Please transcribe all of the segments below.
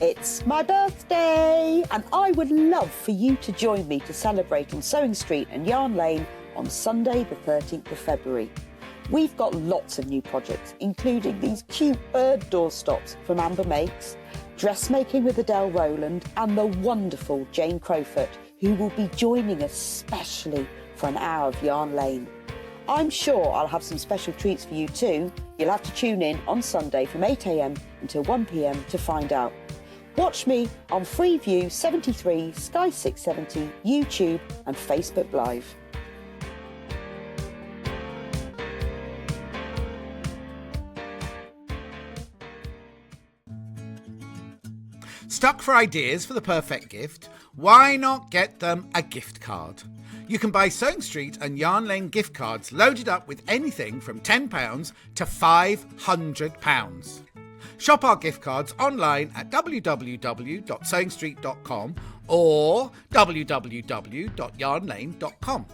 It's my birthday, and I would love for you to join me to celebrate on Sewing Street and Yarn Lane on Sunday the 13th of February. We've got lots of new projects, including these cute bird doorstops from Amber Makes, dressmaking with Adelle Rowland, and the wonderful Jane Crowfoot, who will be joining us specially for an hour of Yarn Lane. I'm sure I'll have some special treats for you too. You'll have to tune in on Sunday from 8 a.m. until 1 p.m. to find out. Watch me on Freeview 73, Sky 670, YouTube and Facebook Live. Stuck for ideas for the perfect gift? Why not get them a gift card? You can buy Sewing Street and Yarn Lane gift cards loaded up with anything from £10 to £500. Shop our gift cards online at www.sewingstreet.com or www.yarnlane.com,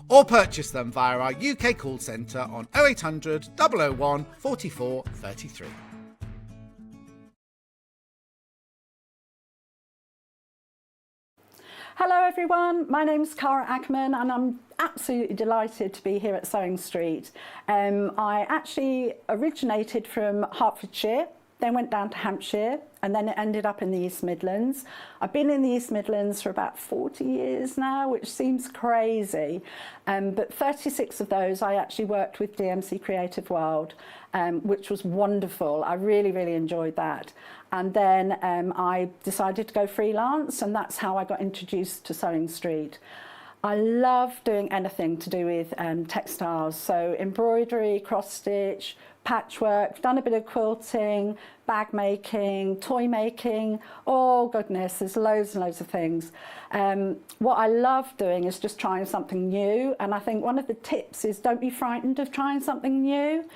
or purchase them via our UK call centre on 0800 001 44 33. Hello everyone, my name's Cara Ackerman and I'm absolutely delighted to be here at Sewing Street. I actually originated from Hertfordshire, then went down to Hampshire and then it ended up in the East Midlands. I've been in the East Midlands for about 40 years now, which seems crazy, but 36 of those I actually worked with DMC Creative World, which was wonderful. I really enjoyed that. And then I decided to go freelance, and that's how I got introduced to Sewing Street. I love doing anything to do with textiles, so embroidery, cross stitch, patchwork, done a bit of quilting, bag making, toy making, oh goodness, there's loads and loads of things. What I love doing is just trying something new, and I think one of the tips is don't be frightened of trying something new.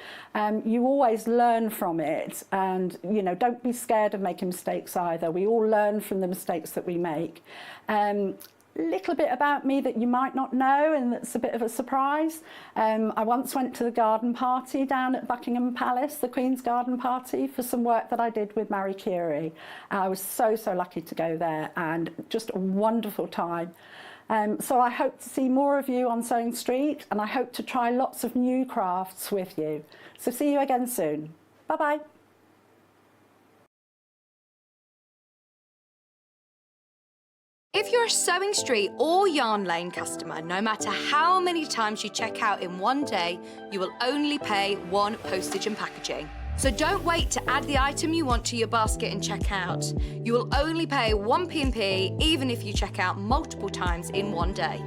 You always learn from it, and you know, don't be scared of making mistakes either. We all learn from the mistakes that we make. Little bit about me that you might not know, and that's a bit of a surprise. I once went to the garden party down at Buckingham Palace, the Queen's garden party, for some work that I did with Marie Curie. I was so lucky to go there, and just a wonderful time. So I hope to see more of you on Sewing Street, and I hope to try lots of new crafts with you. So see you again soon. Bye bye. If you're a Sewing Street or Yarn Lane customer, no matter how many times you check out in one day, you will only pay one postage and packaging. So don't wait to add the item you want to your basket and check out. You will only pay one P&P even if you check out multiple times in one day.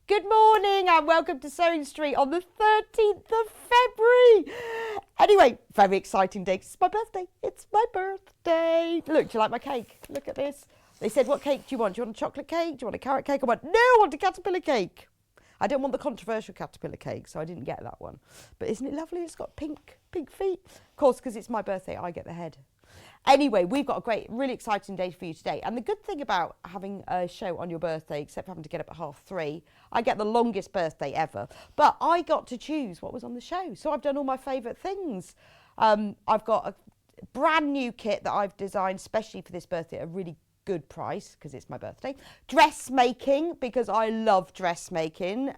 Good morning and welcome to Sewing Street on the 13th of February. Anyway, very exciting day. It's my birthday. It's my birthday. Look, do you like my cake? Look at this. They said, what cake do you want? Do you want a chocolate cake? Do you want a carrot cake? I went, no, I want a caterpillar cake. I don't want the controversial caterpillar cake, so I didn't get that one. But isn't it lovely? It's got pink feet. Of course, because it's my birthday, I get the head. Anyway, we've got a great, really exciting day for you today. And the good thing about having a show on your birthday, except having to get up at 3:30, I get the longest birthday ever. But I got to choose what was on the show. So I've done all my favourite things. I've got a brand new kit that I've designed specially for this birthday at a really good price, because it's my birthday. Dressmaking, because I love dressmaking.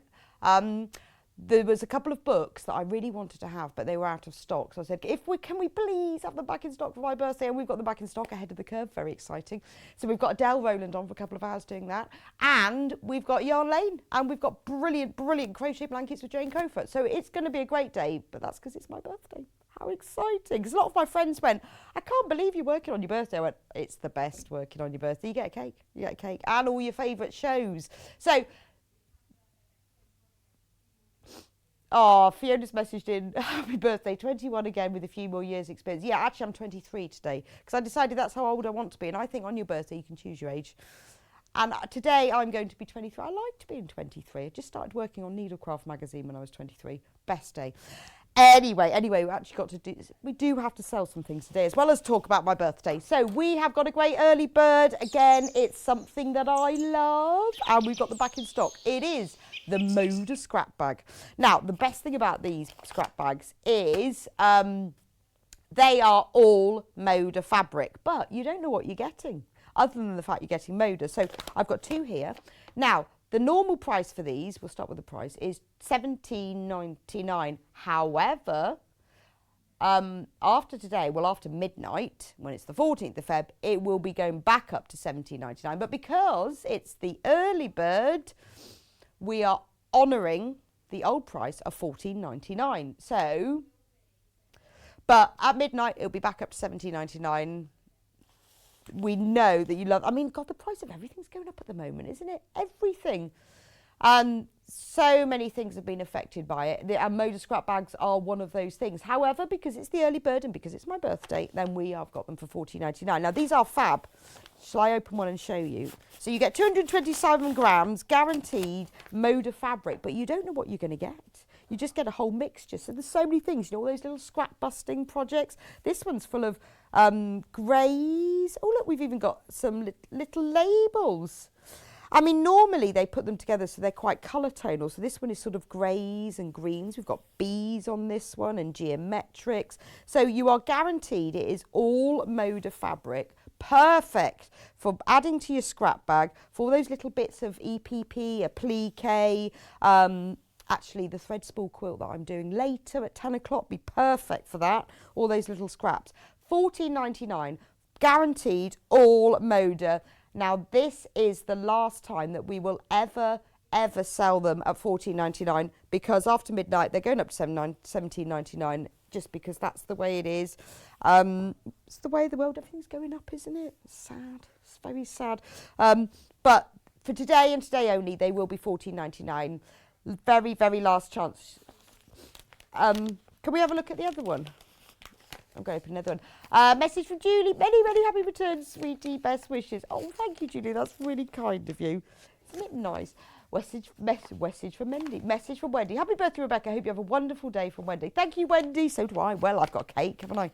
There was a couple of books that I really wanted to have, but they were out of stock. So I said, can we please have them back in stock for my birthday? And we've got them back in stock ahead of the curve. Very exciting. So we've got Adelle Rowland on for a couple of hours doing that. And we've got Yarn Lane. And we've got brilliant crochet blankets with Jane Crowfoot. So it's going to be a great day, but that's because it's my birthday. How exciting. Because a lot of my friends went, I can't believe you're working on your birthday. I went, it's the best working on your birthday. You get a cake. You get a cake. And all your favourite shows. So... oh, Fiona's messaged in, happy birthday, 21 again with a few more years experience. Yeah, actually I'm 23 today because I decided that's how old I want to be, and I think on your birthday you can choose your age. And today I'm going to be 23. I like to be in 23. I just started working on Needlecraft magazine when I was 23. Best day. Anyway, we actually got to do this. We do have to sell some things today as well as talk about my birthday. So we have got a great early bird. Again, it's something that I love and we've got them back in stock. It is the Moda scrap bag. Now, the best thing about these scrap bags is they are all Moda fabric, but you don't know what you're getting other than the fact you're getting Moda. So I've got 2 here. Now, the normal price for these, we'll start with the price, is $17.99. However, after today, well, after midnight, when it's the 14th of Feb, it will be going back up to $17.99. But because it's the early bird, we are honouring the old price of $14.99. So, but at midnight, it'll be back up to $17.99. We know that you love, I mean, God, the price of everything's going up at the moment, isn't it? Everything. So many things have been affected by it. And Moda scrap bags are one of those things. However, because it's the early bird and because it's my birthday, then we have got them for $14.99. Now, these are fab. Shall I open one and show you? So you get 227 grams, guaranteed Moda fabric, but you don't know what you're going to get. You just get a whole mixture. So there's so many things, you know, all those little scrap busting projects. This one's full of greys. Oh, look, we've even got some little labels. I mean, normally they put them together so they're quite colour tonal. So this one is sort of greys and greens. We've got bees on this one and geometrics. So you are guaranteed it is all Moda fabric. Perfect for adding to your scrap bag for all those little bits of EPP, applique. Actually, the thread spool quilt that I'm doing later at 10 o'clock be perfect for that. All those little scraps. $14.99, guaranteed, all Moda. Now, this is the last time that we will ever sell them at $14.99 because after midnight, they're going up to $17.99 just because that's the way it is. It's the way of the world. Everything's going up, isn't it? It's sad. It's very sad. But for today and today only, they will be $14.99. Very, very last chance. Can we have a look at the other one? I'm going to open another one. Message from Julie. Many, many happy returns, sweetie. Best wishes. Oh, thank you, Julie. That's really kind of you. Isn't it nice? Message from Wendy. Message from Wendy. Happy birthday, Rebecca. I hope you have a wonderful day from Wendy. Thank you, Wendy. So do I. Well, I've got a cake, haven't I?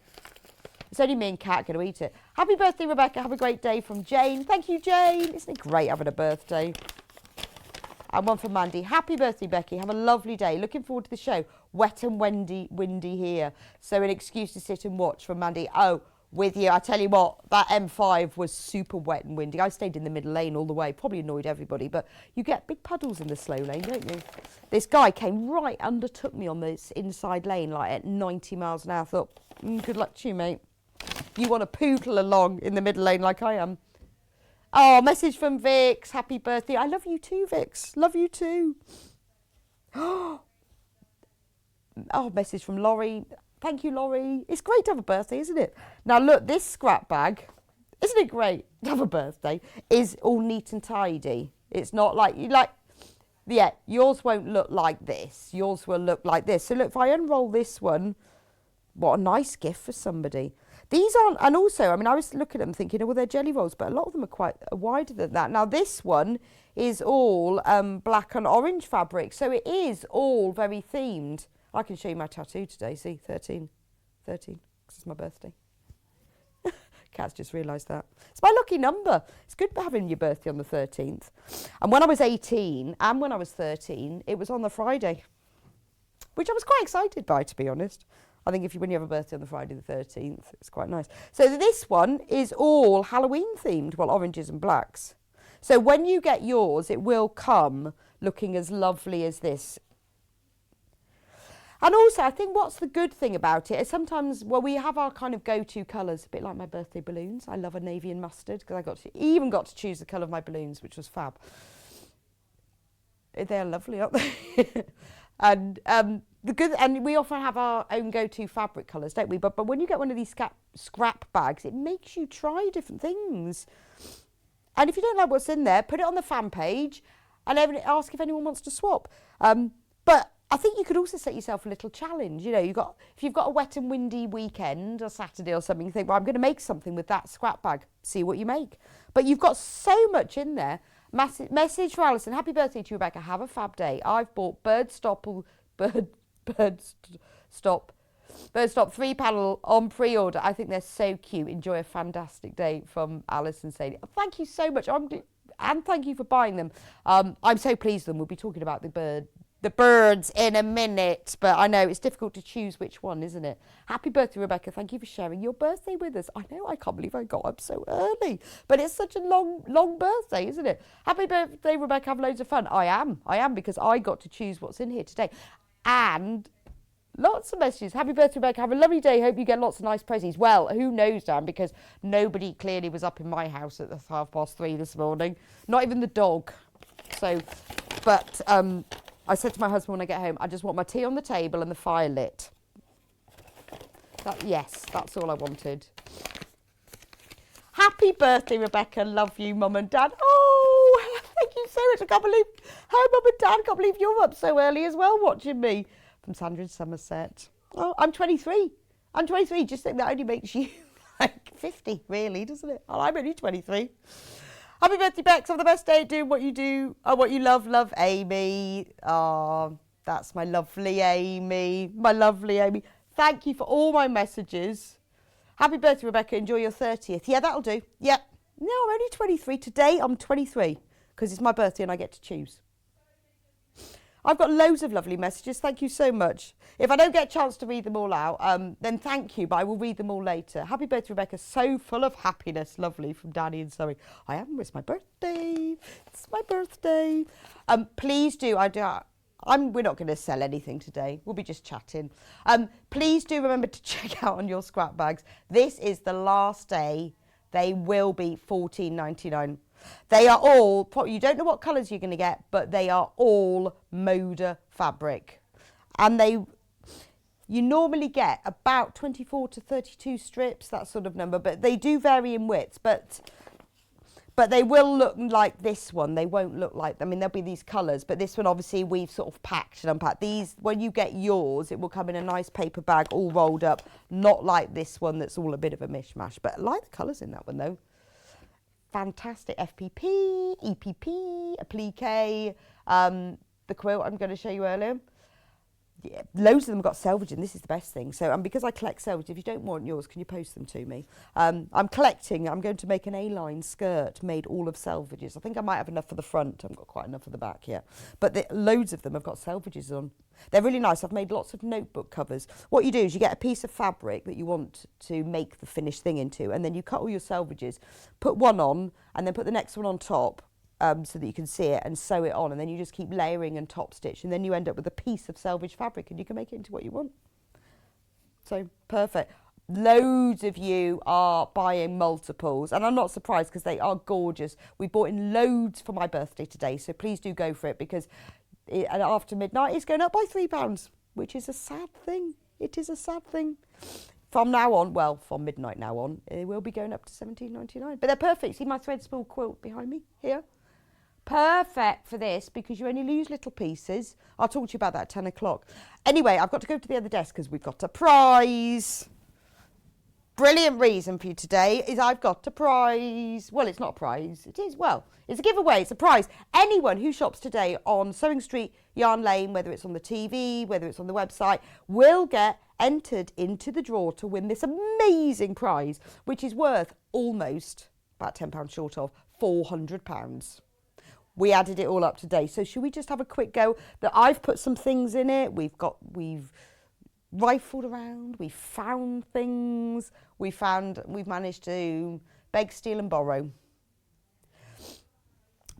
It's only me and Kat going to eat it. Happy birthday, Rebecca. Have a great day from Jane. Thank you, Jane. Isn't it great having a birthday? And one from Mandy. Happy birthday, Becky. Have a lovely day. Looking forward to the show. Wet and windy here. So an excuse to sit and watch from Mandy. Oh, with you. I tell you what, that M5 was super wet and windy. I stayed in the middle lane all the way. Probably annoyed everybody, but you get big puddles in the slow lane, don't you? This guy came right undertook me on this inside lane, like at 90 miles an hour. I thought, good luck to you, mate. You want to poodle along in the middle lane like I am. Oh, message from Vix. Happy birthday. I love you too, Vix. Love you too. Oh, message from Laurie. Thank you, Laurie. It's great to have a birthday, isn't it? Now, look, this scrap bag, isn't it great to have a birthday, is all neat and tidy. It's not like, yeah, yours won't look like this. Yours will look like this. So, look, if I unroll this one, what a nice gift for somebody. These aren't, and also, I mean, I was looking at them thinking, oh, well, they're jelly rolls, but a lot of them are quite wider than that. Now, this one is all black and orange fabric, so it is all very themed. I can show you my tattoo today, see, 13, because it's my birthday. Kat's just realised that. It's my lucky number. It's good having your birthday on the 13th. And when I was 18 and when I was 13, it was on the Friday, which I was quite excited by, to be honest. I think when you have a birthday on the Friday the 13th, it's quite nice. So this one is all Halloween themed, well, oranges and blacks. So when you get yours, it will come looking as lovely as this. And also, I think what's the good thing about it is sometimes, well, we have our kind of go-to colours, a bit like my birthday balloons. I love a navy and mustard because I even got to choose the colour of my balloons, which was fab. They're lovely, aren't they? And and we often have our own go-to fabric colours, don't we? But when you get one of these scrap bags, it makes you try different things. And if you don't like what's in there, put it on the fan page and ask if anyone wants to swap. But I think you could also set yourself a little challenge. You know, if you've got a wet and windy weekend or Saturday or something, you think, well, I'm going to make something with that scrap bag. See what you make. But you've got so much in there. Message for Alison. Happy birthday to you, Rebecca. Have a fab day. I've bought Doorstop Doorstop. Doorstop 3-panel on pre-order. I think they're so cute. Enjoy a fantastic day from Alice and Sadie. Thank you so much. And thank you for buying them. I'm so pleased with them. We'll be talking about the birds in a minute, but I know it's difficult to choose which one, isn't it? Happy birthday, Rebecca. Thank you for sharing your birthday with us. I know, I can't believe I got up so early, but it's such a long birthday, isn't it? Happy birthday, Rebecca. Have loads of fun. I am, because I got to choose what's in here today. And lots of messages. Happy birthday, Rebecca. Have a lovely day. Hope you get lots of nice presents. Well, who knows, Dan, because nobody clearly was up in my house at the 3:30 this morning. Not even the dog. So, but I said to my husband when I get home, I just want my tea on the table and the fire lit. Yes, that's all I wanted. Happy birthday, Rebecca. Love you, Mum and Dad. Oh, thank you so much. I can't believe, hi, Mum and Dad. I can't believe you're up so early as well watching me. From Sandra in Somerset. Oh, I'm 23. I'm 23. Just think that only makes you like 50, really, doesn't it? Oh, I'm only 23. Happy birthday, Bex. Have the best day doing what you do, what you love. Love, Amy. Oh, that's my lovely Amy. My lovely Amy. Thank you for all my messages. Happy birthday, Rebecca. Enjoy your 30th. Yeah, that'll do. Yeah. No, I'm only 23. Today, I'm 23 because it's my birthday and I get to choose. I've got loads of lovely messages. Thank you so much. If I don't get a chance to read them all out, then thank you, but I will read them all later. Happy birthday, Rebecca. So full of happiness. Lovely, from Danny and Surrey. I am. It's my birthday. It's my birthday. Please do. We're not going to sell anything today. We'll be just chatting. Please do remember to check out on your scrap bags. This is the last day. They will be $14.99. They are all, you don't know what colours you're going to get, but they are all Moda fabric. And you normally get about 24 to 32 strips, that sort of number, but they do vary in widths. But they will look like this one. They won't look like, there'll be these colours, but this one obviously we've sort of packed and unpacked. These, when you get yours, it will come in a nice paper bag all rolled up, not like this one that's all a bit of a mishmash. But I like the colours in that one though. Fantastic. FPP, EPP, applique, the quilt I'm going to show you earlier. Yeah, loads of them got selvage, and this is the best thing. So, because I collect selvage, if you don't want yours, can you post them to me? I'm going to make an A-line skirt made all of selvages. I think I might have enough for the front. I haven't got quite enough for the back yet. But loads of them have got selvages on. They're really nice. I've made lots of notebook covers. What you do is you get a piece of fabric that you want to make the finished thing into, and then you cut all your selvages, put one on, and then put the next one on top, so that you can see it, and sew it on, and then you just keep layering and top stitch, and then you end up with a piece of selvage fabric, and you can make it into what you want. So perfect. Loads of you are buying multiples, and I'm not surprised because they are gorgeous. We bought in loads for my birthday today, so please do go for it, because after midnight it's going up by £3, which is a sad thing. It is a sad thing. From now on, well, from midnight now on, it will be going up to £17.99. But they're perfect. See my thread spool quilt behind me here? Perfect for this, because you only lose little pieces. I'll talk to you about that at 10 o'clock. Anyway, I've got to go to the other desk because we've got a prize. Brilliant reason for you today is I've got a prize. Well, it's not a prize. It is, well, it's a giveaway. It's a prize. Anyone who shops today on Sewing Street, Yarn Lane, whether it's on the TV, whether it's on the website, will get entered into the draw to win this amazing prize, which is worth almost about £10 short of £400. We added it all up today. So should we just have a quick go? That I've put some things in it. We've rifled around. We've found things. We've managed to beg, steal and borrow.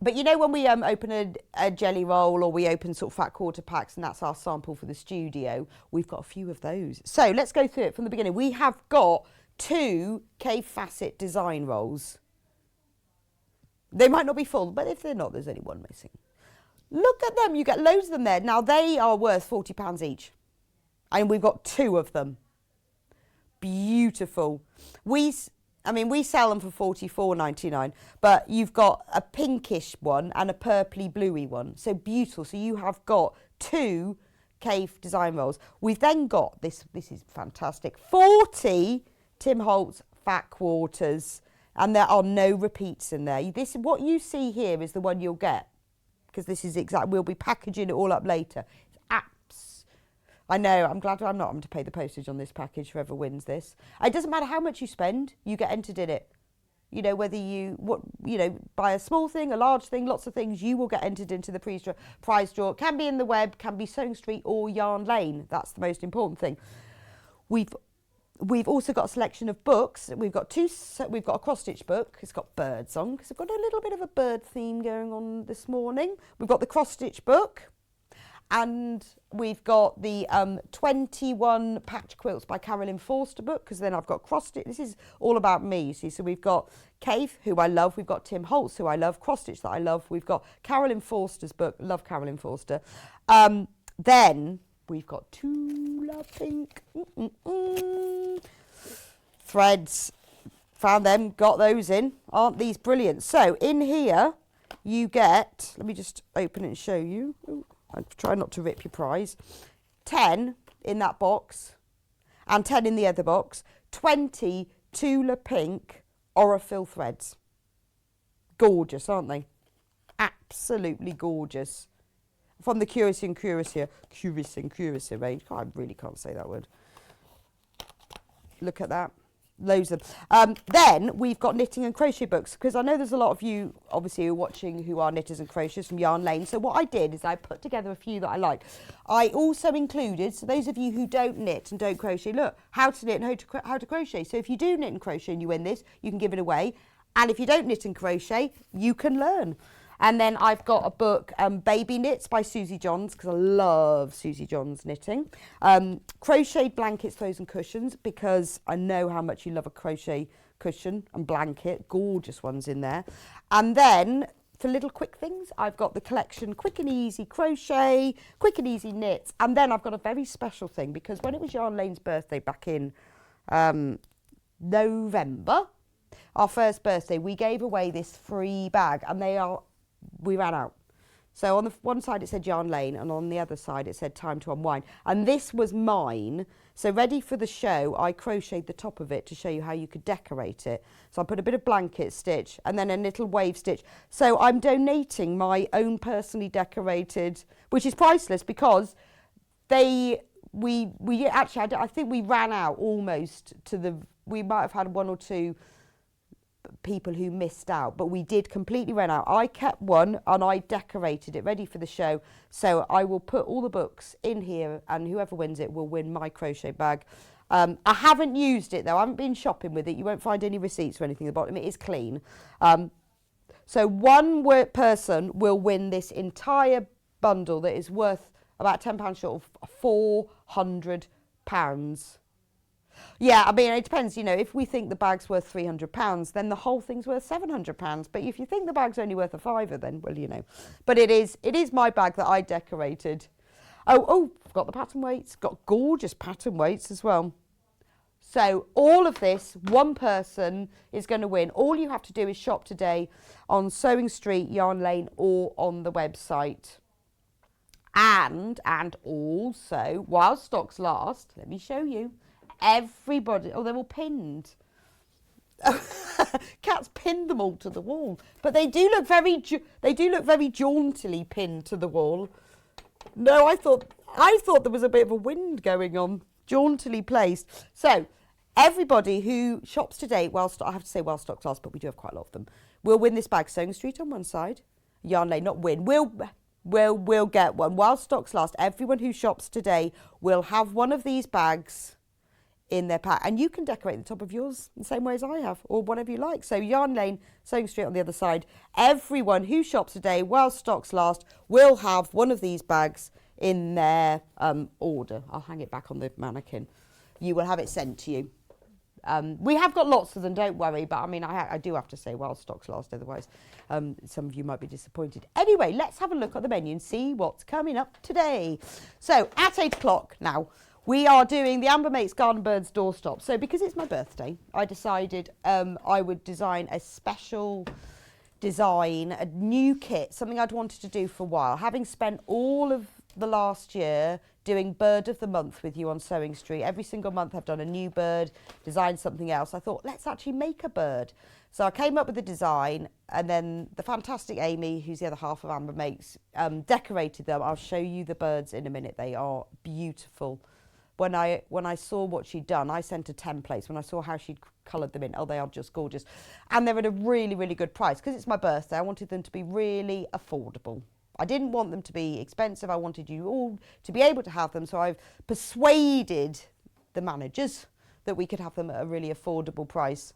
But you know when we open a jelly roll, or we open sort of fat quarter packs, and that's our sample for the studio, we've got a few of those. So let's go through it from the beginning. We have got 2 cave facet design rolls. They might not be full, but if they're not, there's only one missing. Look at them. You get loads of them there. Now, they are worth £40 each. And we've got 2 of them. Beautiful. We sell them for $44.99, but you've got a pinkish one and a purpley bluey one. So beautiful. So you have got 2 cave design rolls. We've then got this is fantastic, 40 Tim Holtz fat quarters. And there are no repeats in there. What you see here is the one you'll get, because this is exact. We'll be packaging it all up later. I know, I'm glad I'm not having to pay the postage on this package, whoever wins this. It doesn't matter how much you spend, you get entered in it. You know, whether you buy a small thing, a large thing, lots of things, you will get entered into the prize draw. It can be in the web, can be Sewing Street or Yarn Lane. That's the most important thing. We've also got a selection of books. We've got a cross-stitch book. It's got birds on because I've got a little bit of a bird theme going on this morning. We've got the cross-stitch book. And we've got the 21 patch quilts by Carolyn Forster book, because then I've got cross-stitch. This is all about me, you see. So we've got Cave, who I love. We've got Tim Holtz, who I love. Cross-stitch that I love. We've got Carolyn Forster's book. Love Carolyn Forster. Then we've got Tula Pink. Threads. Found them. Got those in. Aren't these brilliant? So in here you get, let me just open it and show you. Ooh. I try not to rip your prize. 10 in that box and 10 in the other box. 20 Tula Pink Orifil threads. Gorgeous, aren't they? Absolutely gorgeous. From the Curious and Curiouser range. I really can't say that word. Look at that. Loads of them. Then we've got knitting and crochet books, because I know there's a lot of you obviously who are watching who are knitters and crocheters from Yarn Lane. So what I did is I put together a few that I like. I also included, so those of you who don't knit and don't crochet, look, how to knit and how to crochet. So if you do knit and crochet and you win this, you can give it away. And if you don't knit and crochet, you can learn. And then I've got a book, Baby Knits by Susie Johns, because I love Susie Johns knitting. Crocheted blankets, throws and cushions, because I know how much you love a crochet cushion and blanket. Gorgeous ones in there. And then for little quick things, I've got the collection Quick and Easy Crochet, Quick and Easy Knits. And then I've got a very special thing, because when it was Yarn Lane's birthday back in November, our first birthday, we gave away this free bag, and we ran out. So on the one side it said Yarn Lane, and on the other side it said Time to Unwind. And this was mine. So ready for the show, I crocheted the top of it to show you how you could decorate it. So I put a bit of blanket stitch and then a little wave stitch. So I'm donating my own personally decorated, which is priceless, because we actually, I think we ran out almost we might have had one or two people who missed out, but we did completely run out. I kept one and I decorated it ready for the show. So I will put all the books in here, and whoever wins it will win my crochet bag. I haven't used it though. I haven't been shopping with it. You won't find any receipts or anything at the bottom. It is clean. So one person will win this entire bundle that is worth about £10 short of £400. Yeah, I mean, it depends, if we think the bag's worth £300, then the whole thing's worth £700. But if you think the bag's only worth a fiver, then, well, But it is my bag that I decorated. Oh, I've got the pattern weights. Got gorgeous pattern weights as well. So all of this, one person is going to win. All you have to do is shop today on Sewing Street, Yarn Lane, or on the website. And also, while stocks last, let me show you. Everybody, they're all pinned. Cat's pinned them all to the wall, but they do look very jauntily pinned to the wall. No, I thought there was a bit of a wind going on. Jauntily placed. So everybody who shops today, I have to say while stocks last, but we do have quite a lot of them, will win this bag. Sewing Street on one side, Yarn Lane, not win. We'll get one while stocks last. Everyone who shops today will have one of these bags in their pack, and you can decorate the top of yours the same way as I have, or whatever you like. So Yarn Lane, Sewing Street on the other side. Everyone who shops today while stocks last will have one of these bags in their order. I'll hang it back on the mannequin. You will have it sent to you. We have got lots of them, don't worry, but I mean, I do have to say while stocks last, otherwise some of you might be disappointed. Anyway, let's have a look at the menu and see what's coming up today. So at 8 o'clock now, we are doing the Amber Mates Garden Birds Doorstop. So because it's my birthday, I decided I would design a special design, a new kit, something I'd wanted to do for a while. Having spent all of the last year doing Bird of the Month with you on Sewing Street. Every single month I've done a new bird, designed something else. I thought, let's actually make a bird. So I came up with the design, and then the fantastic Amy, who's the other half of Amber Makes, decorated them. I'll show you the birds in a minute. They are beautiful. When I saw what she'd done, I sent her templates. When I saw how she'd coloured them in, oh, they are just gorgeous. And they're at a really, really good price. Because it's my birthday, I wanted them to be really affordable. I didn't want them to be expensive. I wanted you all to be able to have them. So I've persuaded the managers that we could have them at a really affordable price.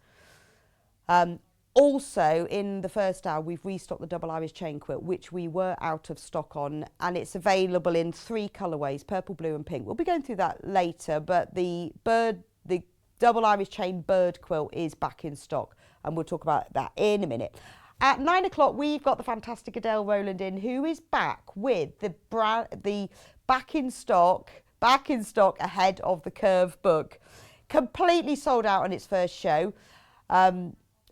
Also, in the first hour, we've restocked the double Irish chain quilt, which we were out of stock on, and it's available in 3 colourways, purple, blue and pink. We'll be going through that later, but the double Irish chain bird quilt is back in stock, and we'll talk about that in a minute. At 9 o'clock, we've got the fantastic Adelle Rowland in, who is back with the back in stock ahead of the Curve book. Completely sold out on its first show.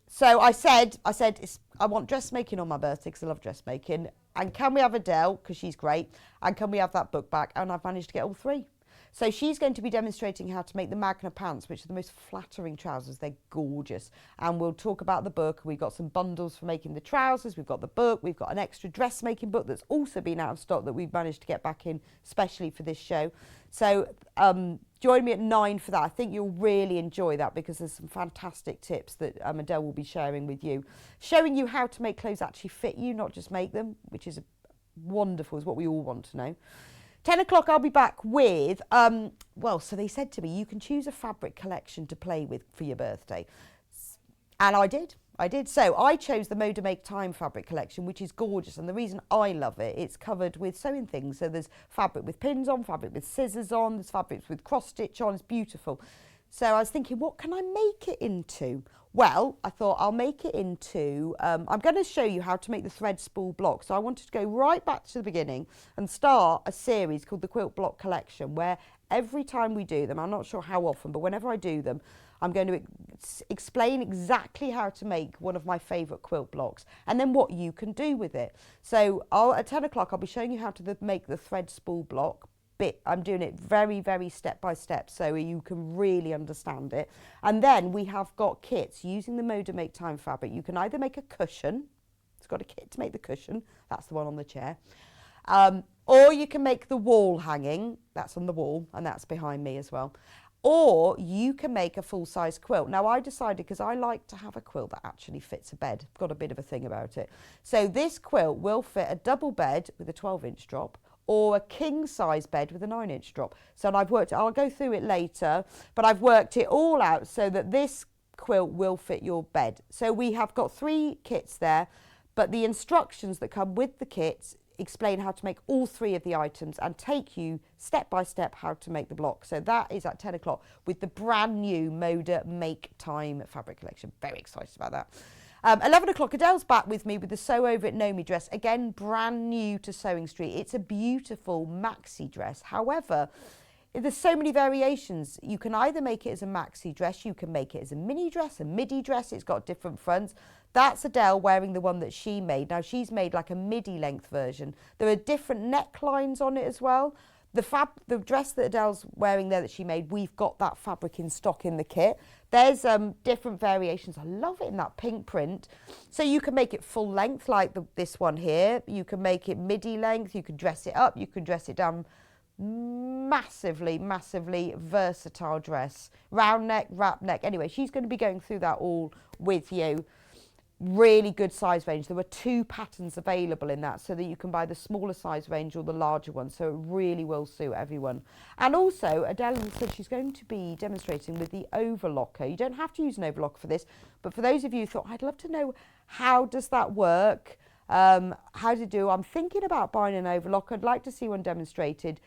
So I said I want dressmaking on my birthday because I love dressmaking. And can we have Adelle, because she's great, and can we have that book back? And I've managed to get all 3. So she's going to be demonstrating how to make the Magna pants, which are the most flattering trousers. They're gorgeous. And we'll talk about the book. We've got some bundles for making the trousers. We've got the book. We've got an extra dressmaking book that's also been out of stock that we've managed to get back in, especially for this show. So join me at 9 for that. I think you'll really enjoy that because there's some fantastic tips that Adelle will be sharing with you. Showing you how to make clothes actually fit you, not just make them, which is wonderful, is what we all want to know. 10 o'clock, I'll be back with, so they said to me, you can choose a fabric collection to play with for your birthday. And I did. So I chose the Moda Make Time fabric collection, which is gorgeous. And the reason I love it, it's covered with sewing things. So there's fabric with pins on, fabric with scissors on, there's fabrics with cross stitch on. It's beautiful. So I was thinking, what can I make it into? Well, I thought I'll make it into, I'm going to show you how to make the thread spool block. So I wanted to go right back to the beginning and start a series called the Quilt Block Collection, where every time we do them, I'm not sure how often, but whenever I do them, I'm going to explain exactly how to make one of my favourite quilt blocks and then what you can do with it. So at 10 o'clock, I'll be showing you how to make the thread spool block. I'm doing it very, very step by step so you can really understand it. And then we have got kits using the Moda Make Time fabric. You can either make a cushion. It's got a kit to make the cushion. That's the one on the chair. Or you can make the wall hanging. That's on the wall and that's behind me as well. Or you can make a full-size quilt. Now, I decided, because I like to have a quilt that actually fits a bed. I've got a bit of a thing about it. So this quilt will fit a double bed with a 12-inch drop, or a king-size bed with a 9-inch drop. So I'll go through it later, but I've worked it all out so that this quilt will fit your bed. So we have got 3 kits there, but the instructions that come with the kits explain how to make all 3 of the items and take you step by step how to make the block. So that is at 10 o'clock with the brand new Moda Make Time fabric collection. Very excited about that. 11 o'clock, Adelle's back with me with the Sew Over It Nomi dress. Again, brand new to Sewing Street. It's a beautiful maxi dress. However, there's so many variations. You can either make it as a maxi dress, you can make it as a mini dress, a midi dress. It's got different fronts. That's Adelle wearing the one that she made. Now, she's made like a midi length version. There are different necklines on it as well. The dress that Adelle's wearing there that she made, we've got that fabric in stock in the kit. There's different variations. I love it in that pink print. So you can make it full length like this one here. You can make it midi length. You can dress it up. You can dress it down. Massively, massively versatile dress. Round neck, wrap neck. Anyway, she's going to be going through that all with you. Really good size range. There were 2 patterns available in that so that you can buy the smaller size range or the larger one, so it really will suit everyone. And also Adelle said she's going to be demonstrating with the overlocker. You don't have to use an overlocker for this, but for those of you who thought, I'd love to know how does that work, how to do, I'm thinking about buying an overlocker. I'd like to see one demonstrated.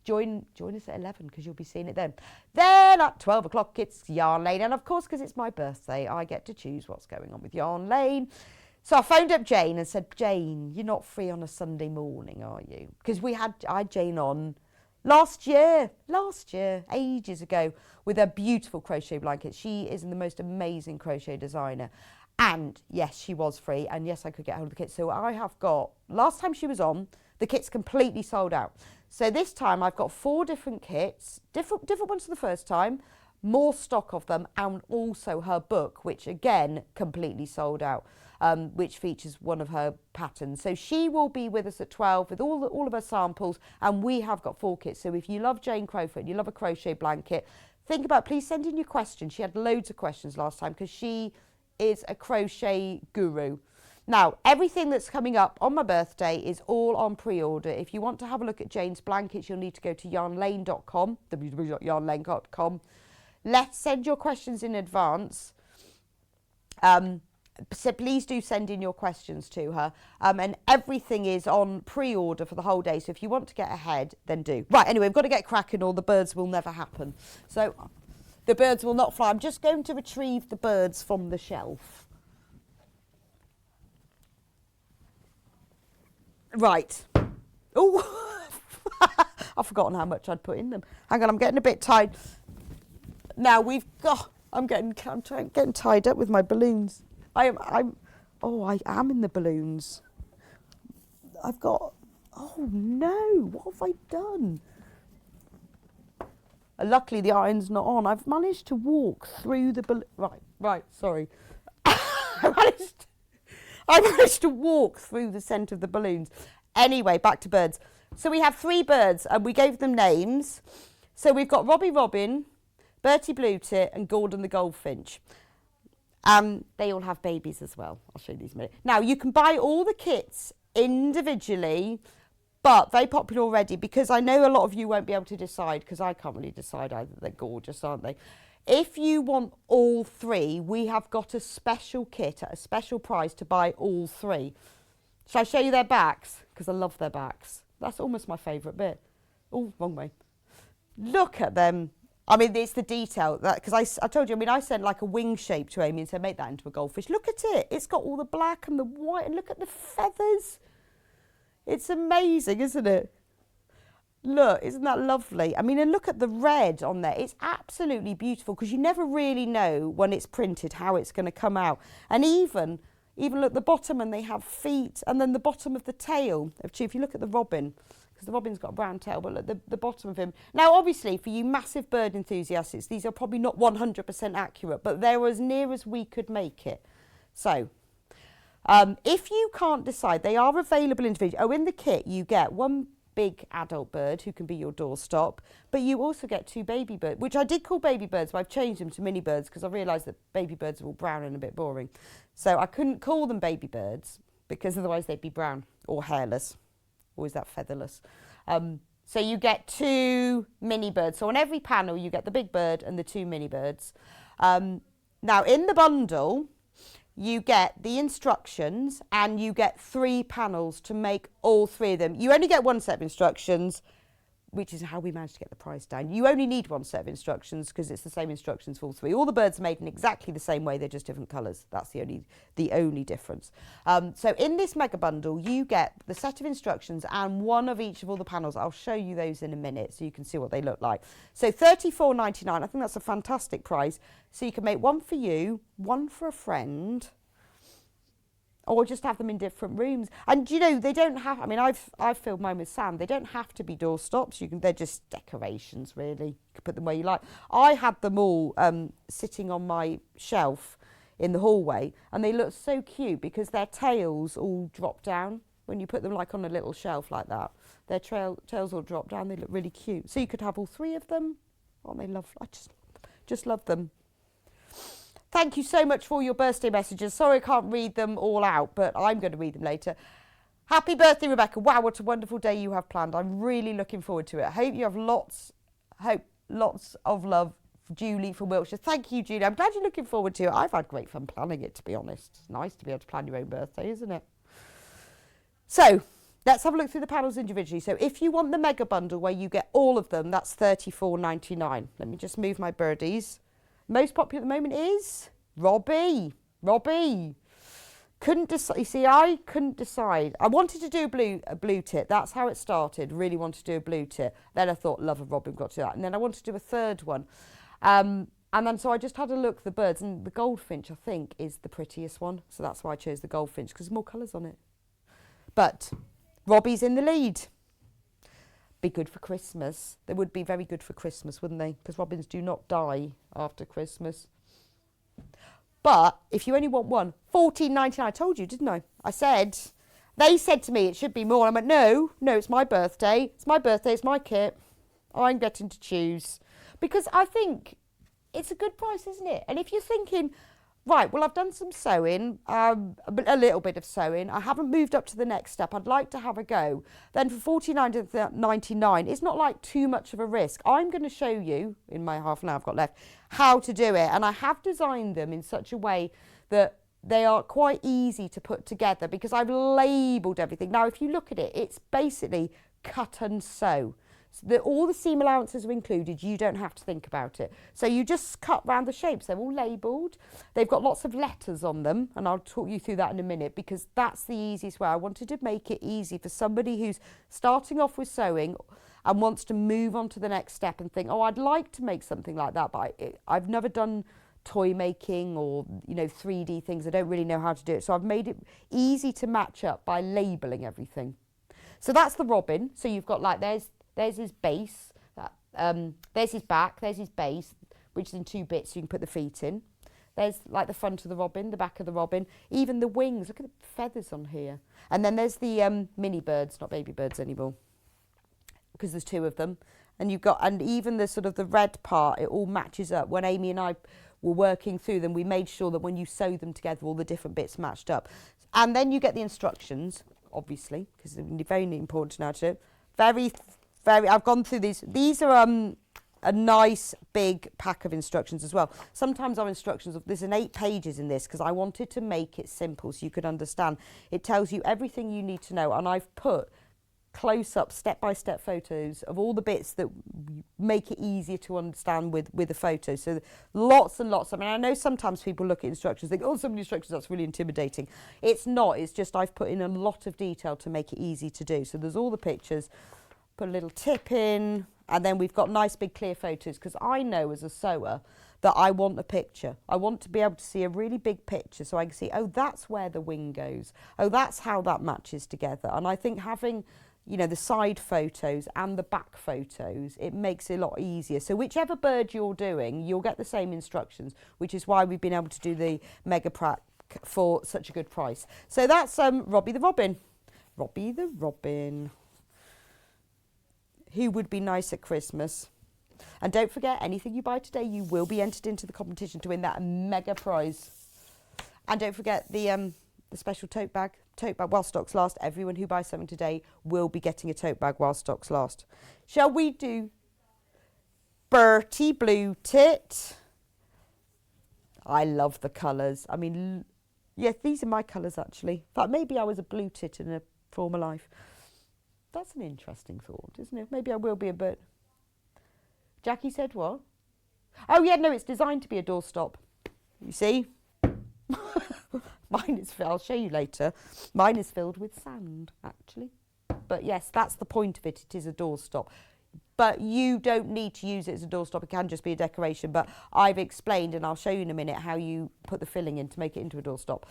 Join us at 11 because you'll be seeing it then. Then at 12 o'clock it's Yarn Lane, and of course because it's my birthday I get to choose what's going on with Yarn Lane. So I phoned up Jane and said, Jane, you're not free on a Sunday morning, are you? Because I had Jane on last year, ages ago, with her beautiful crochet blankets. She is the most amazing crochet designer. And yes, she was free, and yes, I could get hold of the kit. So I have got, last time she was on, The kit's completely sold out. So this time I've got 4 different kits, different ones for the first time, more stock of them, and also her book, which again, completely sold out, which features one of her patterns. So she will be with us at 12 with all of her samples, and we have got 4 kits. So if you love Jane Crowfoot, you love a crochet blanket, think about, please send in your questions. She had loads of questions last time because she is a crochet guru. Now, everything that's coming up on my birthday is all on pre-order. If you want to have a look at Jane's blankets, you'll need to go to yarnlane.com, www.yarnlane.com. Let's send your questions in advance. So please do send in your questions to her. And everything is on pre-order for the whole day. So if you want to get ahead, then do. Right, anyway, we've got to get cracking or the birds will never happen. So the birds will not fly. I'm just going to retrieve the birds from the shelf. Right. Oh, I've forgotten how much I'd put in them. Hang on, I'm getting a bit tired. Now we've got, I'm getting tied up with my balloons. I am in the balloons. I've got, oh no, what have I done? Luckily the iron's not on. I've managed to walk through the balloon. Right, sorry. I managed to walk through the centre of the balloons. Anyway, back to birds. So we have 3 birds and we gave them names. So we've got Robbie Robin, Bertie Bluetit and Gordon the Goldfinch. They all have babies as well. I'll show you these in a minute. Now, you can buy all the kits individually, but very popular already because I know a lot of you won't be able to decide because I can't really decide either. They're gorgeous, aren't they? If you want all 3, we have got a special kit at a special price to buy all 3. Shall I show you their backs? Because I love their backs. That's almost my favourite bit. Oh, wrong way. Look at them. I mean, it's the detail. Because I told you, I mean, I sent like a wing shape to Amy and said, make that into a goldfish. Look at it. It's got all the black and the white. And look at the feathers. It's amazing, isn't it? Look, isn't that lovely? I mean, and look at the red on there. It's absolutely beautiful because you never really know when it's printed how it's going to come out. And even look at the bottom and they have feet and then the bottom of the tail. If you look at the robin, because the robin's got a brown tail, but look at the bottom of him. Now, obviously, for you massive bird enthusiasts, these are probably not 100% accurate, but they're as near as we could make it. So, if you can't decide, they are available individually. Oh, in the kit, you get 1 big adult bird who can be your doorstop, but you also get 2 baby birds, which I did call baby birds, but I've changed them to mini birds because I realised that baby birds are all brown and a bit boring. So I couldn't call them baby birds because otherwise they'd be brown or hairless, or is that featherless? So you get 2 mini birds. So on every panel you get the big bird and the 2 mini birds. Now in the bundle, you get the instructions and you get 3 panels to make all 3 of them. You only get 1 set of instructions, which is how we managed to get the price down. You only need 1 set of instructions because it's the same instructions for all 3. All the birds are made in exactly the same way, they're just different colours. That's the only difference. So in this mega bundle, you get the set of instructions and 1 of each of all the panels. I'll show you those in a minute so you can see what they look like. So $34.99, I think that's a fantastic price. So you can make 1 for you, 1 for a friend, or just have them in different rooms. And you know, they don't have, I mean, I've filled mine with sand. They don't have to be doorstops. They're just decorations, really. You can put them where you like. I had them all sitting on my shelf in the hallway, and they look so cute because their tails all drop down when you put them like on a little shelf like that. Their tails all drop down. They look really cute. So you could have all 3 of them. Aren't they lovely? I just love them. Thank you so much for all your birthday messages. Sorry I can't read them all out, but I'm going to read them later. Happy birthday, Rebecca. Wow, what a wonderful day you have planned. I'm really looking forward to it. I hope you have lots of love for Julie from Wiltshire. Thank you, Julie. I'm glad you're looking forward to it. I've had great fun planning it, to be honest. It's nice to be able to plan your own birthday, isn't it? So, let's have a look through the panels individually. So if you want the mega bundle where you get all of them, that's $34.99. Let me just move my birdies. Most popular at the moment is Robbie. Couldn't decide. You see, I couldn't decide. I wanted to do a blue tit. That's how it started. Really wanted to do a blue tit. Then I thought, love of Robin, got to do that. And then I wanted to do a 3rd one. And then so I just had a look at the birds. And the goldfinch, I think, is the prettiest one. So that's why I chose the goldfinch, because there's more colours on it. But Robbie's in the lead. Be good for Christmas. They would be very good for Christmas, wouldn't they? Because robins do not die after Christmas. But if you only want one, $14.99. I told you, didn't I? I said, they said to me it should be more. I went, no, it's my birthday. It's my birthday. It's my kit. I'm getting to choose. Because I think it's a good price, isn't it? And if you're thinking, right, well, I've done some sewing, a little bit of sewing. I haven't moved up to the next step. I'd like to have a go. Then for $49.99, it's not like too much of a risk. I'm going to show you, in my half an hour I've got left, how to do it. And I have designed them in such a way that they are quite easy to put together because I've labelled everything. Now, if you look at it, it's basically cut and sew. So all the seam allowances are included. You don't have to think about it. So you just cut round the shapes. They're all labelled. They've got lots of letters on them, and I'll talk you through that in a minute because that's the easiest way. I wanted to make it easy for somebody who's starting off with sewing and wants to move on to the next step and think, oh, I'd like to make something like that, but I've never done toy making or 3D things. I don't really know how to do it. So I've made it easy to match up by labelling everything. So that's the robin. So you've got there's his base, there's his back, there's his base, which is in 2 bits so you can put the feet in. There's like the front of the robin, the back of the robin, even the wings. Look at the feathers on here. And then there's the mini birds, not baby birds anymore, because there's 2 of them. And and even the sort of the red part, it all matches up. When Amy and I were working through them, we made sure that when you sew them together, all the different bits matched up. And then you get the instructions, obviously, because they're very important to know how to do it. I've gone through these. These are a nice big pack of instructions as well. Sometimes our instructions, there's 8 pages in this because I wanted to make it simple so you could understand. It tells you everything you need to know, and I've put close-up, step-by-step photos of all the bits that make it easier to understand with the photos. So lots and lots. I mean, I know sometimes people look at instructions, think, oh, so many instructions, that's really intimidating. It's not. It's just I've put in a lot of detail to make it easy to do. So there's all the pictures. Put a little tip in, and then we've got nice big clear photos because I know as a sewer that I want a picture. I want to be able to see a really big picture so I can see, oh, that's where the wing goes. Oh, that's how that matches together. And I think having, the side photos and the back photos, it makes it a lot easier. So whichever bird you're doing, you'll get the same instructions, which is why we've been able to do the mega pack for such a good price. So that's Robbie the Robin. Robbie the Robin. Who would be nice at Christmas? And don't forget, anything you buy today, you will be entered into the competition to win that mega prize. And don't forget the special tote bag while stocks last. Everyone who buys something today will be getting a tote bag while stocks last. Shall we do Bertie Blue Tit? I love the colours. I mean, yeah, these are my colours actually. In fact, maybe I was a blue tit in a former life. That's an interesting thought, isn't it? Maybe I will be a bird. Jackie said what? Oh, yeah, no, it's designed to be a doorstop. You see? Mine is, I'll show you later. Mine is filled with sand, actually. But yes, that's the point of it. It is a doorstop. But you don't need to use it as a doorstop. It can just be a decoration. But I've explained, and I'll show you in a minute, how you put the filling in to make it into a doorstop.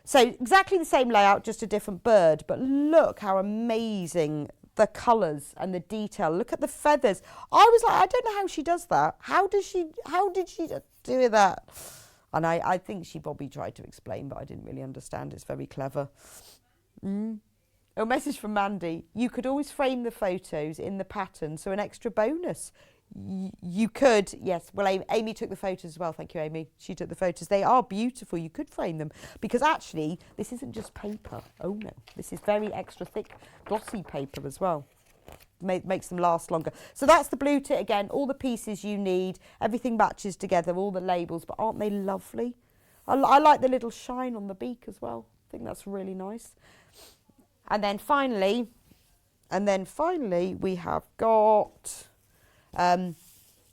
So exactly the same layout, just a different bird. But look how amazing the colours and the detail. Look at the feathers. I was like, I don't know how she does that. How did she do that? And I think she probably tried to explain, but I didn't really understand. It's very clever. A message from Mandy. You could always frame the photos in the pattern, so an extra bonus. You could, yes. Well, Amy took the photos as well. Thank you, Amy. She took the photos. They are beautiful. You could frame them because actually this isn't just paper. Oh no, this is very extra thick, glossy paper as well. Makes them last longer. So that's the blue tit again. All the pieces you need. Everything matches together. All the labels, but aren't they lovely? I like the little shine on the beak as well. I think that's really nice. And then finally, we have got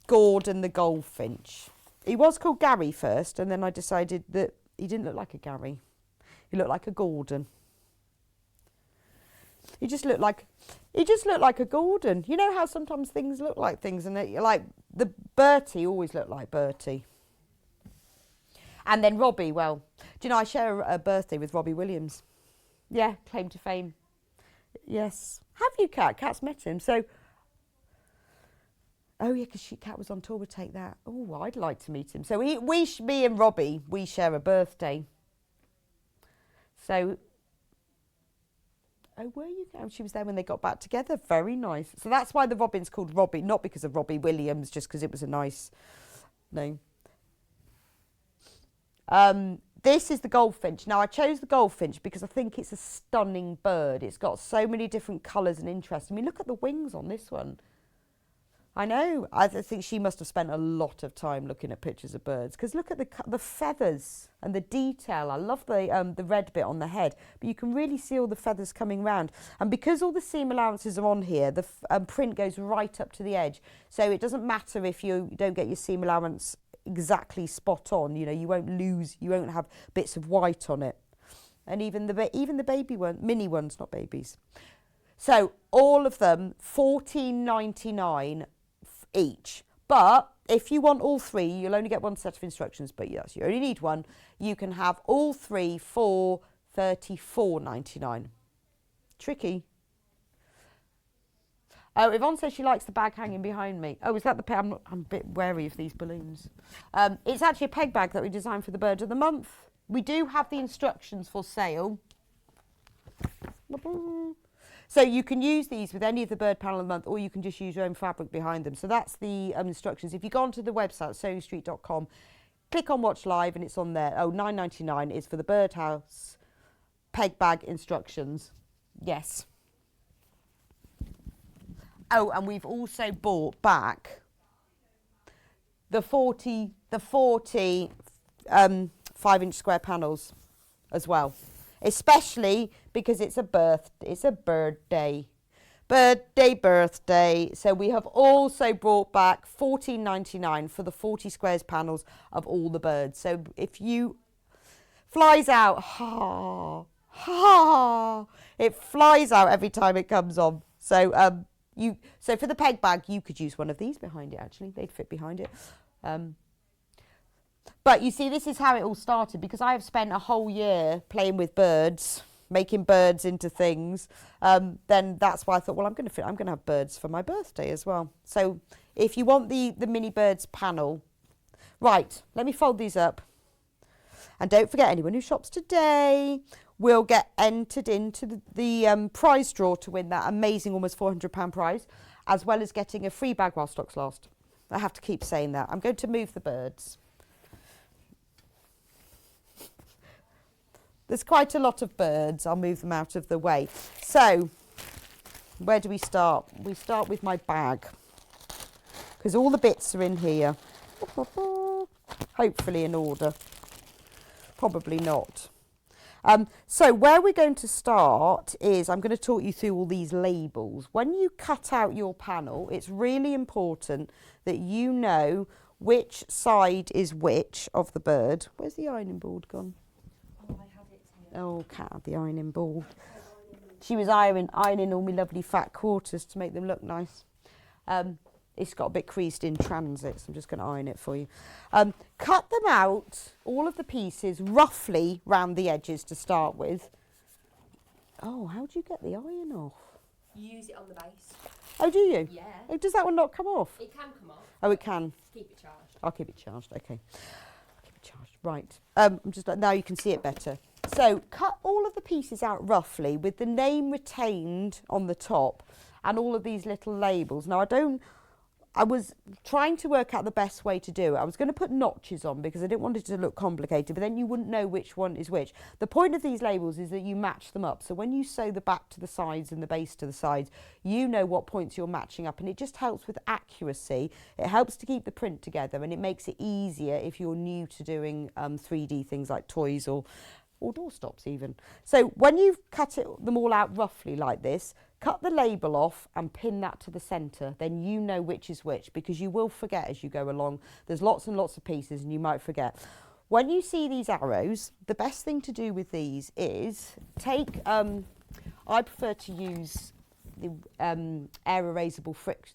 Gordon the goldfinch. He was called Gary first, and then I decided that he didn't look like a Gary. He looked like a Gordon. He just looked like a Gordon. You know how sometimes things look like things, and like the Bertie always looked like Bertie. And then Robbie, well, do you know I share a birthday with Robbie Williams? Yeah, claim to fame. Yes. Have you, Kat? Kat's met him. So, oh yeah, because Kat was on tour with Take That. Oh, I'd like to meet him. So me and Robbie, we share a birthday. So, oh, were you? Oh, she was there when they got back together. Very nice. So that's why the robin's called Robbie, not because of Robbie Williams, just because it was a nice name. This is the goldfinch. Now, I chose the goldfinch because I think it's a stunning bird. It's got so many different colours and interests. I mean, look at the wings on this one. I know. I think she must have spent a lot of time looking at pictures of birds, because look at the feathers and the detail. I love the red bit on the head, but you can really see all the feathers coming round. And because all the seam allowances are on here, the print goes right up to the edge. So it doesn't matter if you don't get your seam allowance exactly spot on. You know, you won't have bits of white on it. And even the baby one, mini ones, not babies. So all of them, $14.99 each. But if you want all three, you'll only get one set of instructions, but yes, you only need one. You can have all three for $34.99. Tricky. Oh, Yvonne says she likes the bag hanging behind me. Oh, is that the peg? I'm a bit wary of these balloons. It's actually a peg bag that we designed for the Bird of the Month. We do have the instructions for sale. So you can use these with any of the bird panel of the month, or you can just use your own fabric behind them. So that's the instructions. If you go onto the website, sewingstreet.com, click on Watch Live, and it's on there. Oh, $9.99 is for the birdhouse peg bag instructions. Yes. Oh, and we've also bought back the 40 5-inch square panels as well. Especially because it's a birthday. So we have also brought back $14.99 for the 40 squares panels of all the birds. So if you flies out, it flies out every time it comes on. So so for the peg bag, you could use one of these behind it. Actually, they'd fit behind it. But you see, this is how it all started, because I have spent a whole year playing with birds, making birds into things. Then that's why I thought, well, I'm going to have birds for my birthday as well. So if you want the mini birds panel, right, let me fold these up. And don't forget, anyone who shops today will get entered into the prize draw to win that amazing almost £400 prize, as well as getting a free bag while stocks last. I have to keep saying that. I'm going to move the birds. There's quite a lot of birds. I'll move them out of the way. So, where do we start? We start with my bag, because all the bits are in here. Hopefully in order. Probably not. So where we're going to start is I'm going to talk you through all these labels. When you cut out your panel, it's really important that you know which side is which of the bird. Where's the ironing board gone? Oh, Kat had the ironing board. She was ironing all my lovely fat quarters to make them look nice. It's got a bit creased in transit, so I'm just going to iron it for you. Cut them out, all of the pieces, roughly round the edges to start with. Oh, how do you get the iron off? You use it on the base. Oh, do you? Yeah. Oh, does that one not come off? It can come off. Oh, it can. Keep it charged. I'll keep it charged, okay. I'll keep it charged, right. I'm just, now you can see it better. So cut all of the pieces out roughly with the name retained on the top and all of these little labels. Now I was trying to work out the best way to do it. I was going to put notches on because I didn't want it to look complicated, but then you wouldn't know which one is which. The point of these labels is that you match them up. So when you sew the back to the sides and the base to the sides, you know what points you're matching up, and it just helps with accuracy. It helps to keep the print together, and it makes it easier if you're new to doing 3D things like toys or doorstops even. So when you've cut them all out roughly like this, cut the label off and pin that to the centre. Then you know which is which, because you will forget as you go along. There's lots and lots of pieces and you might forget. When you see these arrows, the best thing to do with these is take, I prefer to use the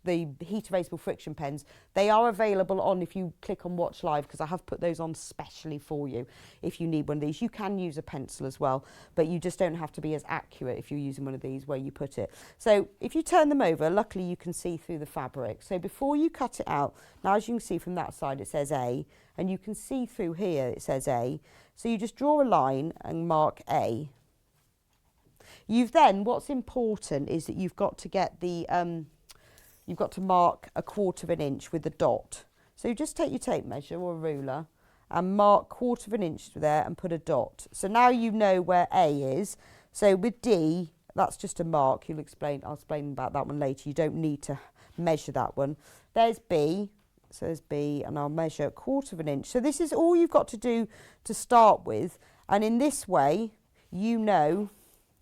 the heat erasable friction pens. They are available on, if you click on Watch Live, because I have put those on specially for you. If you need one of these, you can use a pencil as well, but you just don't have to be as accurate if you're using one of these where you put it. So if you turn them over, luckily you can see through the fabric. So before you cut it out, now as you can see from that side it says A, and you can see through here it says A. So you just draw a line and mark A. You've then, what's important is that you've got to get the, you've got to mark 1/4 inch with a dot. So you just take your tape measure or a ruler and mark 1/4 inch there and put a dot. So now you know where A is. So with D, that's just a mark. I'll explain about that one later. You don't need to measure that one. There's B. So there's B, and I'll measure 1/4 inch. So this is all you've got to do to start with. And in this way, you know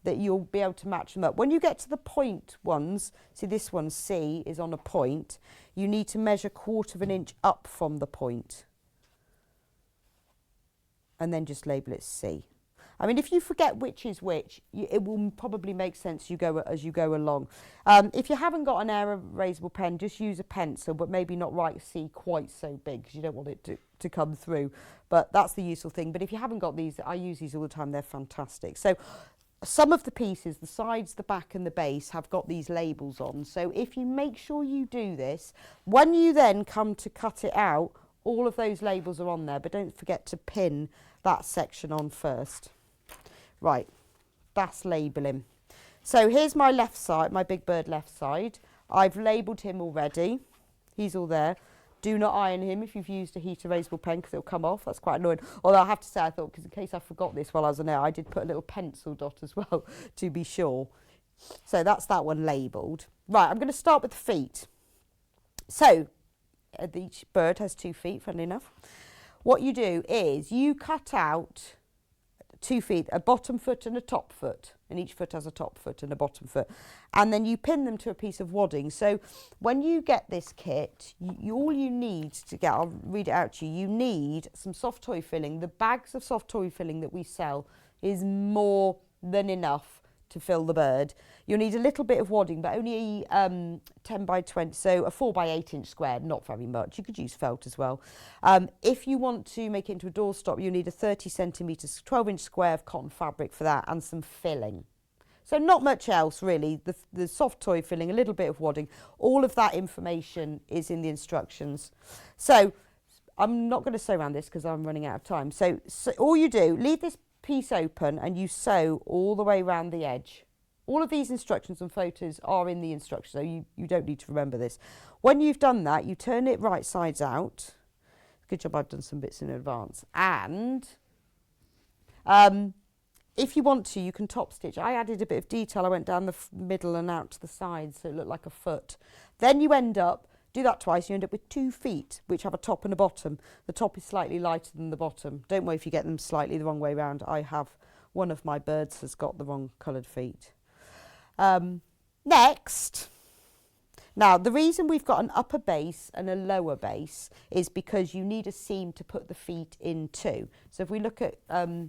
that you'll be able to match them up. When you get to the point ones, see this one, C, is on a point, you need to measure 1/4 inch up from the point. And then just label it C. I mean, if you forget which is which, it will probably make sense as you go along. If you haven't got an air erasable pen, just use a pencil, but maybe not write C quite so big because you don't want it to come through. But that's the useful thing. But if you haven't got these, I use these all the time. They're fantastic. So some of the pieces, the sides, the back and the base, have got these labels on. So if you make sure you do this, when you then come to cut it out, all of those labels are on there, but don't forget to pin that section on first. Right, that's labelling. So here's my left side, my big bird left side. I've labelled him already. He's all there. Do not iron him if you've used a heat erasable pen because it'll come off. That's quite annoying. Although I have to say, I thought, because in case I forgot this while I was on air, I did put a little pencil dot as well to be sure. So that's that one labelled. Right, I'm going to start with the feet. So each bird has 2 feet, funnily enough. What you do is you cut out 2 feet, a bottom foot and a top foot, and each foot has a top foot and a bottom foot, and then you pin them to a piece of wadding. So when you get this kit, all you need to get, I'll read it out to you, you need some soft toy filling. The bags of soft toy filling that we sell is more than enough to fill the bird. You'll need a little bit of wadding, but only 10 by 20, so a 4 by 8 inch square, not very much. You could use felt as well. If you want to make it into a doorstop, you need a 30 centimetres, 12 inch square of cotton fabric for that, and some filling. So not much else really, the soft toy filling, a little bit of wadding, all of that information is in the instructions. So I'm not going to sew around this because I'm running out of time. So all you do, leave this piece open and you sew all the way around the edge. All of these instructions and photos are in the instructions, so you don't need to remember this. When you've done that, you turn it right sides out. Good job, I've done some bits in advance. And if you want to, you can top stitch. I added a bit of detail. I went down the middle and out to the sides so it looked like a foot. Then you end up, do that twice, you end up with 2 feet, which have a top and a bottom. The top is slightly lighter than the bottom. Don't worry if you get them slightly the wrong way around. I have, one of my birds has got the wrong coloured feet. Next, now the reason we've got an upper base and a lower base is because you need a seam to put the feet into. So if we look at the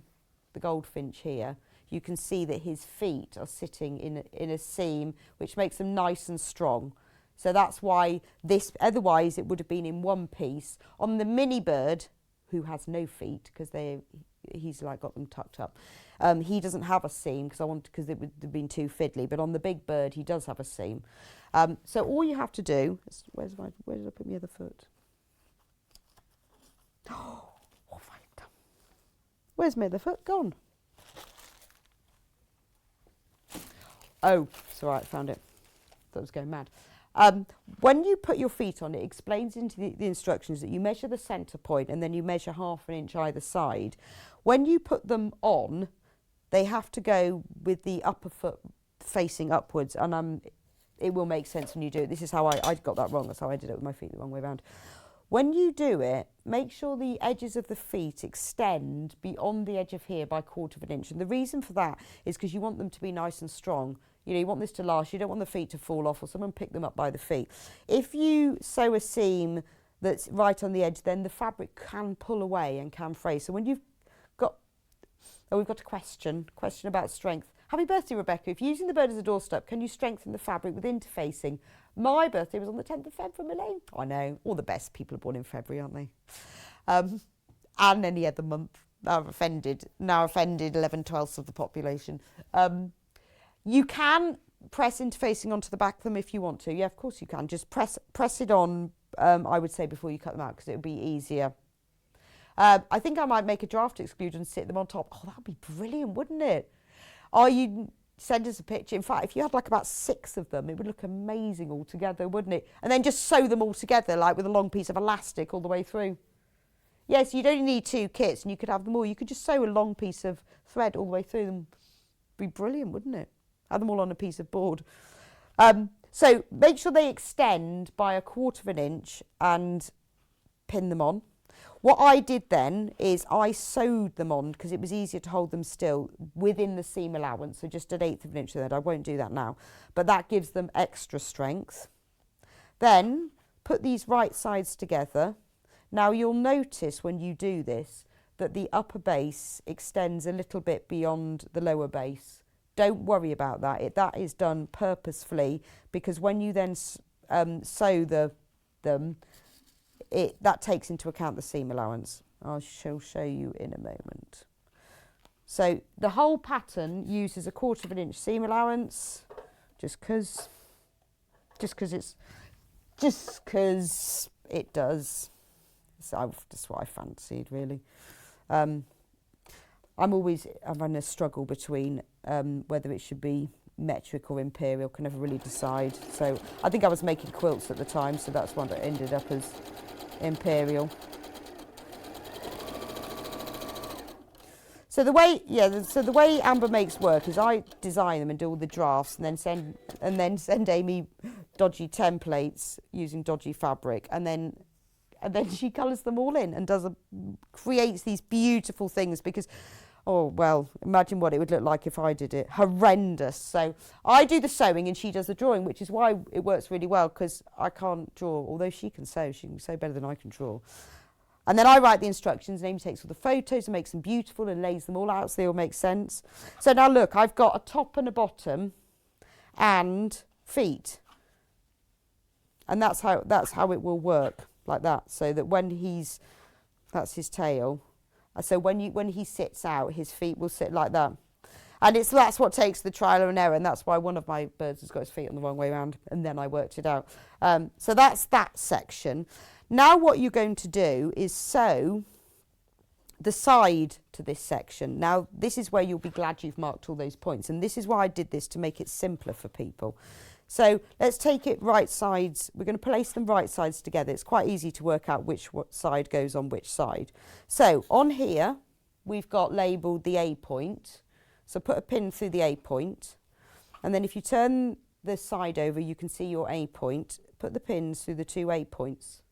goldfinch here, you can see that his feet are sitting in a seam, which makes them nice and strong. So that's why this, otherwise it would have been in one piece. On the mini bird, who has no feet, because he's like got them tucked up, he doesn't have a seam because it would have been too fiddly, but on the big bird he does have a seam. So all you have to do, where did I put my other foot? Oh, what have I done? Where's my other foot gone? Oh, it's all right, found it. Thought I was going mad. When you put your feet on, it explains into the instructions that you measure the centre point and then you measure 1/2 inch either side. When you put them on, they have to go with the upper foot facing upwards, and it will make sense when you do it. This is how I got that wrong. That's how I did it with my feet the wrong way around. When you do it, make sure the edges of the feet extend beyond the edge of here by 1/4 inch. And the reason for that is because you want them to be nice and strong. You know, you want this to last. You don't want the feet to fall off or someone pick them up by the feet. If you sew a seam that's right on the edge, then the fabric can pull away and can fray. So when you've got, we've got a question about strength. Happy birthday, Rebecca. If using the bird as a doorstop, can you strengthen the fabric with interfacing? My birthday was on the 10th of Feb from Elaine. I know, all the best people are born in February, aren't they? And any other month. Now I've offended 11/12 of the population. You can press interfacing onto the back of them if you want to. Yeah, of course you can. Just press it on, I would say, before you cut them out, because it would be easier. I think I might make a draft excluder and sit them on top. Oh, that would be brilliant, wouldn't it? Or you send us a picture. In fact, if you had like about 6 of them, it would look amazing all together, wouldn't it? And then just sew them all together, like with a long piece of elastic all the way through. Yes, you'd only need 2 kits and you could have them all. You could just sew a long piece of thread all the way through them. Be brilliant, wouldn't it? Have them all on a piece of board. So make sure they extend by 1/4 inch and pin them on. What I did then is I sewed them on because it was easier to hold them still within the seam allowance. So just 1/8 inch there. I won't do that now, but that gives them extra strength. Then put these right sides together. Now you'll notice when you do this that the upper base extends a little bit beyond the lower base. Don't worry about that. That is done purposefully because when you then sew them, that takes into account the seam allowance. I shall show you in a moment. So the whole pattern uses 1/4 inch seam allowance, just because it does. So that's what I fancied, really. I'm always having a struggle between whether it should be metric or imperial, can never really decide. So I think I was making quilts at the time, so that's one that ended up as imperial. So the way Amber makes work is I design them and do all the drafts and then send Amy dodgy templates using dodgy fabric, and then she colours them all in and creates these beautiful things because, oh, well, imagine what it would look like if I did it. Horrendous. So I do the sewing and she does the drawing, which is why it works really well because I can't draw, although she can sew better than I can draw. And then I write the instructions and Amy takes all the photos and makes them beautiful and lays them all out so they all make sense. So now look, I've got a top and a bottom and feet. And that's how it will work, like that. So that that's his tail. So when he sits out, his feet will sit like that. And that's what takes the trial and error, and that's why one of my birds has got his feet on the wrong way around, and then I worked it out. So that's that section. Now what you're going to do is sew the side to this section. Now this is where you'll be glad you've marked all those points, and this is why I did this, to make it simpler for people. So let's take it right sides. We're going to place them right sides together. It's quite easy to work out which side goes on which side. So on here, we've got labelled the A point. So put a pin through the A point. And then if you turn the side over, you can see your A point. Put the pins through the 2 A points.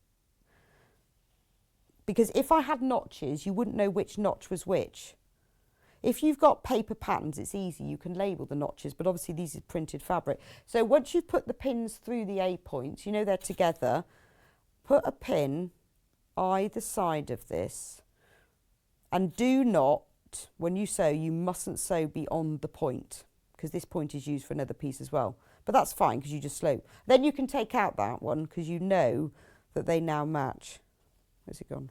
Because if I had notches, you wouldn't know which notch was which. If you've got paper patterns, it's easy. You can label the notches, but obviously these is printed fabric. So once you've put the pins through the A points, you know they're together, put a pin either side of this. And do not, when you sew, you mustn't sew beyond the point, because this point is used for another piece as well. But that's fine, because you just slope. Then you can take out that one, because you know that they now match. Where's it gone?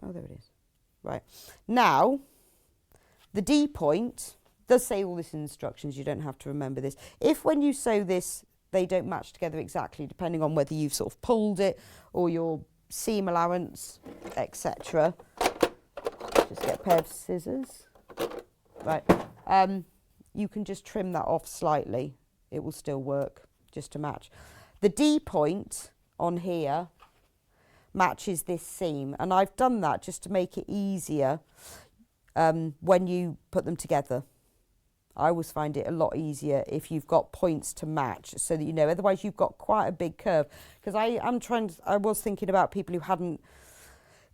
Oh, there it is. Right, now the D point does say all this in instructions, you don't have to remember this. If when you sew this they don't match together exactly, depending on whether you've sort of pulled it or your seam allowance, etc. Just get a pair of scissors. Right, you can just trim that off slightly, it will still work just to match. The D point on here matches this seam, and I've done that just to make it easier when you put them together. I always find it a lot easier if you've got points to match, so that you know, otherwise you've got quite a big curve. Because I was thinking about people who hadn't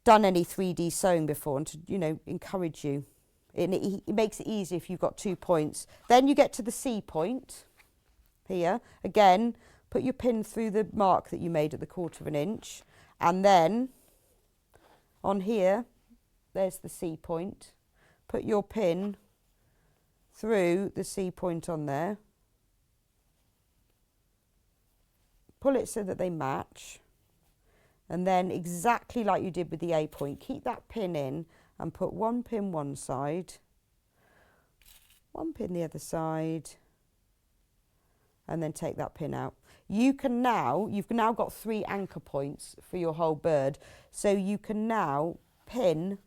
done any 3D sewing before, and to encourage you. It makes it easy if you've got 2 points. Then you get to the C point here. Again, put your pin through the mark that you made at the 1/4 inch. And then on here, there's the C point. Put your pin through the C point on there. Pull it so that they match. And then exactly like you did with the A point, keep that pin in and put one pin one side, one pin the other side, and then take that pin out. You've now got 3 anchor points for your whole bird, so you can now pin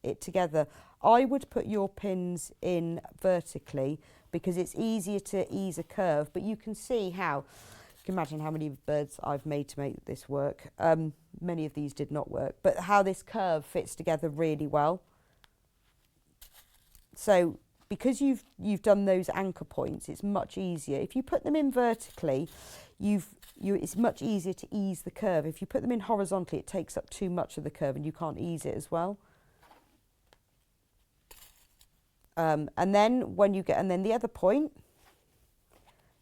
it together. I would put your pins in vertically because it's easier to ease a curve, but you can see how, you can imagine how many birds I've made to make this work. Many of these did not work, but how this curve fits together really well. So because you've done those anchor points, it's much easier. If you put them in vertically, it's much easier to ease the curve. If you put them in horizontally, it takes up too much of the curve and you can't ease it as well. And then the other point,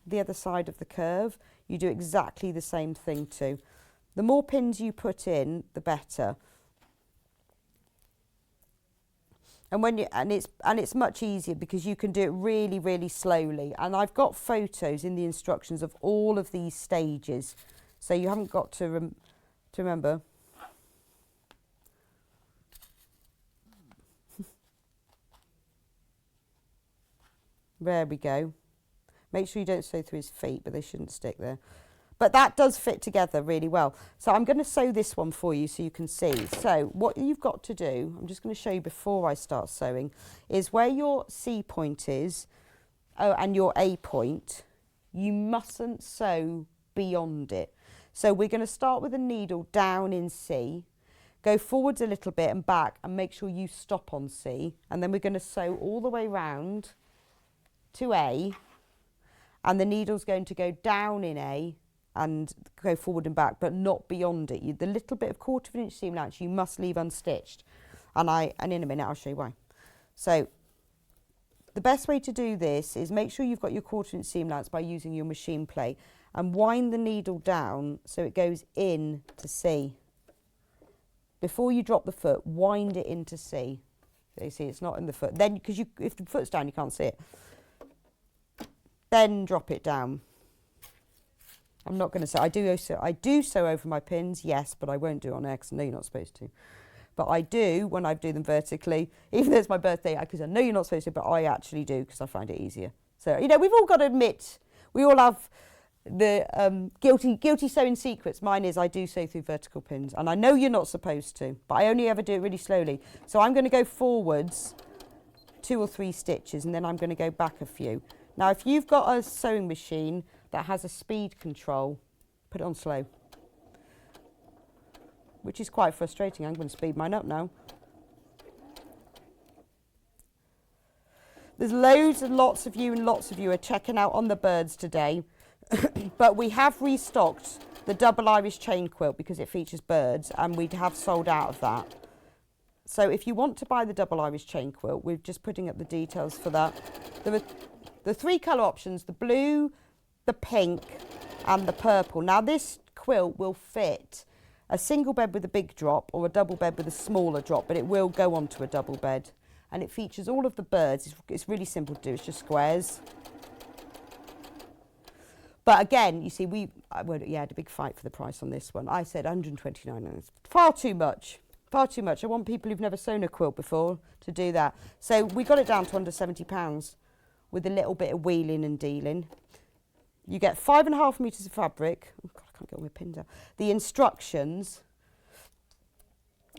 the other side of the curve, you do exactly the same thing too. The more pins you put in, the better. And it's much easier because you can do it really, really slowly. And I've got photos in the instructions of all of these stages, so you haven't got to remember. There we go. Make sure you don't sew through his feet, but they shouldn't stick there. But that does fit together really well. So I'm going to sew this one for you so you can see. So what you've got to do, I'm just going to show you before I start sewing, is where your C point is, and your A point, you mustn't sew beyond it. So we're going to start with a needle down in C, go forwards a little bit and back, and make sure you stop on C. And then we're going to sew all the way round to A, and the needle's going to go down in A and go forward and back, but not beyond it. The little bit of 1/4 inch seam allowance you must leave unstitched, and in a minute I'll show you why. So the best way to do this is make sure you've got your 1/4 inch seam allowance by using your machine plate, and wind the needle down so it goes in to C. Before you drop the foot, wind it into C. So you see it's not in the foot. Then, because if the foot's down, you can't see it. Then drop it down. I'm not going to sew. I do sew over my pins, yes, but I won't do it on air because I know you're not supposed to. But I do when I do them vertically, even though it's my birthday, because I know you're not supposed to, but I actually do because I find it easier. So, we've all got to admit, we all have the guilty sewing secrets. Mine is I do sew through vertical pins, and I know you're not supposed to, but I only ever do it really slowly. So I'm going to go forwards 2 or 3 stitches, and then I'm going to go back a few. Now, if you've got a sewing machine that has a speed control, put it on slow, which is quite frustrating. I'm going to speed mine up now. There's loads and lots of you are checking out on the birds today, but we have restocked the double Irish chain quilt because it features birds, and we have sold out of that. So if you want to buy the double Irish chain quilt, we're just putting up the details for that. There are the 3 colour options, the blue, the pink and the purple. Now this quilt will fit a single bed with a big drop or a double bed with a smaller drop, but it will go onto a double bed. And it features all of the birds. It's really simple to do, it's just squares. But again, you see, I had a big fight for the price on this one. I said 129, and it's far too much. Far too much. I want people who've never sewn a quilt before to do that. So we got it down to under £70 with a little bit of wheeling and dealing. You get 5.5 metres of fabric. Oh God, I can't get all my pins out. The instructions,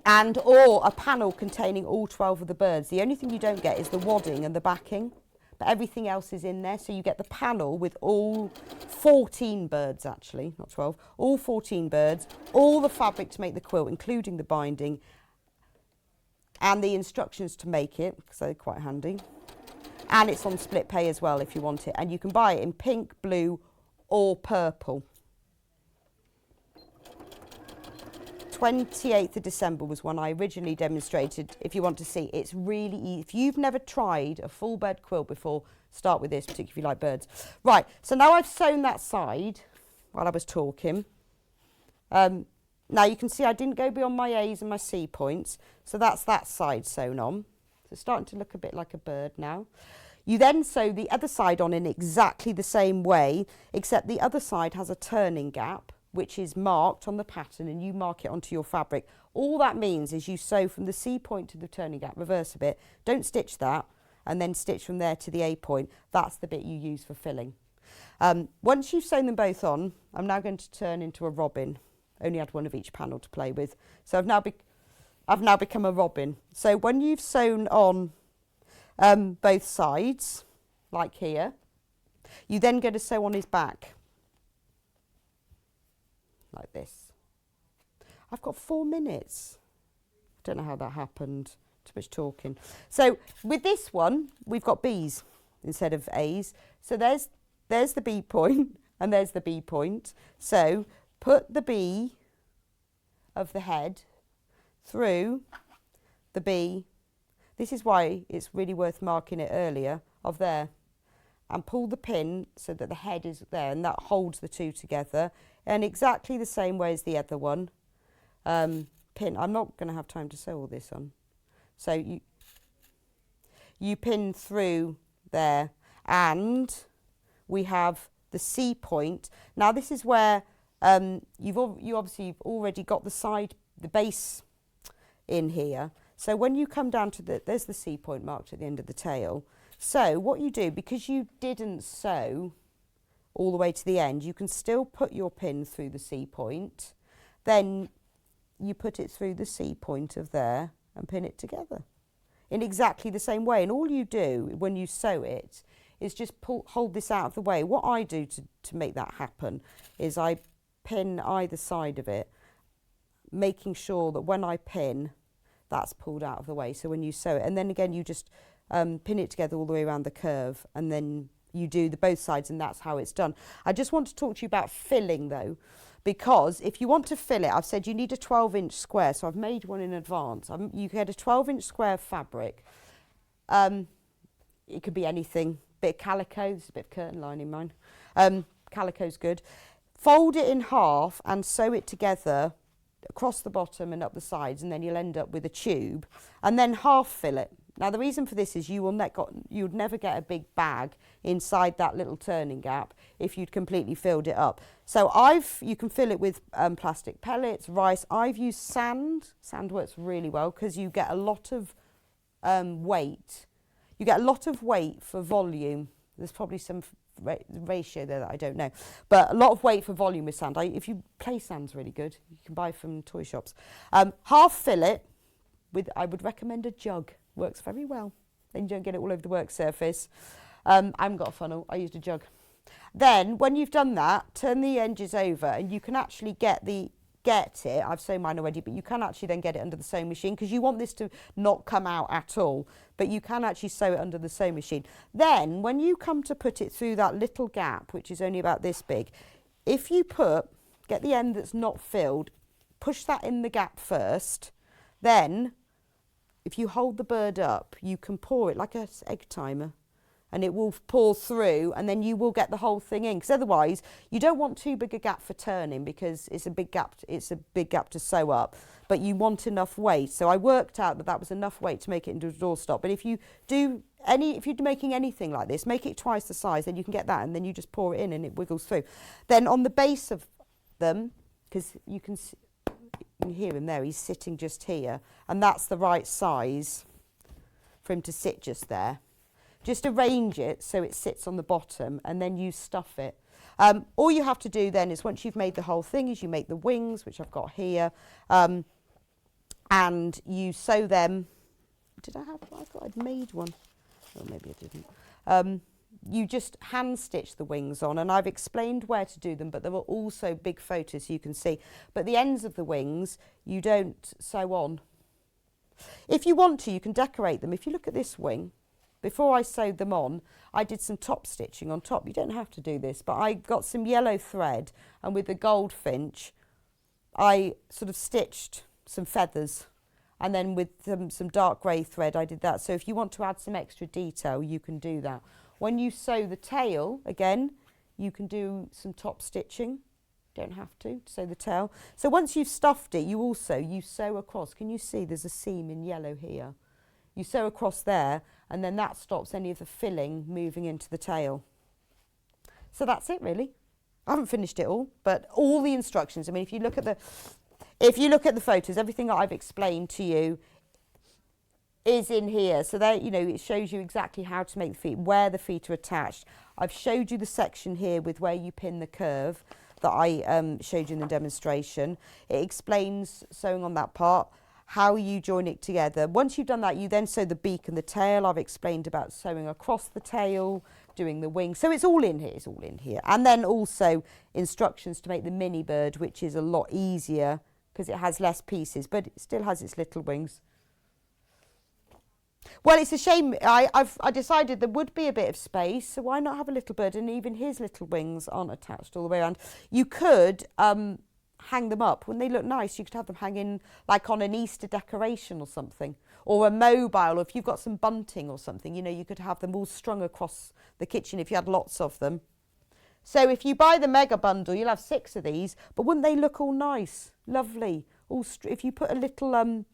or a panel containing all 12 of the birds. The only thing you don't get is the wadding and the backing, but everything else is in there. So you get the panel with all 14 birds, actually, not 12, all 14 birds, all the fabric to make the quilt, including the binding, and the instructions to make it, because they're quite handy. And it's on split pay as well if you want it. And you can buy it in pink, blue or purple. 28th of December was one I originally demonstrated. If you want to see, it's really easy. If you've never tried a full bird quilt before, start with this, particularly if you like birds. Right, so now I've sewn that side while I was talking. Now you can see I didn't go beyond my A's and my C points. So that's that side sewn on. So it's starting to look a bit like a bird now. You then sew the other side on in exactly the same way, except the other side has a turning gap, which is marked on the pattern, and you mark it onto your fabric. All that means is you sew from the C point to the turning gap, reverse a bit, don't stitch that, and then stitch from there to the A point. That's the bit you use for filling. Once you've sewn them both on, I'm now going to turn into a robin. Only had one of each panel to play with. So I've now become a robin. So when you've sewn on both sides, like here, you then go to sew on his back, like this. I've got 4 minutes. Don't know how that happened. Too much talking. So with this one, we've got B's instead of A's. So there's the B point and there's the B point. So put the B of the head through the B. This is why it's really worth marking it earlier, of there. And pull the pin so that the head is there, and that holds the two together. And exactly the same way as the other one. Pin. I'm not going to have time to sew all this on. So you pin through there, and we have the C point. Now this is where you obviously you've already got the base in here. So when you come down to there's the C point marked at the end of the tail. So what you do, because you didn't sew all the way to the end, you can still put your pin through the C point. Then you put it through the C point of there and pin it together in exactly the same way. And all you do when you sew it is just hold this out of the way. What I do to make that happen is I pin either side of it, making sure that when I pin, that's pulled out of the way. So when you sew it, and then again you just pin it together all the way around the curve, and then you do both sides, and that's how it's done. I just want to talk to you about filling though, because if you want to fill it, I've said you need a 12-inch square, so I've made one in advance. You get a 12-inch square of fabric. It could be anything. Bit of calico, there's a bit of curtain line in mine. Calico's good. Fold it in half and sew it together across the bottom and up the sides, and then you'll end up with a tube, and then half fill it. Now the reason for this is you'd never get a big bag inside that little turning gap if you'd completely filled it up. So you can fill it with plastic pellets, rice. I've used sand. Sand works really well because you get a lot of weight. You get a lot of weight for volume. There's probably some ratio there that I don't know, but a lot of weight for volume with sand. If you play sand's really good. You can buy from toy shops. Half fill it with, I would recommend a jug. Works very well. Then you don't get it all over the work surface. I haven't got a funnel. I used a jug. Then when you've done that, turn the edges over, and you can actually get it. I've sewn mine already, but you can actually then get it under the sewing machine, because you want this to not come out at all, but you can actually sew it under the sewing machine. Then when you come to put it through that little gap, which is only about this big, if you get the end that's not filled, push that in the gap first, then if you hold the bird up, you can pour it like an egg timer, and it will pour through, and then you will get the whole thing in, because otherwise you don't want too big a gap for turning, because it's a big gap to sew up, but you want enough weight. So I worked out that was enough weight to make it into a doorstop. But if you're making anything like this, make it twice the size, then you can get that, and then you just pour it in and it wiggles through. Then on the base of them, because you can hear him there, he's sitting just here, and that's the right size for him to sit just there. Just arrange it so it sits on the bottom, and then you stuff it. All you have to do then is, once you've made the whole thing, is you make the wings, which I've got here, and you sew them. I thought I'd made one. Oh, maybe I didn't. You just hand stitch the wings on, and I've explained where to do them, but there were also big photos so you can see. But the ends of the wings, you don't sew on. If you want to, you can decorate them. If you look at this wing, before I sewed them on, I did some top stitching on top. You don't have to do this, but I got some yellow thread, and with the goldfinch, I sort of stitched some feathers, and then with some dark grey thread, I did that. So if you want to add some extra detail, you can do that. When you sew the tail, again, you can do some top stitching. Don't have to sew the tail. So once you've stuffed it, you sew across. Can you see there's a seam in yellow here? You sew across there, and then that stops any of the filling moving into the tail. So that's it really. I haven't finished it all, but all the instructions, I mean, if you look at the photos, everything that I've explained to you is in here. So there, you know, it shows you exactly how to make the feet, where the feet are attached. I've showed you the section here with where you pin the curve that I showed you in the demonstration. It explains sewing on that part, how you join it together. Once you've done that, you then sew the beak and the tail. I've explained about sewing across the tail, doing the wing. So it's all in here, it's all in here. And then also instructions to make the mini bird, which is a lot easier because it has less pieces, but it still has its little wings. Well, it's a shame. I decided there would be a bit of space, so why not have a little bird? And even his little wings aren't attached all the way around. You could hang them up. When they look nice, you could have them hanging like on an Easter decoration or something, or a mobile, or if you've got some bunting or something, you know, you could have them all strung across the kitchen if you had lots of them. So if you buy the mega bundle, you'll have 6 of these, but wouldn't they look all nice, lovely? All if you put a little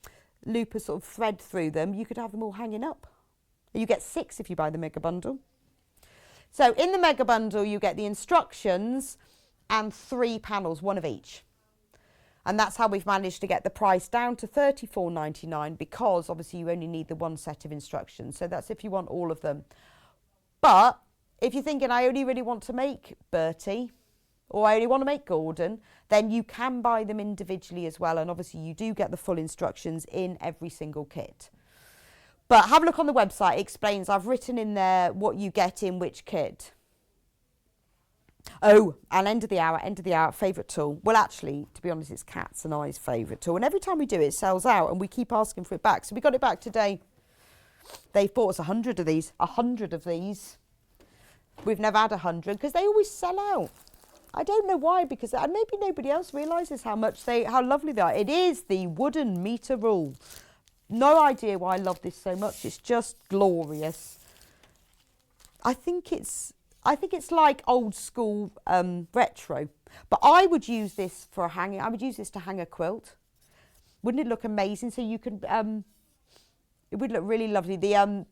loop of sort of thread through them, you could have them all hanging up. You get 6 if you buy the mega bundle. So in the mega bundle, you get the instructions and 3 panels, 1 of each. And that's how we've managed to get the price down to $34.99, because obviously you only need the 1 set of instructions. So that's if you want all of them. But if you're thinking, I only really want to make Bertie, or I only want to make Gordon, then you can buy them individually as well. And obviously you do get the full instructions in every single kit. But have a look on the website. It explains, I've written in there what you get in which kit. Oh, and end of the hour, favourite tool. Well, actually, to be honest, it's Cat's and I's favourite tool. And every time we do it, it sells out and we keep asking for it back. So we got it back today. They've bought us 100 of these. 100 of these. We've never had 100 because they always sell out. I don't know why, because maybe nobody else realises how lovely they are. It is the wooden meter rule. No idea why I love this so much. It's just glorious. I think it's like old school retro. But I would use this for hanging. I would use this to hang a quilt. Wouldn't it look amazing? So you could. It would look really lovely. The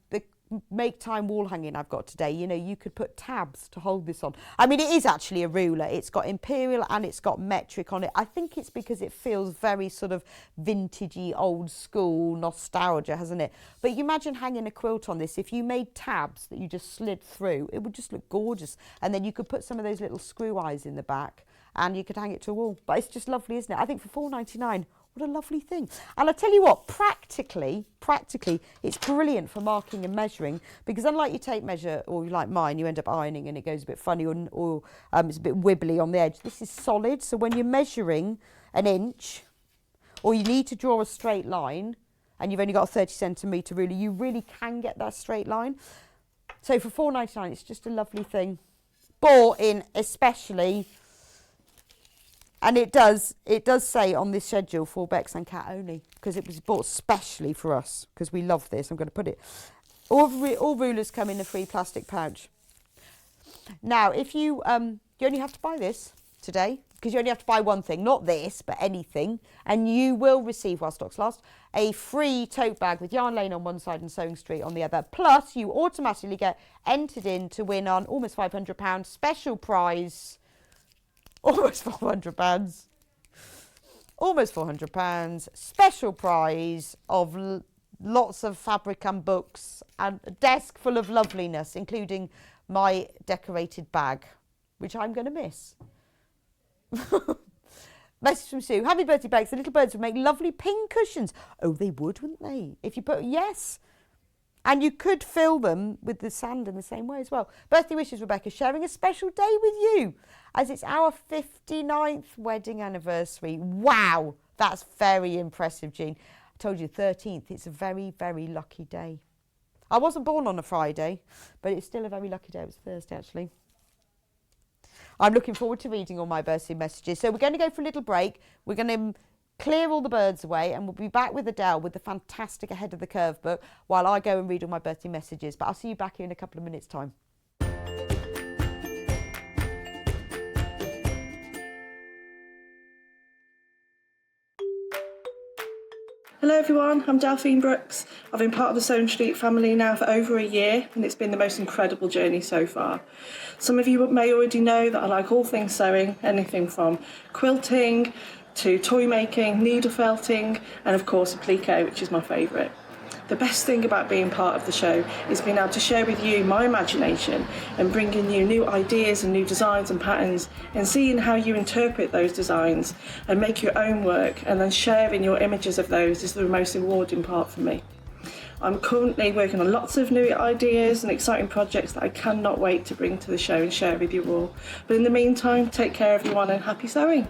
make time wall hanging I've got today, you know, you could put tabs to hold this on. I mean, it is actually a ruler. It's got imperial and it's got metric on it. I think it's because it feels very sort of vintagey, old school nostalgia, hasn't it? But you imagine hanging a quilt on this. If you made tabs that you just slid through, it would just look gorgeous. And then you could put some of those little screw eyes in the back and you could hang it to a wall. But it's just lovely, isn't it? I think for $4.99, what a lovely thing. And I tell you what, practically, it's brilliant for marking and measuring, because unlike your tape measure, or like mine, you end up ironing and it goes a bit funny, or it's a bit wibbly on the edge. This is solid, so when you're measuring an inch, or you need to draw a straight line, and you've only got a 30 centimetre ruler, you really can get that straight line. So for $4.99, it's just a lovely thing. Bought in especially... And it does say on this schedule for Bex and Cat only, because it was bought specially for us, because we love this. I'm going to put it. All rulers come in a free plastic pouch. Now, if you only have to buy this today, because you only have to buy one thing, not this, but anything, and you will receive, while stocks last, a free tote bag with Yarn Lane on one side and Sewing Street on the other. Plus, you automatically get entered in to win on almost £500 special prize. Almost £400. Almost £400. Special prize of lots of fabric and books and a desk full of loveliness, including my decorated bag, which I'm going to miss. Message from Sue. Happy birthday, Bex. The little birds would make lovely pink cushions. Oh, they would, wouldn't they? If you put, yes. And you could fill them with the sand in the same way as well. Birthday wishes, Rebecca, sharing a special day with you, as it's our 59th wedding anniversary. Wow, that's very impressive, Jean. I told you, 13th, it's a very, very lucky day. I wasn't born on a Friday, but it's still a very lucky day. It was Thursday, actually. I'm looking forward to reading all my birthday messages. So we're going to go for a little break. We're going to clear all the birds away, and we'll be back with Adele with the fantastic Ahead of the Curve book while I go and read all my birthday messages. But I'll see you back here in a couple of minutes' time. Hello everyone, I'm Delphine Brooks. I've been part of the Sewing Street family now for over a year and it's been the most incredible journey so far. Some of you may already know that I like all things sewing, anything from quilting to toy making, needle felting and of course applique, which is my favourite. The best thing about being part of the show is being able to share with you my imagination and bringing you new ideas and new designs and patterns and seeing how you interpret those designs and make your own work and then sharing your images of those is the most rewarding part for me. I'm currently working on lots of new ideas and exciting projects that I cannot wait to bring to the show and share with you all. But in the meantime, take care everyone and happy sewing!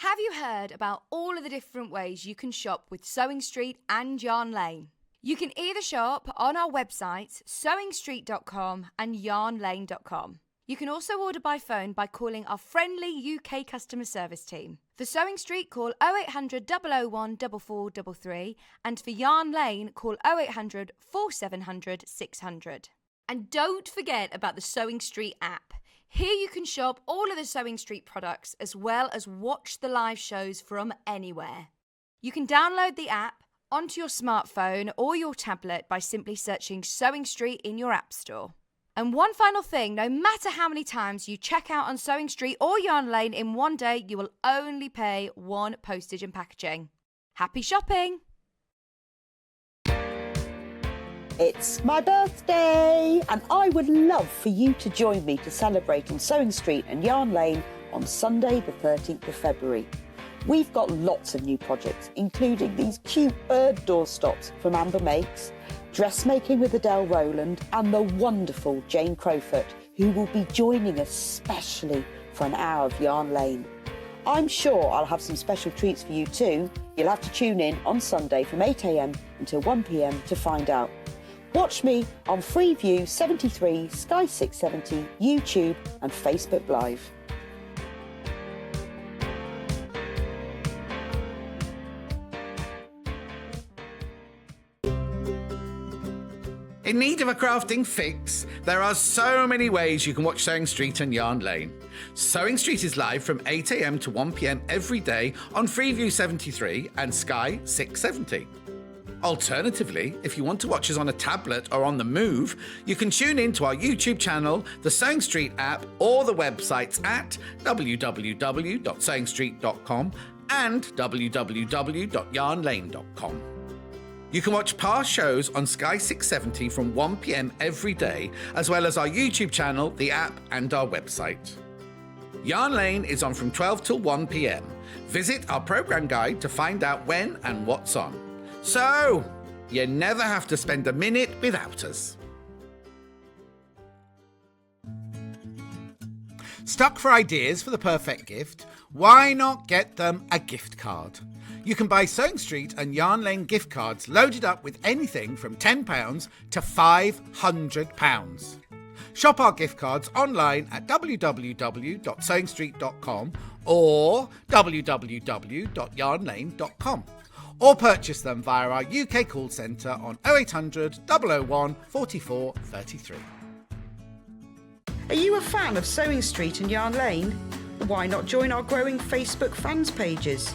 Have you heard about all of the different ways you can shop with Sewing Street and Yarn Lane? You can either shop on our websites, sewingstreet.com and yarnlane.com. You can also order by phone by calling our friendly UK customer service team. For Sewing Street, call 0800 001 4433 and for Yarn Lane, call 0800 4700 600. And don't forget about the Sewing Street app. Here you can shop all of the Sewing Street products as well as watch the live shows from anywhere. You can download the app onto your smartphone or your tablet by simply searching Sewing Street in your app store. And one final thing, no matter how many times you check out on Sewing Street or Yarn Lane in one day, you will only pay one postage and packaging. Happy shopping! It's my birthday and I would love for you to join me to celebrate on Sewing Street and Yarn Lane on Sunday the 13th of February. We've got lots of new projects, including these cute bird doorstops from Amber Makes, dressmaking with Adelle Rowland and the wonderful Jane Crowfoot, who will be joining us specially for an hour of Yarn Lane. I'm sure I'll have some special treats for you too. You'll have to tune in on Sunday from 8 a.m. until 1 p.m. to find out. Watch me on Freeview 73, Sky 670, YouTube and Facebook Live. In need of a crafting fix? There are so many ways you can watch Sewing Street and Yarn Lane. Sewing Street is live from 8 a.m. to 1 p.m. every day on Freeview 73 and Sky 670. Alternatively, if you want to watch us on a tablet or on the move, you can tune in to our YouTube channel, the Sewing Street app, or the websites at www.sewingstreet.com and www.yarnlane.com. You can watch past shows on Sky 670 from 1 p.m. every day, as well as our YouTube channel, the app, and our website. Yarn Lane is on from 12 till 1 p.m. Visit our programme guide to find out when and what's on. So, you never have to spend a minute without us. Stuck for ideas for the perfect gift? Why not get them a gift card? You can buy Sewing Street and Yarn Lane gift cards loaded up with anything from £10 to £500. Shop our gift cards online at www.sewingstreet.com or www.yarnlane.com. Or purchase them via our UK call centre on 0800 001 44 33. Are you a fan of Sewing Street and Yarn Lane? Why not join our growing Facebook fans pages?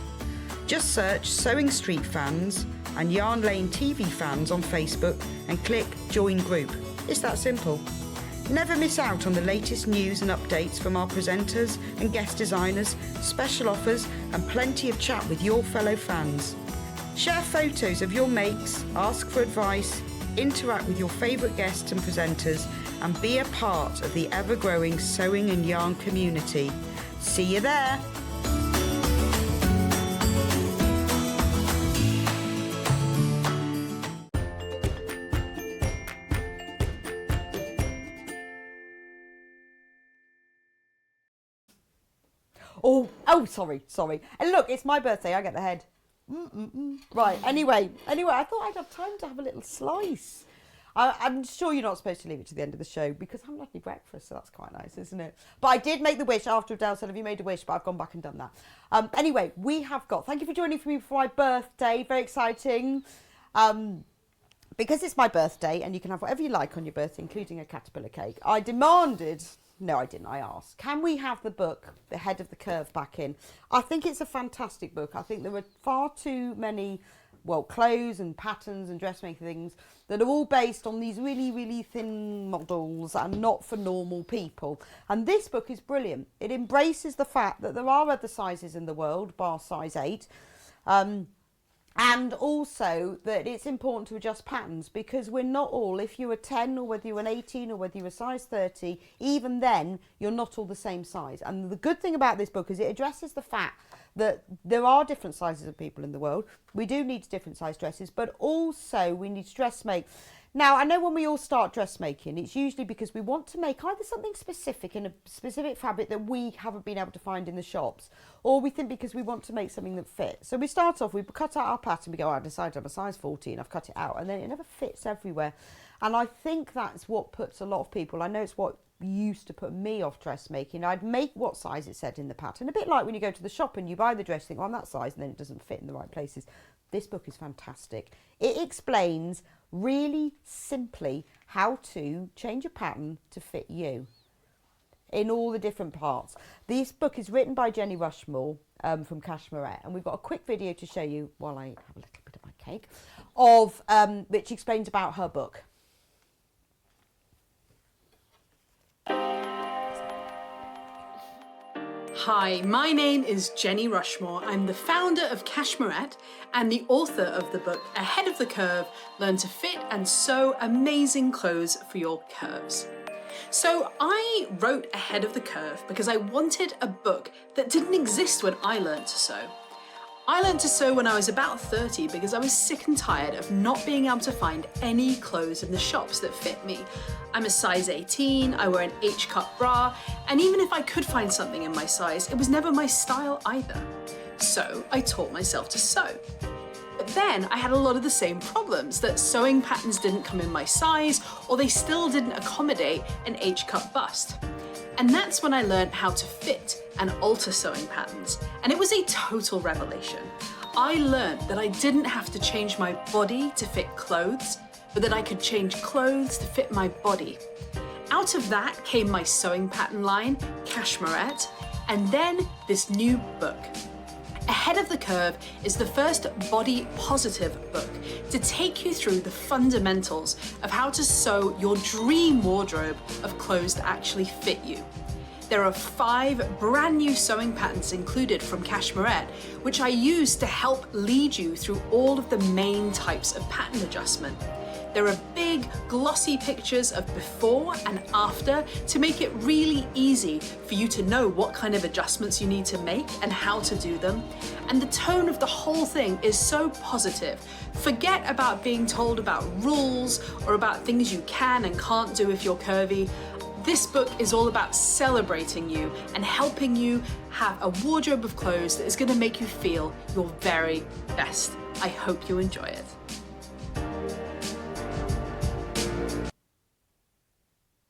Just search Sewing Street Fans and Yarn Lane TV Fans on Facebook and click Join Group. It's that simple. Never miss out on the latest news and updates from our presenters and guest designers, special offers and plenty of chat with your fellow fans. Share photos of your makes, ask for advice, interact with your favourite guests and presenters and be a part of the ever-growing sewing and yarn community. See you there! Oh, sorry. And look, it's my birthday. I get the head. Right. Anyway, I thought I'd have time to have a little slice. I'm sure you're not supposed to leave it to the end of the show because I haven't had any breakfast, so that's quite nice, isn't it? But I did make the wish after Adele said, have you made a wish? But I've gone back and done that. Anyway, we have got, thank you for joining me for my birthday. Very exciting. because it's my birthday and you can have whatever you like on your birthday, including a caterpillar cake, I demanded, no I didn't, I asked, can we have the book, The Head of the Curve, back in? I think it's a fantastic book. I think there were far too many, well, clothes and patterns and dressmaking things that are all based on these really, really thin models and not for normal people. And this book is brilliant. It embraces the fact that there are other sizes in the world, bar size 8. And also that it's important to adjust patterns, because we're not all, if you were 10 or whether you were an 18 or whether you were size 30, even then you're not all the same size. And the good thing about this book is it addresses the fact that there are different sizes of people in the world. We do need different size dresses, but also we need to dressmake. Now, I know when we all start dressmaking, it's usually because we want to make either something specific in a specific fabric that we haven't been able to find in the shops, or we think because we want to make something that fits. So we start off, we cut out our pattern, we go, oh, I decided I'm a size 14, I've cut it out, and then it never fits everywhere. And I think that's what puts a lot of people, I know it's what used to put me off dressmaking. I'd make what size it said in the pattern, a bit like when you go to the shop and you buy the dress, you think, oh, I'm that size, and then it doesn't fit in the right places. This book is fantastic. It explains really simply how to change a pattern to fit you in all the different parts. This book is written by Jenny Rushmore from Cashmerette, and we've got a quick video to show you while I have a little bit of my cake, of which explains about her book. Hi, my name is Jenny Rushmore. I'm the founder of Cashmerette and the author of the book Ahead of the Curve, Learn to Fit and Sew Amazing Clothes for Your Curves. So I wrote Ahead of the Curve because I wanted a book that didn't exist when I learned to sew. I learned to sew when I was about 30 because I was sick and tired of not being able to find any clothes in the shops that fit me. I'm a size 18, I wear an H-cut bra, and even if I could find something in my size, it was never my style either. So I taught myself to sew. But then I had a lot of the same problems, that sewing patterns didn't come in my size, or they still didn't accommodate an H-cut bust. And that's when I learned how to fit and alter sewing patterns. And it was a total revelation. I learned that I didn't have to change my body to fit clothes, but that I could change clothes to fit my body. Out of that came my sewing pattern line, Cashmerette, and then this new book. Ahead of the Curve is the first body positive book to take you through the fundamentals of how to sew your dream wardrobe of clothes that actually fit you. There are 5 brand new sewing patterns included from Cashmerette, which I use to help lead you through all of the main types of pattern adjustment. There are big, glossy pictures of before and after to make it really easy for you to know what kind of adjustments you need to make and how to do them. And the tone of the whole thing is so positive. Forget about being told about rules or about things you can and can't do if you're curvy. This book is all about celebrating you and helping you have a wardrobe of clothes that is going to make you feel your very best. I hope you enjoy it.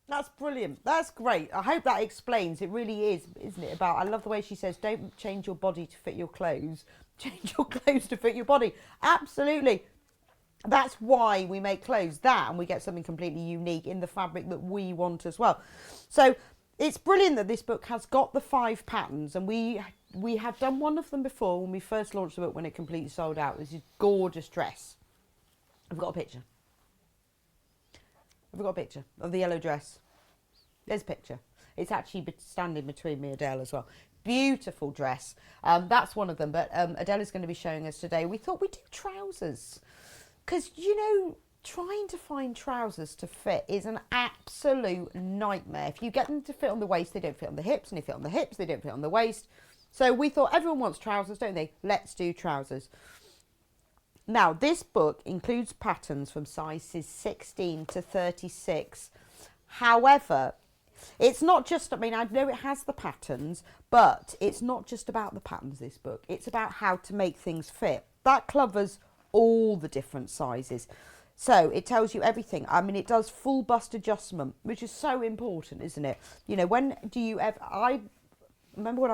That's brilliant. That's great. I hope that explains. It really is, isn't it? About, I love the way she says, don't change your body to fit your clothes. Change your clothes to fit your body. Absolutely. That's why we make clothes, that, and we get something completely unique in the fabric that we want as well. So it's brilliant that this book has got the 5 patterns, and we have done one of them before when we first launched the book, when it completely sold out. This is gorgeous dress. I've got a picture. I've got a picture of the yellow dress. There's a picture. It's actually standing between me and Adelle as well. Beautiful dress. That's one of them. But Adelle is going to be showing us today. We thought we'd do trousers. Because, you know, trying to find trousers to fit is an absolute nightmare. If you get them to fit on the waist, they don't fit on the hips. And if they fit on the hips, they don't fit on the waist. So we thought everyone wants trousers, don't they? Let's do trousers. Now, this book includes patterns from sizes 16 to 36. However, it's not just, I mean, I know it has the patterns, but it's not just about the patterns, this book. It's about how to make things fit. That covers all the different sizes. So it tells you everything. I mean, it does full bust adjustment, which is so important, isn't it? You know, when do you ever, I remember when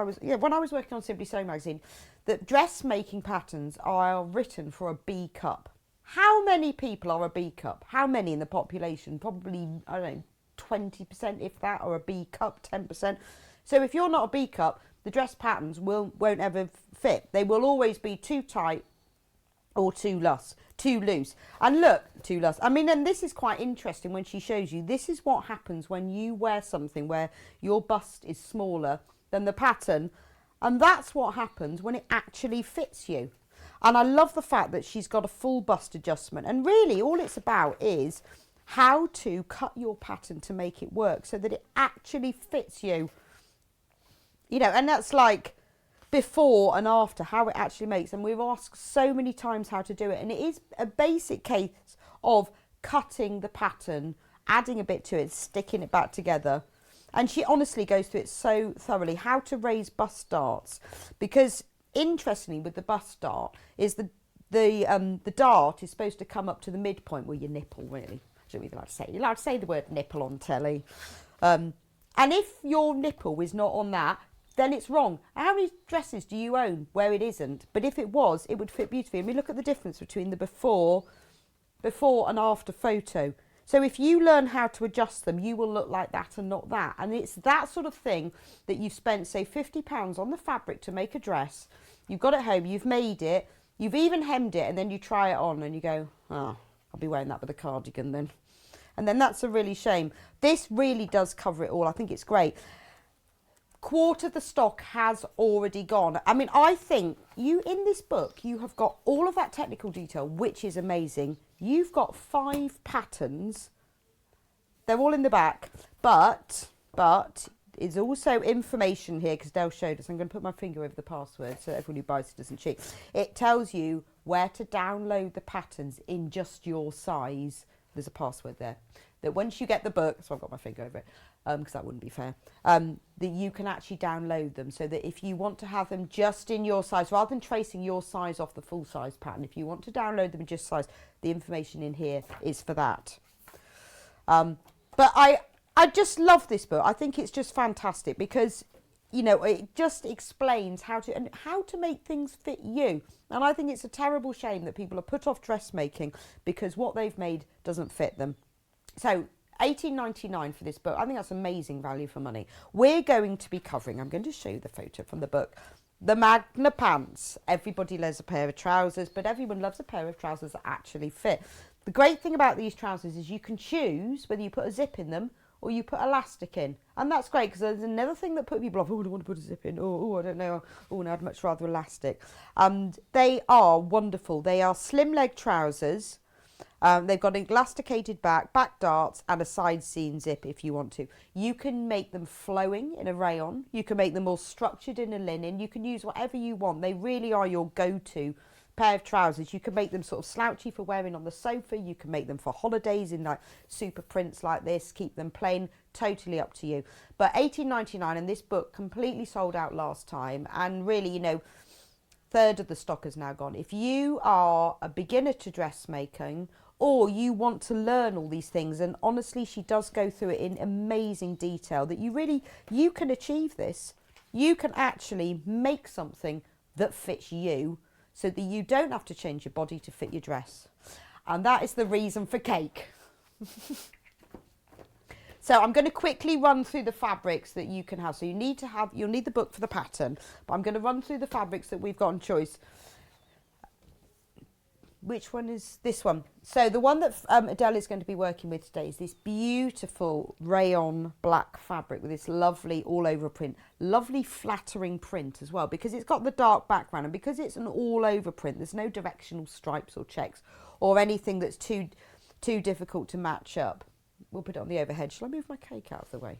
I was working on Simply Sewing magazine, that dressmaking patterns are written for a B cup. How many people are a B cup? How many in the population? Probably, I don't know, 20% if that, or a B cup, 10%. So if you're not a B cup, the dress patterns won't ever fit. They will always be too tight or too loose. And look, too loose. I mean, and this is quite interesting when she shows you, this is what happens when you wear something where your bust is smaller than the pattern. And that's what happens when it actually fits you. And I love the fact that she's got a full bust adjustment. And really all it's about is how to cut your pattern to make it work so that it actually fits you. You know, and that's like before and after, how it actually makes. And we've asked so many times how to do it. And it is a basic case of cutting the pattern, adding a bit to it, sticking it back together. And she honestly goes through it so thoroughly, how to raise bust darts. Because interestingly, with the bust dart, is the dart is supposed to come up to the midpoint where your nipple, really. I don't really like to say it. You like to say the word nipple on telly. And if your nipple is not on that, then it's wrong. How many dresses do you own where it isn't? But if it was, it would fit beautifully. And we look at the difference between the before and after photo. So if you learn how to adjust them, you will look like that and not that. And it's that sort of thing that you've spent, say, £50 on the fabric to make a dress. You've got it home, you've made it, you've even hemmed it, and then you try it on and you go, oh, I'll be wearing that with a cardigan then. And then that's a really shame. This really does cover it all. I think it's great. Quarter of the stock has already gone. I mean, I think you, in this book, you have got all of that technical detail, which is amazing. You've got 5 patterns. They're all in the back, but there's also information here, because Adelle showed us. I'm going to put my finger over the password so everyone who buys it doesn't cheat. It tells you where to download the patterns in just your size. There's a password there. That once you get the book, so I've got my finger over it, because that wouldn't be fair, that you can actually download them, so that if you want to have them just in your size, rather than tracing your size off the full size pattern, if you want to download them in just size, the information in here is for that. But I just love this book. I think it's just fantastic because, you know, it just explains how to make things fit you. And I think it's a terrible shame that people are put off dressmaking because what they've made doesn't fit them. So $18.99 for this book. I think that's amazing value for money. We're going to be covering, I'm going to show you the photo from the book, the Magna pants. Everybody loves a pair of trousers, but everyone loves a pair of trousers that actually fit. The great thing about these trousers is you can choose whether you put a zip in them or you put elastic in. And that's great because there's another thing that put people off. Oh, I don't want to put a zip in. Oh, I don't know. Oh, no, I'd much rather elastic. And they are wonderful. They are slim leg trousers. They've got an elasticated back darts and a side seam zip if you want to. You can make them flowing in a rayon. You can make them more structured in a linen. You can use whatever you want. They really are your go-to pair of trousers. You can make them sort of slouchy for wearing on the sofa. You can make them for holidays in like super prints like this. Keep them plain. Totally up to you. But $18.99, and this book completely sold out last time. And really, you know, third of the stock has now gone. If you are a beginner to dressmaking, or you want to learn all these things, and honestly she does go through it in amazing detail, that you can achieve this. You can actually make something that fits you so that you don't have to change your body to fit your dress. And that is the reason for cake. So I'm going to quickly run through the fabrics that you can have. So you'll need the book for the pattern, but I'm going to run through the fabrics that we've got on choice. Which one is this one? So the one that Adelle is going to be working with today is this beautiful rayon black fabric with this lovely all over print, lovely flattering print as well, because it's got the dark background, and because it's an all over print, there's no directional stripes or checks or anything that's too difficult to match up. We'll put it on the overhead. Shall I move my cake out of the way?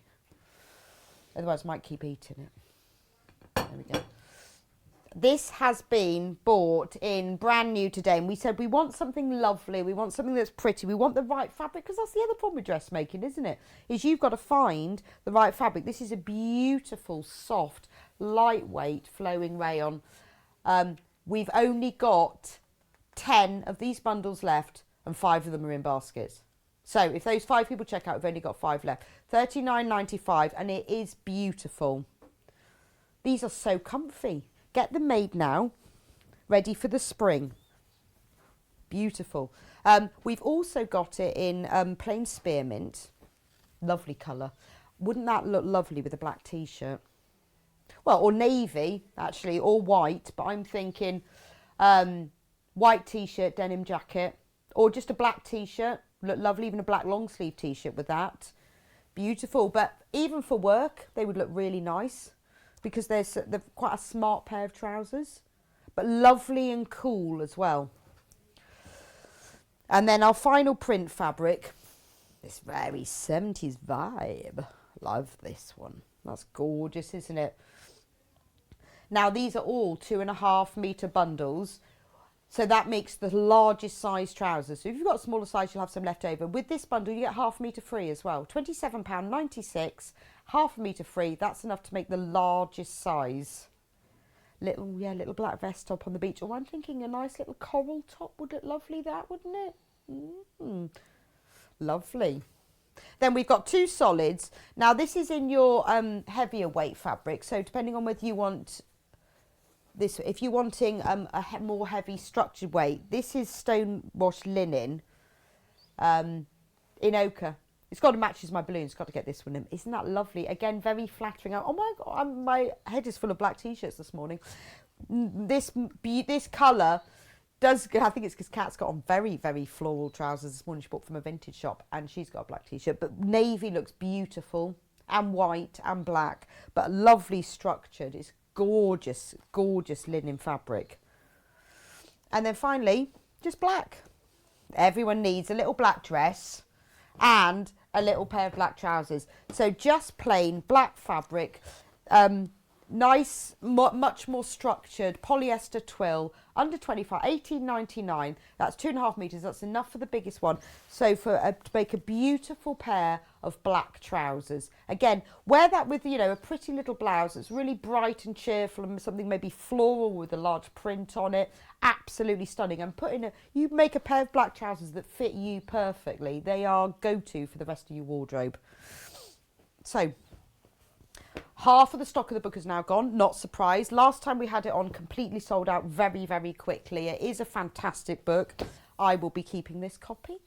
Otherwise I might keep eating it. There we go. This has been bought in brand new today, and we said we want something lovely, we want something that's pretty, we want the right fabric, because that's the other problem with dressmaking, isn't it? Is you've got to find the right fabric. This is a beautiful, soft, lightweight, flowing rayon. We've only got 10 of these bundles left, and 5 of them are in baskets. So if those 5 people check out, we've only got 5 left. $39.95, and it is beautiful. These are so comfy. Get them made now, ready for the spring. Beautiful. We've also got it in plain spearmint. Lovely colour. Wouldn't that look lovely with a black t-shirt? Well, or navy, actually, or white. But I'm thinking white t-shirt, denim jacket, or just a black t-shirt. Look lovely, even a black long sleeve t-shirt with that. Beautiful. But even for work, they would look really nice because they're quite a smart pair of trousers, but lovely and cool as well. And then our final print fabric, this very 70s vibe. Love this one. That's gorgeous, isn't it? Now, these are all 2.5 metre bundles. So that makes the largest size trousers. So if you've got a smaller size, you'll have some left over. With this bundle, you get ½ metre free as well. £27.96, ½ metre free. That's enough to make the largest size. Little black vest top on the beach. Oh, I'm thinking a nice little coral top would look lovely, that, wouldn't it? Lovely. Then we've got 2 solids. Now, this is in your heavier weight fabric. So depending on whether you want this, if you're wanting a more heavy structured weight, this is stone wash linen in ochre. It's got to match my balloons. Got to get this one in. Isn't that lovely? Again, very flattering. Oh my God, my head is full of black t-shirts this morning. This colour does, I think it's because Kat's got on very, very floral trousers this morning. She bought from a vintage shop and she's got a black t-shirt. But navy looks beautiful, and white and black, but lovely structured. It's gorgeous, gorgeous linen fabric. And then finally, just black. Everyone needs a little black dress and a little pair of black trousers. So just plain black fabric, nice, much more structured polyester twill, under 25, £18.99. That's 2.5 metres. That's enough for the biggest one. So to make a beautiful pair of black trousers. Again, wear that with, a pretty little blouse that's really bright and cheerful and something maybe floral with a large print on it. Absolutely stunning. And you make a pair of black trousers that fit you perfectly. They are go-to for the rest of your wardrobe. So, half of the stock of the book is now gone. Not surprised. Last time we had it on, completely sold out very, very quickly. It is a fantastic book. I will be keeping this copy.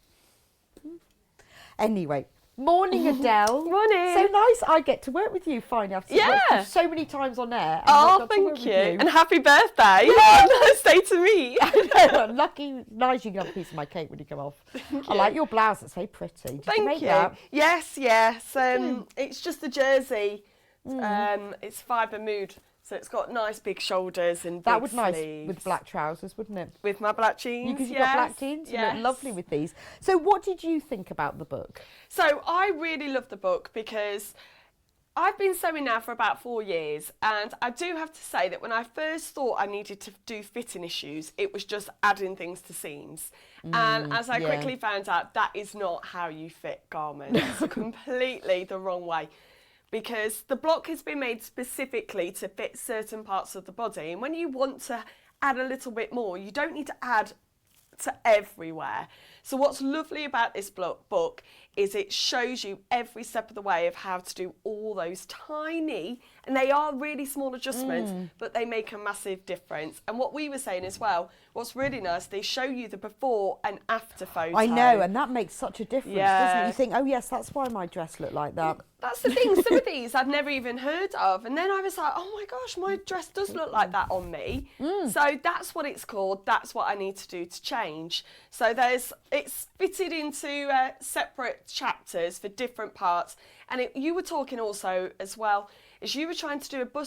Anyway, morning, Adelle. Morning. So nice. I get to work with you finally. I've worked with you so many times on air. And Oh, thank you. And happy birthday. Nice day to meet. Lucky, nice you can have a piece of my cake when you come off. I like your blouse. It's very pretty. Did you make Thank you. that? Yes. It's just a jersey. It's fibre mood, so it's got nice big shoulders and That big would nice sleeves. with black trousers, wouldn't it? With my black jeans. Because you've got black jeans, you look lovely with these. So what did you think about the book? So I really love the book because I've been sewing now for about 4 years, and I do have to say that when I first thought I needed to do fitting issues, it was just adding things to seams. And as I quickly found out, that is not how you fit garments. Completely the wrong way. Because the block has been made specifically to fit certain parts of the body. And when you want to add a little bit more, you don't need to add to everywhere. So what's lovely about this book is it shows you every step of the way of how to do all those tiny, and they are really small adjustments, but they make a massive difference. And what we were saying as well, what's really nice, they show you the before and after photo. I know, and that makes such a difference, doesn't it? You think, oh yes, that's why my dress looked like that. That's the thing, some of these I'd never even heard of, and then I was like, oh my gosh, my dress does look like that on me. So that's what it's called, that's what I need to do to change. So it's fitted into separate chapters for different parts, and you were talking also as well, is you were trying to do a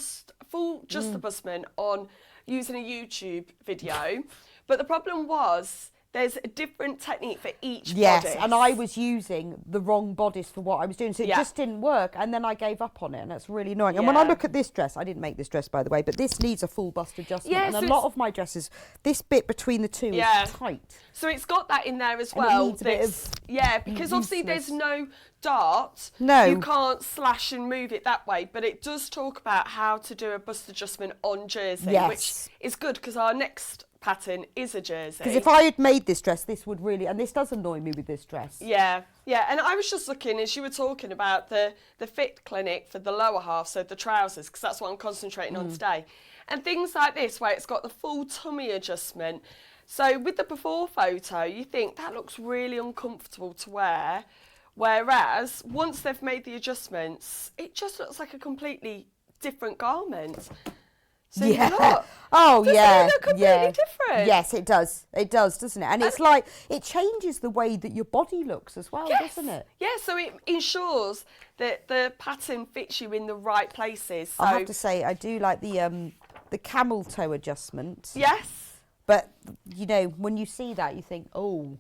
just the busman on using a YouTube video, but the problem was there's a different technique for each bodice. Yes, and I was using the wrong bodice for what I was doing, so it just didn't work, and then I gave up on it, and that's really annoying. And when I look at this dress, I didn't make this dress, by the way, but this needs a full bust adjustment, and a lot of my dresses, this bit between the two is tight. So it's got that in there as And well. it needs a bit of because obviously there's no dart. No. You can't slash and move it that way, but it does talk about how to do a bust adjustment on jersey, which is good because our next pattern is a jersey. Because if I had made this dress, this would really, and this does annoy me with this dress. Yeah, and I was just looking as you were talking about the fit clinic for the lower half, so the trousers, because that's what I'm concentrating on today. And things like this, where it's got the full tummy adjustment, So with the before photo, you think that looks really uncomfortable to wear, whereas once they've made the adjustments, it just looks like a completely different garment. So Yeah. look, Oh, doesn't yeah. it look completely yeah. different? Yes, it does. It does, doesn't it? And it's like, it changes the way that your body looks as well, doesn't it? Yeah, so it ensures that the pattern fits you in the right places. So I have to say, I do like the camel toe adjustment. yes, But, you know, when you see that, you think, oh,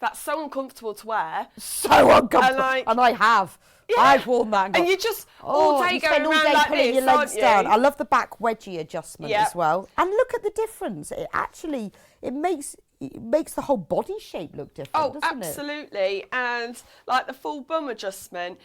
that's so uncomfortable to wear. so uncomfortable. like- And I have. Yeah. I've worn that. And you just all day you going spend all around day like pulling this, your legs aren't you? down. I love the back wedgie adjustment Yeah. as well. And look at the difference. It actually, it makes the whole body shape look different, Oh, doesn't it? absolutely. And like the full bum adjustment,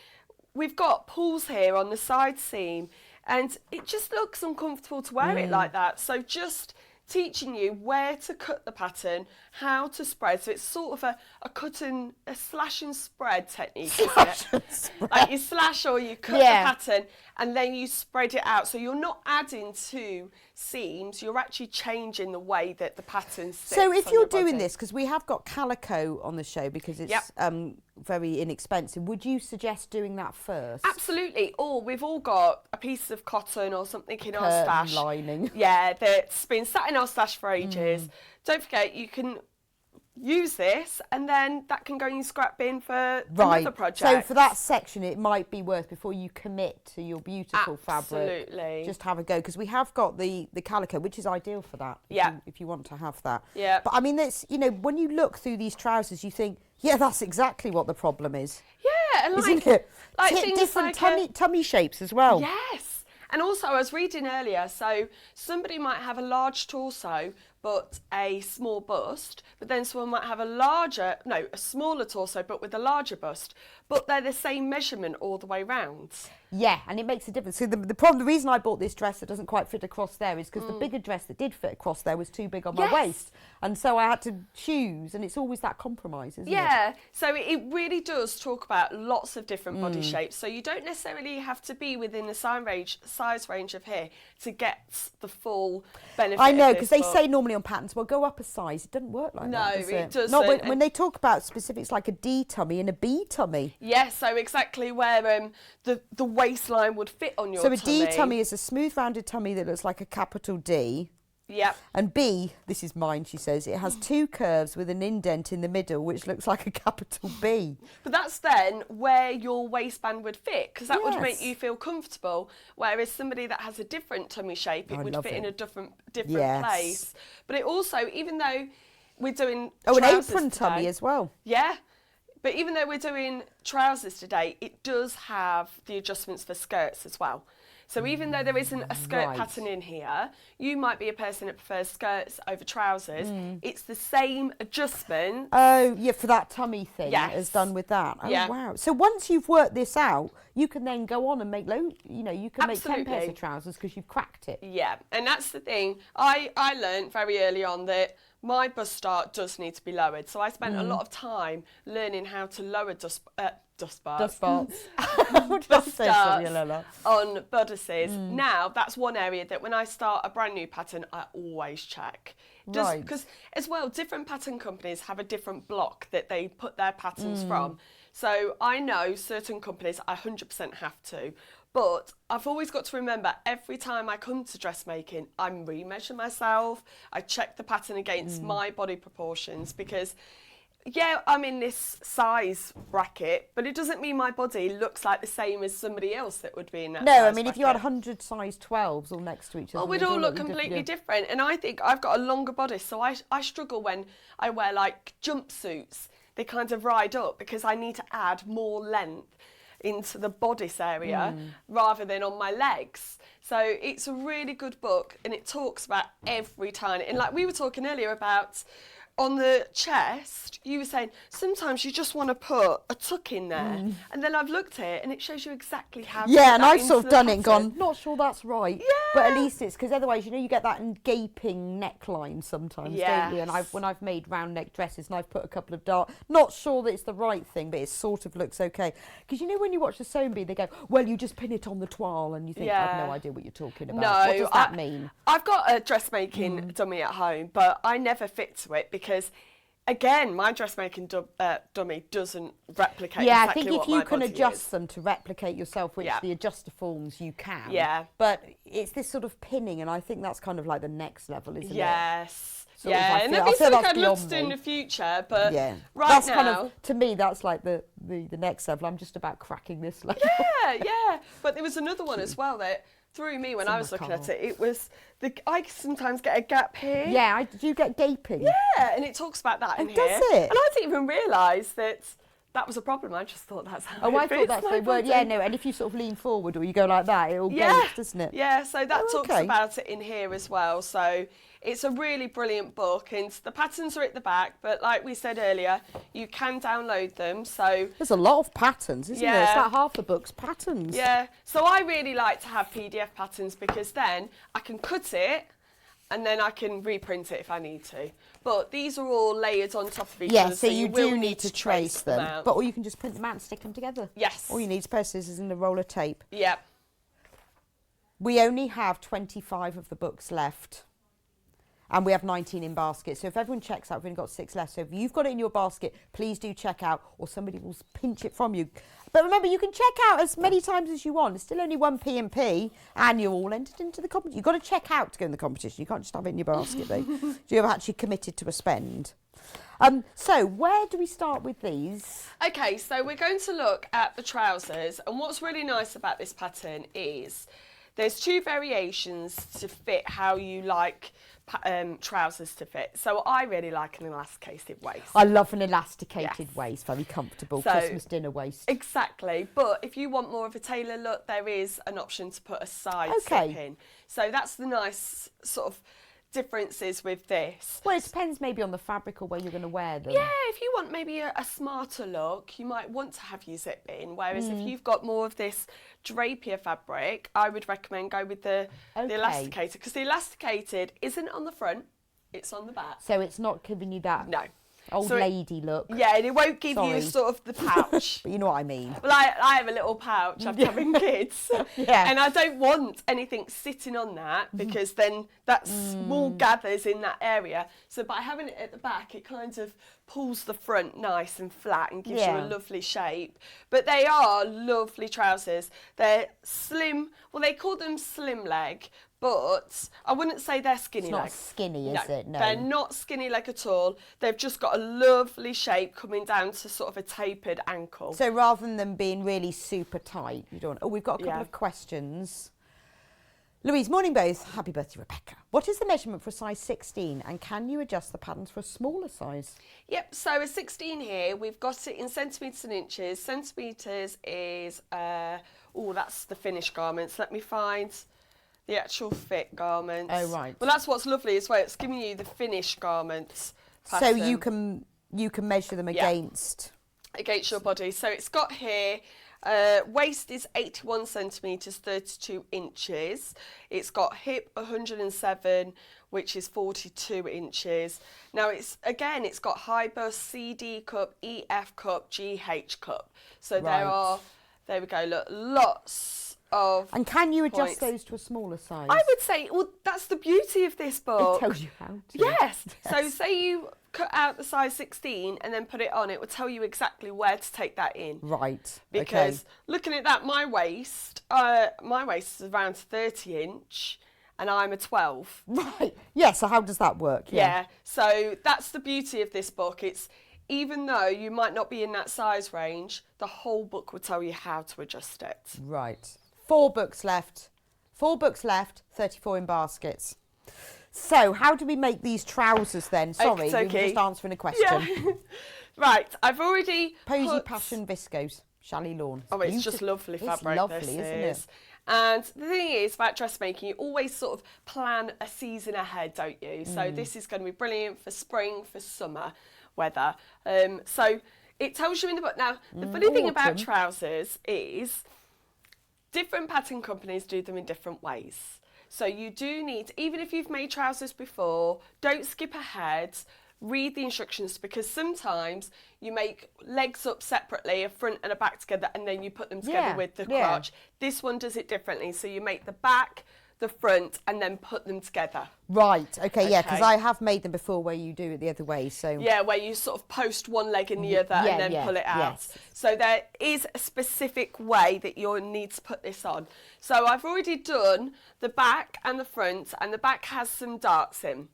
we've got pulls here on the side seam, and it just looks uncomfortable to wear it like that. So just teaching you where to cut the pattern, how to spread. So it's sort of a slash and spread technique, isn't it? Like you slash or you cut the pattern and then you spread it out. So you're not adding to seams, you're actually changing the way that the pattern sits. So if on you're your doing body. this, because we have got calico on the show because it's very inexpensive, would you suggest doing that first? Absolutely. Or we've all got a piece of cotton or something in our Curtain stash. lining. Yeah, that's been sat in our stash for ages. Don't forget, you can use this and then that can go in your scrap bin for another project. So for that section, it might be worth, before you commit to your beautiful fabric, Absolutely. just have a go, because we have got the calico, which is ideal for that. If you want to have that. Yeah. But I mean, it's, you know, when you look through these trousers, you think, yeah, that's exactly what the problem is, Yeah, and isn't it? like things Different like tummy shapes as well. Yes. And also, I was reading earlier, so somebody might have a large torso but a small bust, but then someone might have a smaller torso but with a larger bust, but they're the same measurement all the way round. Yeah, and it makes a difference. So the reason I bought this dress that doesn't quite fit across there is because the bigger dress that did fit across there was too big on my waist. And so I had to choose, and it's always that compromise, isn't it? Yeah, so it really does talk about lots of different body shapes. So you don't necessarily have to be within the size range of here to get the full benefit. I know, of because this they book. say normally on patterns, well, go up a size. It doesn't work like that, does No, it it? doesn't. Not when they talk about specifics like a D tummy and a B tummy. Yeah, so exactly where the waistline would fit on your So a tummy. D tummy is a smooth rounded tummy that looks like a capital D. Yep. And B, this is mine, she says, it has two curves with an indent in the middle, which looks like a capital B. But that's then where your waistband would fit, because that would make Yes. you feel comfortable. Whereas somebody that has a different tummy shape, it I would love fit in it. a different Yes. place. But it also, even though we're doing Oh, an trousers apron today, tummy as well. Yeah. But even though we're doing trousers today, it does have the adjustments for skirts as well. So even though there isn't a skirt Right. pattern in here, you might be a person that prefers skirts over trousers. It's the same adjustment. Oh, yeah, for that tummy thing Yes. is done with that. Oh, Yeah. wow. So once you've worked this out, you can then go on and make you can make 10 pairs Absolutely. of trousers because you've cracked it. Yeah, and that's the thing. I learned very early on that my bust start does need to be lowered. So I spent a lot of time learning how to lower dust bars. Dust parts. What did I say, sorry, Lola? On bodices. Now, that's one area that when I start a brand new pattern, I always check. Right. Because, as well, different pattern companies have a different block that they put their patterns from. So I know certain companies, I 100% have to. But I've always got to remember, every time I come to dressmaking, I remeasure myself. I check the pattern against my body proportions because... yeah, I'm in this size bracket, but it doesn't mean my body looks like the same as somebody else that would be in that No, size I mean, if you had bracket. 100 size 12s all next to each other... Oh, we'd they'd all look be completely different. different. And I think I've got a longer body, so I struggle when I wear, like, jumpsuits. They kind of ride up because I need to add more length into the bodice area rather than on my legs. So it's a really good book, and it talks about every tiny... And, like, we were talking earlier about... on the chest, you were saying sometimes you just want to put a tuck in there, and then I've looked at it and it shows you exactly how to put Yeah, and that I've sort into of the done it and pattern. gone, not sure that's right. Yeah. But at least it's, because otherwise, you know, you get that gaping neckline sometimes, don't you? And Yes. when I've made round neck dresses and I've put a couple of dark, not sure that it's the right thing, but it sort of looks okay. Because you know, when you watch the sewing bee, they go, well, you just pin it on the toile, and you think, I've no Yeah. idea what you're talking about. No, What does that mean? I've got a dressmaking dummy at home, but I never fit to it because, again, my dressmaking dummy doesn't replicate Yeah, exactly I think what if you my can body adjust is. them to replicate yourself, which Yeah. the adjuster forms you can. Yeah. But it's this sort of pinning, and I think that's kind of like the next level, isn't it? Yes. Sort of, yeah, I and feel- that'd I be feel something that's I'd love to beyond do in me. the future, but Yeah, right that's now... kind of, to me, that's like the next level. I'm just about cracking this level. Yeah, but there was another one as well that threw me when It's I in was my looking at car. it. It was, I sometimes get a gap here. Yeah, do you get gaping? Yeah, and it talks about that in Oh, here. does it? And I didn't even realise that that was a problem. I just thought that's how Oh, it I thought fits that's my the word. body. Yeah, no, and if you sort of lean forward or you go like that, it all Yeah, gapes, doesn't it? Yeah, so that Oh, talks okay. about it in here as well. So it's a really brilliant book, and the patterns are at the back, but like we said earlier, you can download them. So There's a lot of patterns, isn't there? It's Yeah. like half the book's patterns. yeah, so I really like to have PDF patterns because then I can cut it and then I can reprint it if I need to. But these are all layered on top of each Yeah, other, so you will do need to trace them. out. But or you can just print them out and stick them together. Yes. All you need is a pair of scissors and a roll of tape. Yep. We only have 25 of the books left. And we have 19 in basket. So if everyone checks out, we've only got 6 left. So if you've got it in your basket, please do check out, or somebody will pinch it from you. But remember, you can check out as many times as you want. It's still only 1p&p, and you're all entered into the competition. You've got to check out to go in the competition. You can't just have it in your basket, though. So you've actually committed to a spend. So where do we start with these? Okay, so we're going to look at the trousers, and what's really nice about this pattern is there's 2 variations to fit how you like trousers to fit. So I really like an elasticated waist. I love an elasticated Yes. waist, very comfortable, So- Christmas dinner waist. Exactly, but if you want more of a tailor look, there is an option to put a side Okay. zip in. So that's the nice sort of differences with this. Well, it depends maybe on the fabric or where you're going to wear them. Yeah, if you want maybe a smarter look, you might want to have your zip in. Whereas if you've got more of this drapier fabric, I would recommend go with the Okay. elasticated, because the elasticated isn't on the front, it's on the back. So it's not giving you that No. old So it- lady look. Yeah, and it won't give Sorry. you sort of the pouch. But you know what I mean. Well, I have a little pouch after having kids. Yeah. And I don't want anything sitting on that because then that small gathers in that area. So by having it at the back, it kind of pulls the front nice and flat and gives Yeah. you a lovely shape. But they are lovely trousers. They're slim. Well, they call them slim leg, but I wouldn't say they're skinny It's not leg. skinny, is it? No. They're not skinny leg at all. They've just got a lovely shape coming down to sort of a tapered ankle. So rather than them being really super tight, you don't. Oh, we've got a couple Yeah. of questions. Louise, morning both. Happy birthday, Rebecca. What is the measurement for a size 16, and can you adjust the patterns for a smaller size? Yep, so a 16 here, we've got it in centimetres and inches. Centimetres is, that's the finished garments. Let me find the actual fit garments. Oh, right. Well, that's what's lovely as well. It's giving you the finished garments So pattern you can measure them Yeah. against. against your body. So it's got here, waist is 81 centimetres, 32 inches. It's got hip 107, which is 42 inches. Now it's got high bust, CD cup, EF cup, GH cup. So Right. there we go, look, lots of And can you adjust points. those to a smaller size? I would say, well, that's the beauty of this book. It tells you how to. Yes. So Yes. say you cut out the size 16 and then put it on, it will tell you exactly where to take that in. Right. Because okay. looking at that, my waist is around 30 inch and I'm a 12. Right. Yeah, so how does that work? Yeah. So that's the beauty of this book. It's even though you might not be in that size range, the whole book will tell you how to adjust it. Right. 4 books left. 4 books left, 34 in baskets. So how do we make these trousers then? Sorry, we were Okey-dokey. just answering a question. Yeah. Right, I've already Posy put Passion Viscose. Chalet lawn. Oh, it's just lovely fabric. It's lovely, this isn't is. it? And the thing is about dressmaking, you always sort of plan a season ahead, don't you? So this is going to be brilliant for spring, for summer weather. So it tells you in the book. Now, the funny thing about autumn. trousers is different pattern companies do them in different ways. So you do need, even if you've made trousers before, don't skip ahead. Read the instructions, because sometimes you make legs up separately, a front and a back together, and then you put them together with the crotch. This one does it differently. So you make the back, the front, and then put them together. Right, okay, yeah, because Okay. I have made them before where you do it the other way, so... Yeah, where you sort of post one leg in the other and then pull it out. yes. So there is a specific way that you'll need to put this on. So I've already done the back and the front, and the back has some darts in.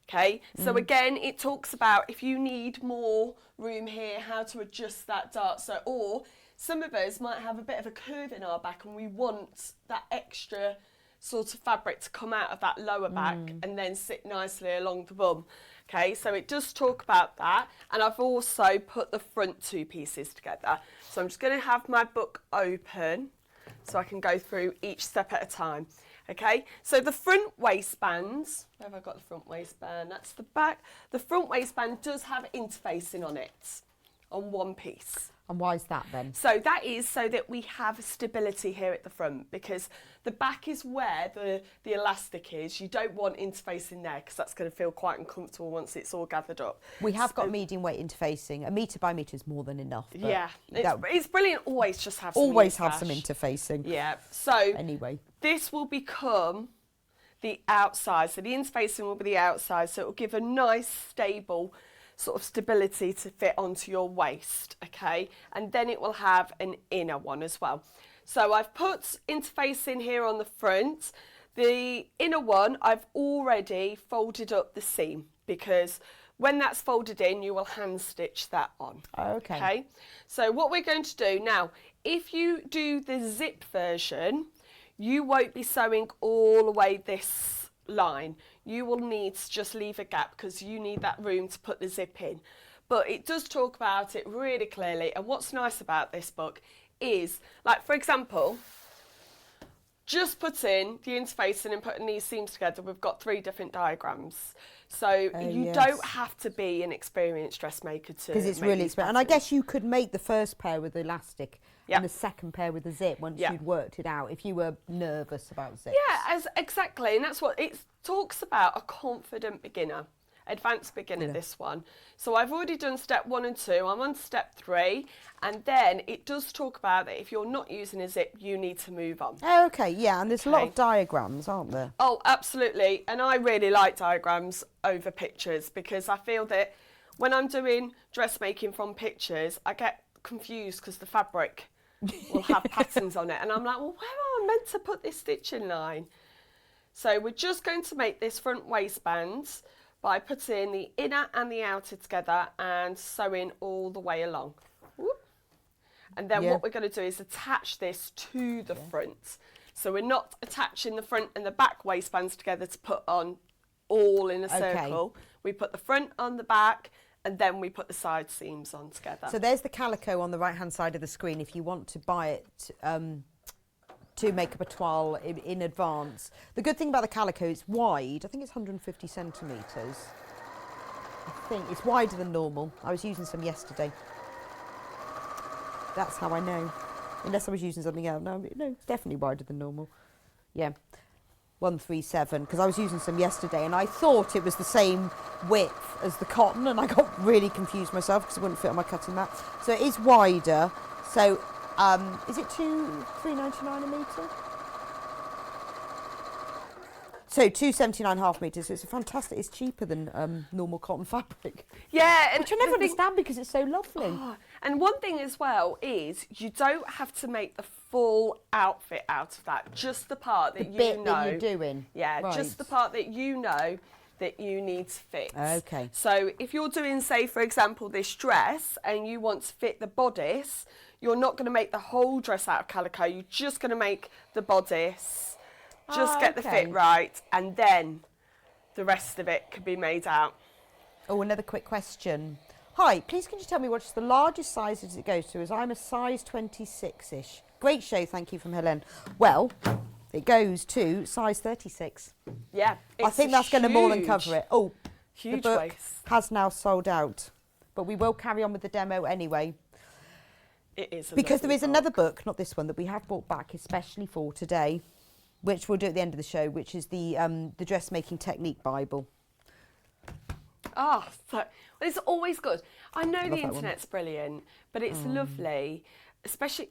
Okay, so again, it talks about if you need more room here, how to adjust that dart. So, or some of us might have a bit of a curve in our back and we want that extra sort of fabric to come out of that lower back and then sit nicely along the bum. Okay, so it does talk about that. And I've also put the front two pieces together. So I'm just going to have my book open so I can go through each step at a time. Okay, so the front waistbands, where have I got the front waistband? That's the back. The front waistband does have interfacing on it, on one piece. And why is that then? So that is so that we have stability here at the front, because the back is where the elastic is. You don't want interfacing there because that's going to feel quite uncomfortable once it's all gathered up. We have got medium weight interfacing. A metre by metre is more than enough. But Yeah, it's brilliant. Always just have some always have some interface. interfacing. Yeah, so Anyway. this will become the outside. So the interfacing will be the outside. So it will give a nice, stable sort of stability to fit onto your waist, okay? And then it will have an inner one as well. So I've put interfacing here on the front. The inner one, I've already folded up the seam, because when that's folded in, you will hand stitch that on. Okay. Okay, so what we're going to do now, if you do the zip version, you won't be sewing all the way this line. You will need to just leave a gap because you need that room to put the zip in. But it does talk about it really clearly. And what's nice about this book is, like, for example, just putting the interfacing and putting these seams together, we've got 3 different diagrams. So you don't have to be an experienced dressmaker to, because it's make really these expensive. And I patterns. guess you could make the first pair with the elastic and the second pair with the zip once you'd worked it out, if you were nervous about zips. Yeah, exactly, and that's what it talks about, a confident beginner, advanced beginner, this one. So I've already done step 1 and 2, I'm on step 3, and then it does talk about that if you're not using a zip, you need to move on. Okay, yeah, and there's a lot of Okay. diagrams, aren't there? Oh, absolutely, and I really like diagrams over pictures, because I feel that when I'm doing dressmaking from pictures, I get confused because the fabric will have patterns on it, and I'm like, well, where am I meant to put this stitching line? So we're just going to make this front waistband by putting the inner and the outer together and sewing all the way along. Whoop. And then what we're going to do is attach this to the front. So we're not attaching the front and the back waistbands together to put on all in a circle. We put the front on the back, and then we put the side seams on together. So there's the calico on the right-hand side of the screen if you want to buy it to make up a toile in advance. The good thing about the calico, it's wide. I think it's 150 centimetres. I think it's wider than normal. I was using some yesterday. That's how I know. Unless I was using something else. No, it's definitely wider than normal. Yeah. 137, because I was using some yesterday and I thought it was the same width as the cotton, and I got really confused myself because it wouldn't fit on my cutting mat. So it is wider. So is it £3.99 a metre? So £2.79 metres. So it's a fantastic. It's cheaper than normal cotton fabric. Yeah, and which I never understand because it's so lovely. Oh, and one thing as well is you don't have to make the full outfit out of that. Just the part that that you're doing. Yeah, right. just the part that you know that you need to fit. Okay. So if you're doing, say, for example, this dress and you want to fit the bodice, you're not going to make the whole dress out of calico. You're just going to make the bodice. Just get the fit right, and then the rest of it can be made out. Oh, another quick question. Hi, please could you tell me what's the largest sizes it goes to, as I'm a size 26-ish. Great show, thank you, from Helen. Well, it goes to size 36. Yeah, I think that's going to more than cover it. Oh, huge the book waist. has now sold out, but we will carry on with the demo anyway. It is. Because there is another book, not this one, that we have brought back especially for today, which we'll do at the end of the show, which is the Dressmaking Technique Bible. Oh, so it's always good. I know the that one. internet's brilliant, but it's lovely. Especially,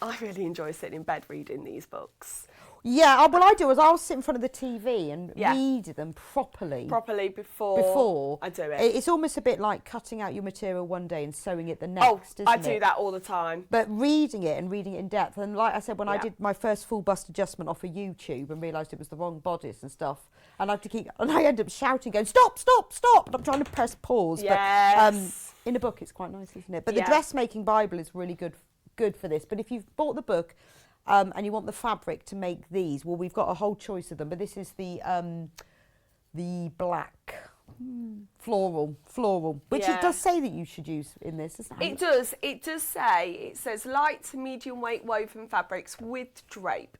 I really enjoy sitting in bed reading these books. Yeah, what I do is I'll sit in front of the TV and Yeah. read them properly. Before I do it. It's almost a bit like cutting out your material one day and sewing it the next, isn't I it? do that all the time. But reading it in depth, and like I said, when I Yeah. did my first full bust adjustment off of YouTube and realised it was the wrong bodice and stuff, and I end up shouting, going, stop, stop, stop, and I'm trying to press pause. Yes. But in a book, it's quite nice, isn't it? But Yeah. the Dressmaking Bible is really good for this. But if you've bought the book and you want the fabric to make these, well, we've got a whole choice of them. But this is the black floral, which Yeah. it does say that you should use in this, doesn't it? It does. It does say, it says light to medium weight woven fabrics with drape.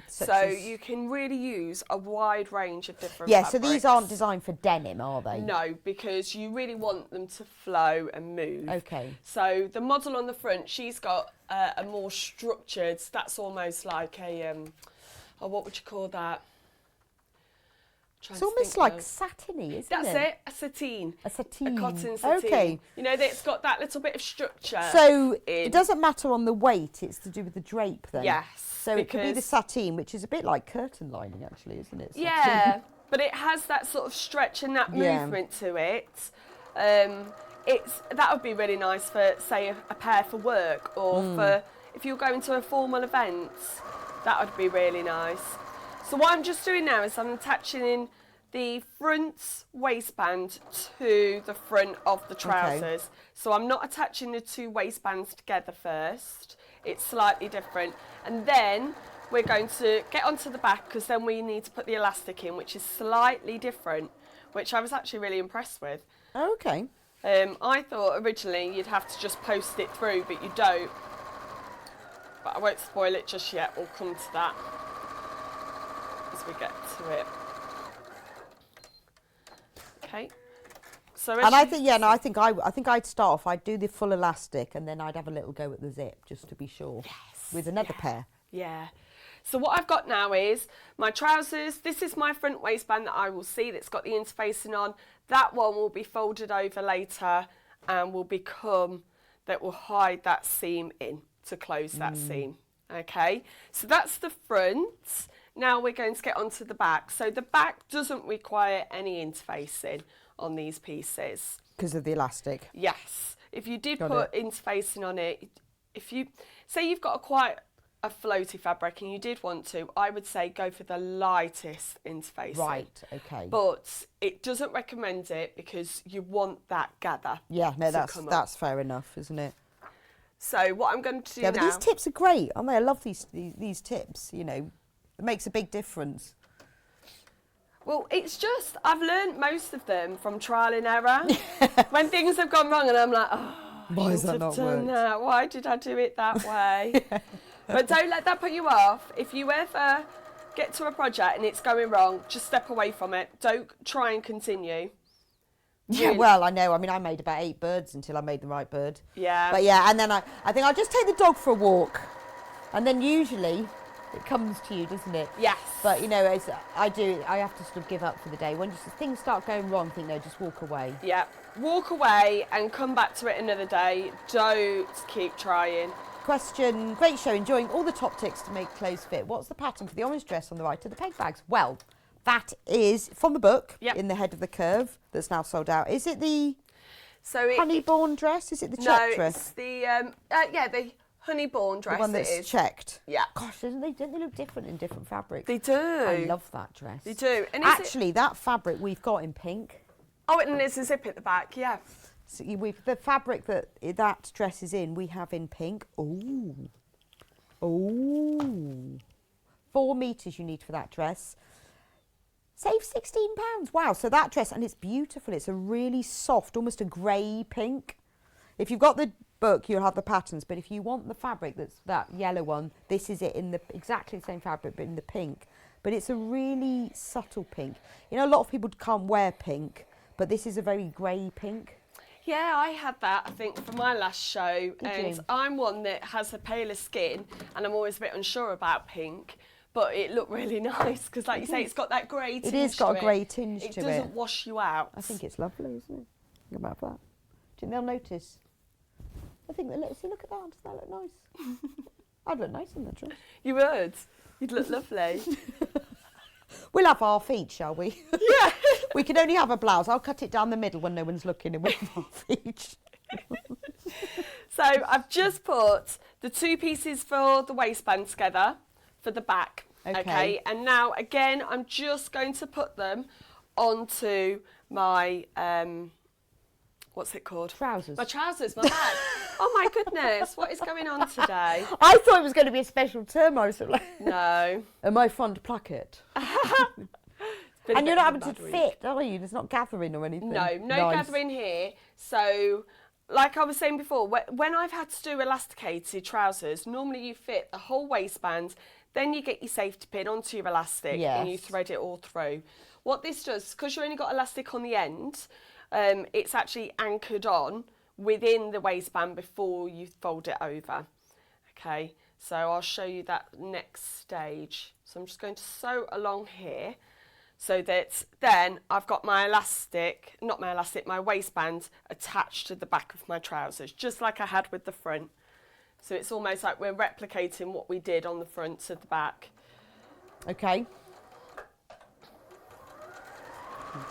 Such So as- you can really use a wide range of different Yeah, fabrics. so these aren't designed for denim, are they? No, because you really want them to flow and move. Okay. So the model on the front, she's got a more structured, that's almost like a, what would you call that? It's almost like satiny, isn't That's it? it, a sateen. A sateen. A cotton sateen. Okay. You know, it's got that little bit of structure. So in. it doesn't matter on the weight, it's to do with the drape then? Yes. So it could be the because- sateen, which is a bit like curtain lining actually, isn't it? Sateen. Yeah, but it has that sort of stretch and that Yeah. movement to it. That would be really nice for, say, a pair for work, or for if you're going to a formal event. That would be really nice. So what I'm just doing now is I'm attaching in the front waistband to the front of the trousers. So I'm not attaching the two waistbands together first. It's slightly different. And then we're going to get onto the back, because then we need to put the elastic in, which is slightly different, which I was actually really impressed with. Okay. I thought originally you'd have to just post it through, but you don't. But I won't spoil it just yet. We'll come to that as we get to it. Okay. So And I think I think I'd start off. I'd do the full elastic, and then I'd have a little go at the zip just to be sure. Yes, With another pair. Yeah. So what I've got now is my trousers. This is my front waistband that I will see that's got the interfacing on. That one will be folded over later and will become, that will hide that seam in to close that seam. Okay. So that's the front. Now we're going to get onto the back. So the back doesn't require any interfacing on these pieces. Because of the elastic. Yes. If you did Got put interfacing on it, if you say you've got quite a floaty fabric and you did want to, I would say go for the lightest interfacing. Right, okay. But it doesn't recommend it because you want that gather. Yeah, no, to come up. that's fair enough, isn't it? So what I'm going to do Yeah, now. but these tips are great, aren't they? I love these tips, you know. It makes a big difference. Well, it's just, I've learned most of them from trial and error. When things have gone wrong and I'm like, oh, Why has I that shouldn't have not done worked? that. Why did I do it that way? But don't let that put you off. If you ever get to a project and it's going wrong, just step away from it. Don't try and continue. Yeah, Really. well, I know. I mean, I made about 8 birds until I made the right bird. Yeah. But yeah, and then I think I'll just take the dog for a walk. And then usually it comes to you, doesn't it? Yes. But, you know, as I have to sort of give up for the day. When just things start going wrong, think, no, just walk away. Yeah. Walk away and come back to it another day. Don't keep trying. Question, great show, enjoying all the top tips to make clothes fit. What's the pattern for the orange dress on the right of the peg bags? Well, that is from the book, Yep. In the Head of the Curve, that's now sold out. Is it the So it, honeyborn dress? Is it the no, check dress? it's the the honeyborn dress. The one it that's is. checked. Yeah. Gosh, don't they look different in different fabrics? They do. I love that dress. They do. And is it- Actually, that fabric we've got in pink. Oh, and there's a zip at the back. Yeah. So the fabric that dress is in, we have in pink. Ooh. 4 meters you need for that dress. Save £16. Wow, so that dress, and it's beautiful. It's a really soft, almost a grey pink. If you've got the book, you'll have the patterns, but if you want the fabric, that's that yellow one, this is it in the exactly the same fabric, but in the pink. But it's a really subtle pink. You know, a lot of people can't wear pink, but this is a very grey pink. Yeah, I had that, I think, for my last show. Did you? I'm one that has a paler skin, and I'm always a bit unsure about pink. But it looked really nice because, like you say, it's got that grey tinge. It is got a grey tinge it to it. It doesn't wash you out. I think it's lovely, isn't it? Think about that. Do you think they'll notice? I think they'll see, look at that. Does that look nice? I'd look nice in that dress. You would. You'd look lovely. We'll have our feet, shall we? Yeah. We can only have a blouse. I'll cut it down the middle when no one's looking and we'll have our feet. So I've just put the two pieces for the waistband together for the back. Okay. And now, again, I'm just going to put them onto my, what's it called? Trousers. My trousers, my bag. Oh, my goodness. What is going on today? I thought it was going to be a special term. I was sort of like, No. am I fond placket? And you're not having to fit, are you? There's not gathering or anything. No, no gathering here. So, like I was saying before, when I've had to do elasticated trousers, normally you fit the whole waistband, then you get your safety pin onto your elastic and you thread it all through. What this does, because you only got elastic on the end, it's actually anchored on within the waistband before you fold it over. Okay, so I'll show you that next stage. So I'm just going to sew along here so that then I've got my elastic, not my elastic, my waistband attached to the back of my trousers, just like I had with the front. So it's almost like we're replicating what we did on the front to the back. Okay.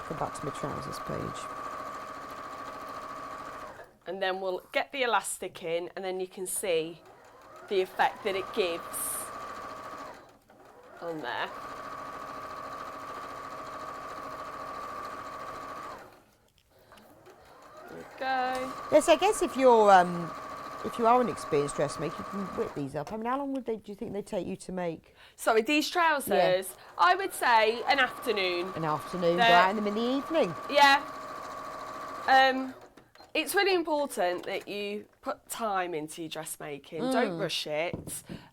Go back to my trousers page. And then we'll get the elastic in, and then you can see the effect that it gives on there. There we go. Yes, I guess if you are an experienced dressmaker, you can whip these up. I mean, how long do you think they take you to make? Sorry, these trousers, I would say an afternoon. An afternoon, go out in them in the evening. Yeah. It's really important that you put time into your dressmaking. Don't rush it.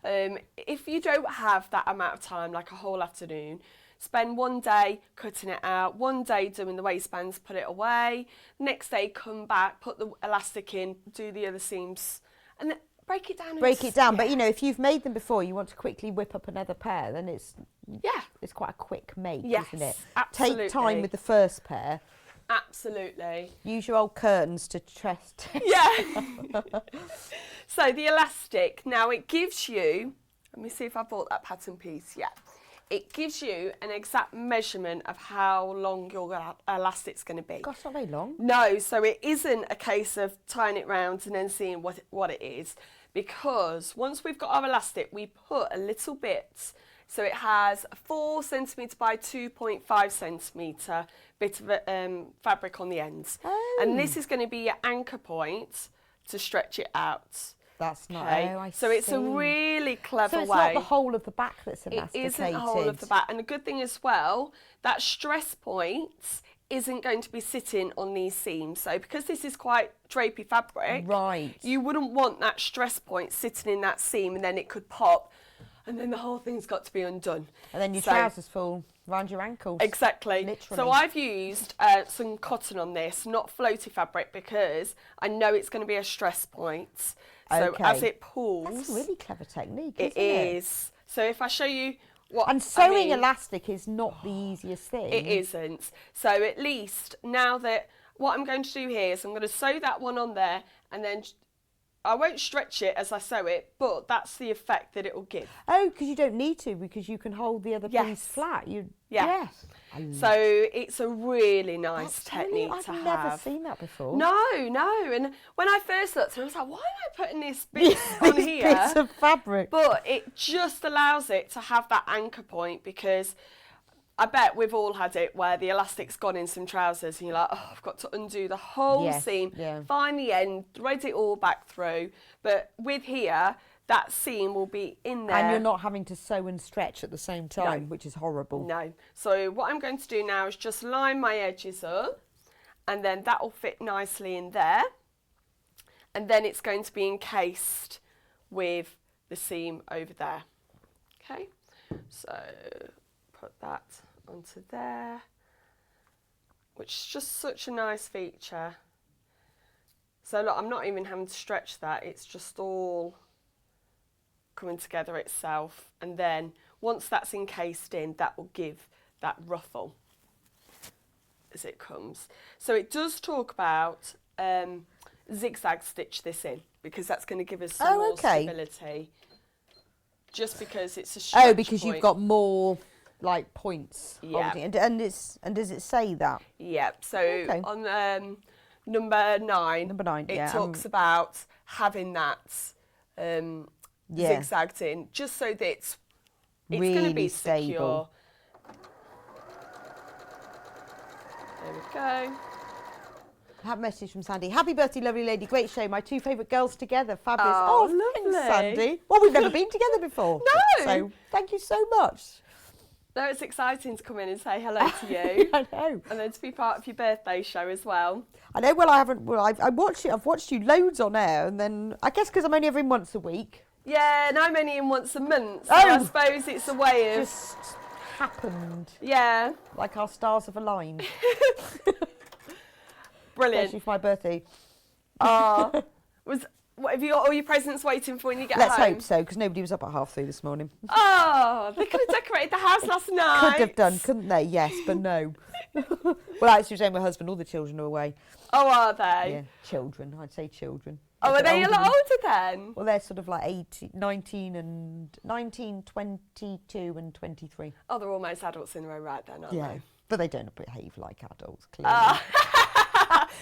If you don't have that amount of time, like a whole afternoon, spend one day cutting it out, one day doing the waistbands, put it away. Next day, come back, put the elastic in, do the other seams, and then break it down. Break it down, but you know, if you've made them before, you want to quickly whip up another pair, then it's quite a quick make, isn't it? Absolutely. Take time with the first pair. Absolutely. Use your old curtains to test. Yeah. So the elastic, now it gives you, let me see if I bought that pattern piece. Yeah. It gives you an exact measurement of how long your elastic's going to be. Gosh, not very long. No, so it isn't a case of tying it round and then seeing what it is, because once we've got our elastic, we put a little bit. So it has a 4 centimetre by 2.5 centimetre bit of fabric on the ends. Oh. And this is going to be your anchor point to stretch it out. That's not. Okay? Oh, I so it's see. a really clever way. So it's not the whole of the back that's elasticated. It isn't the whole of the back. And the good thing as well, that stress point isn't going to be sitting on these seams. So because this is quite drapey fabric, right, you wouldn't want that stress point sitting in that seam, and then it could pop, and then the whole thing's got to be undone. And then your trousers fall around your ankles. Exactly. Literally. So I've used some cotton on this, not floaty fabric, because I know it's going to be a stress point. So as it pulls... That's a really clever technique, isn't it? It is. So if I show you what And sewing elastic is not the easiest thing. It isn't. So at least now that... What I'm going to do here is I'm going to sew that one on there, and then I won't stretch it as I sew it, but that's the effect that it will give. Oh, because you don't need to, because you can hold the other piece flat. Yes. So it's a really nice technique to have. I've never seen that before. No. And when I first looked, I was like, why am I putting this bit on here? Bits of fabric. But it just allows it to have that anchor point, because I bet we've all had it where the elastic's gone in some trousers and you're like, oh, I've got to undo the whole seam, find the end, thread it all back through. But with here, that seam will be in there. And you're not having to sew and stretch at the same time, which is horrible. No. So what I'm going to do now is just line my edges up, and then that will fit nicely in there. And then it's going to be encased with the seam over there. Okay, so put that onto there, which is just such a nice feature. So look, I'm not even having to stretch that, it's just all coming together itself. And then once that's encased in, that will give that ruffle as it comes. So it does talk about zigzag stitch this in, because that's going to give us some more stability. Just because it's a stretch because point. you've got more like points. Yeah. Holding. And does it say that? Yeah. So on number 9, it talks about having that zigzagged in, just so that it's really going to be stable. secure. There we go. I have a message from Sandy. Happy birthday, lovely lady. Great show. My 2 favourite girls together. Fabulous. Oh, thanks, lovely. Sandy. Well, we've never been together before. No. So thank you so much. No, it's exciting to come in and say hello to you. I know. And then to be part of your birthday show as well. I know. Well, I haven't. Well, I watched it. I've watched you loads on air, and then I guess because I'm only every once a week. Yeah, and I'm only in once a month, so I suppose it's a way of... Just happened. Yeah. Like our stars have aligned. Brilliant. Especially for my birthday. What, have you got all your presents waiting for when you get Let's home? hope so, because nobody was up at 3:30 this morning. Oh, they could have decorated the house last night. Could have done, couldn't they? Yes, but no. Well, actually, saying my husband, all the children are away. Oh, are they? Yeah, children. I'd say children. Oh, are they a lot than- older then? Well, they're sort of like 19, 22 and 23. Oh, they're almost adults in their own right then, aren't they? But they don't behave like adults, clearly.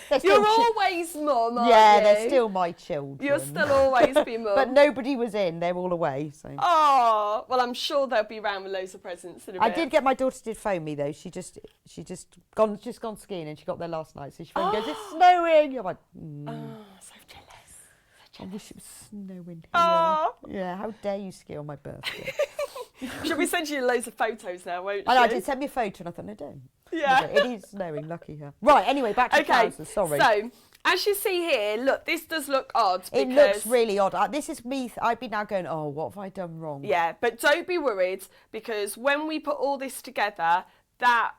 They're still You're always mum, aren't yeah, you? they're still my children. You'll still always be mum. But nobody was in. They're all away. So. Oh, well, I'm sure they'll be around with loads of presents in a bit. I did get my daughter did phone me though. She just gone skiing and she got there last night. So she phoned and goes, "It's snowing." I'm like, Oh, so jealous. I wish it was snowing here. Oh. Yeah, how dare you ski on my birthday? She'll be sending you loads of photos now, won't she? I know, I did send me a photo and I thought, no, don't. Yeah. No, it is snowing, lucky her. Right, anyway, back to trousers, sorry. So, as you see here, look, this does look odd. It looks really odd. This is me, I've been now going, oh, what have I done wrong? Yeah, but don't be worried, because when we put all this together, that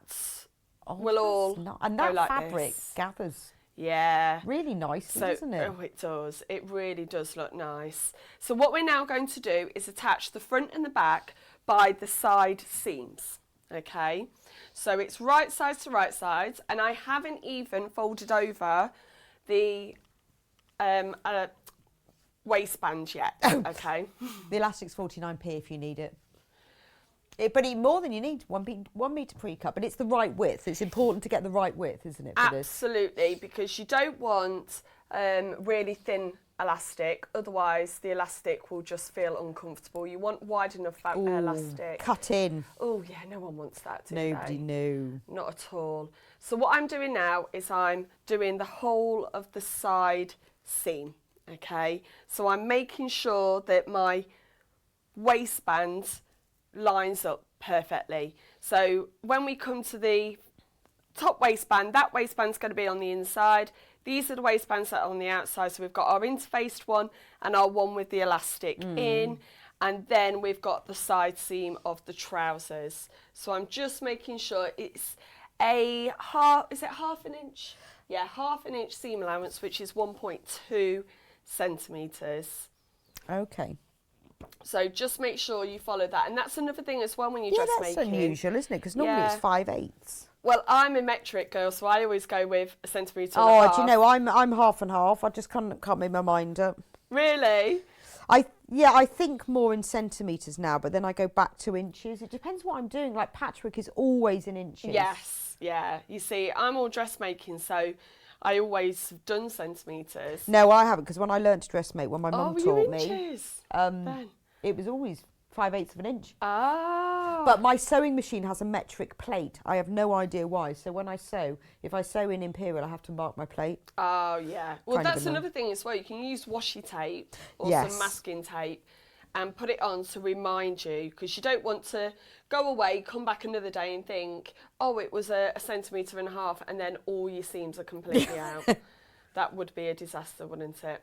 will all and go that like fabric this. gathers Yeah. really nicely, So, doesn't it? Oh, it does. It really does look nice. So what we're now going to do is attach the front and the back by the side seams. Okay, so it's right sides to right sides, and I haven't even folded over the waistband yet. Okay. The elastic's 49p if you need it. But more than you need, 1 metre pre-cut, but it's the right width. It's important to get the right width, isn't it, for this? Absolutely, because you don't want really thin elastic, otherwise the elastic will just feel uncomfortable. You want wide enough elastic. Cut in. Oh yeah, no one wants that, do Nobody they? knew. Not at all. So what I'm doing now is I'm doing the whole of the side seam, okay? So I'm making sure that my waistband lines up perfectly. So when we come to the top waistband, that waistband's going to be on the inside. These are the waistbands that are on the outside. So we've got our interfaced one and our one with the elastic in. And then we've got the side seam of the trousers. So I'm just making sure it's a half an inch? Yeah, half an inch seam allowance, which is 1.2 centimetres. Okay. So just make sure you follow that. And that's another thing as well when you're dressmaking. That's unusual, isn't it? Because normally it's 5/8. Well, I'm a metric girl, so I always go with a centimetre and a Oh, half. do you know, I'm half and half. I just can't make my mind up. Really? I think more in centimetres now, but then I go back to inches. It depends what I'm doing. Like patchwork is always in inches. Yes, yeah. You see, I'm all dressmaking, so I always have done centimetres. No, I haven't, because when I learnt to dressmake, when my mum were you taught me, inches? it was always 5/8 of an inch. Oh. But my sewing machine has a metric plate. I have no idea why. So when I sew, if I sew in Imperial, I have to mark my plate. Oh, yeah. Well, Kind of that's annoying. another thing as well. You can use washi tape or Yes. some masking tape and put it on to remind you, because you don't want to go away, come back another day and think, oh, it was a 1.5 centimetre, and then all your seams are completely out. That would be a disaster, wouldn't it?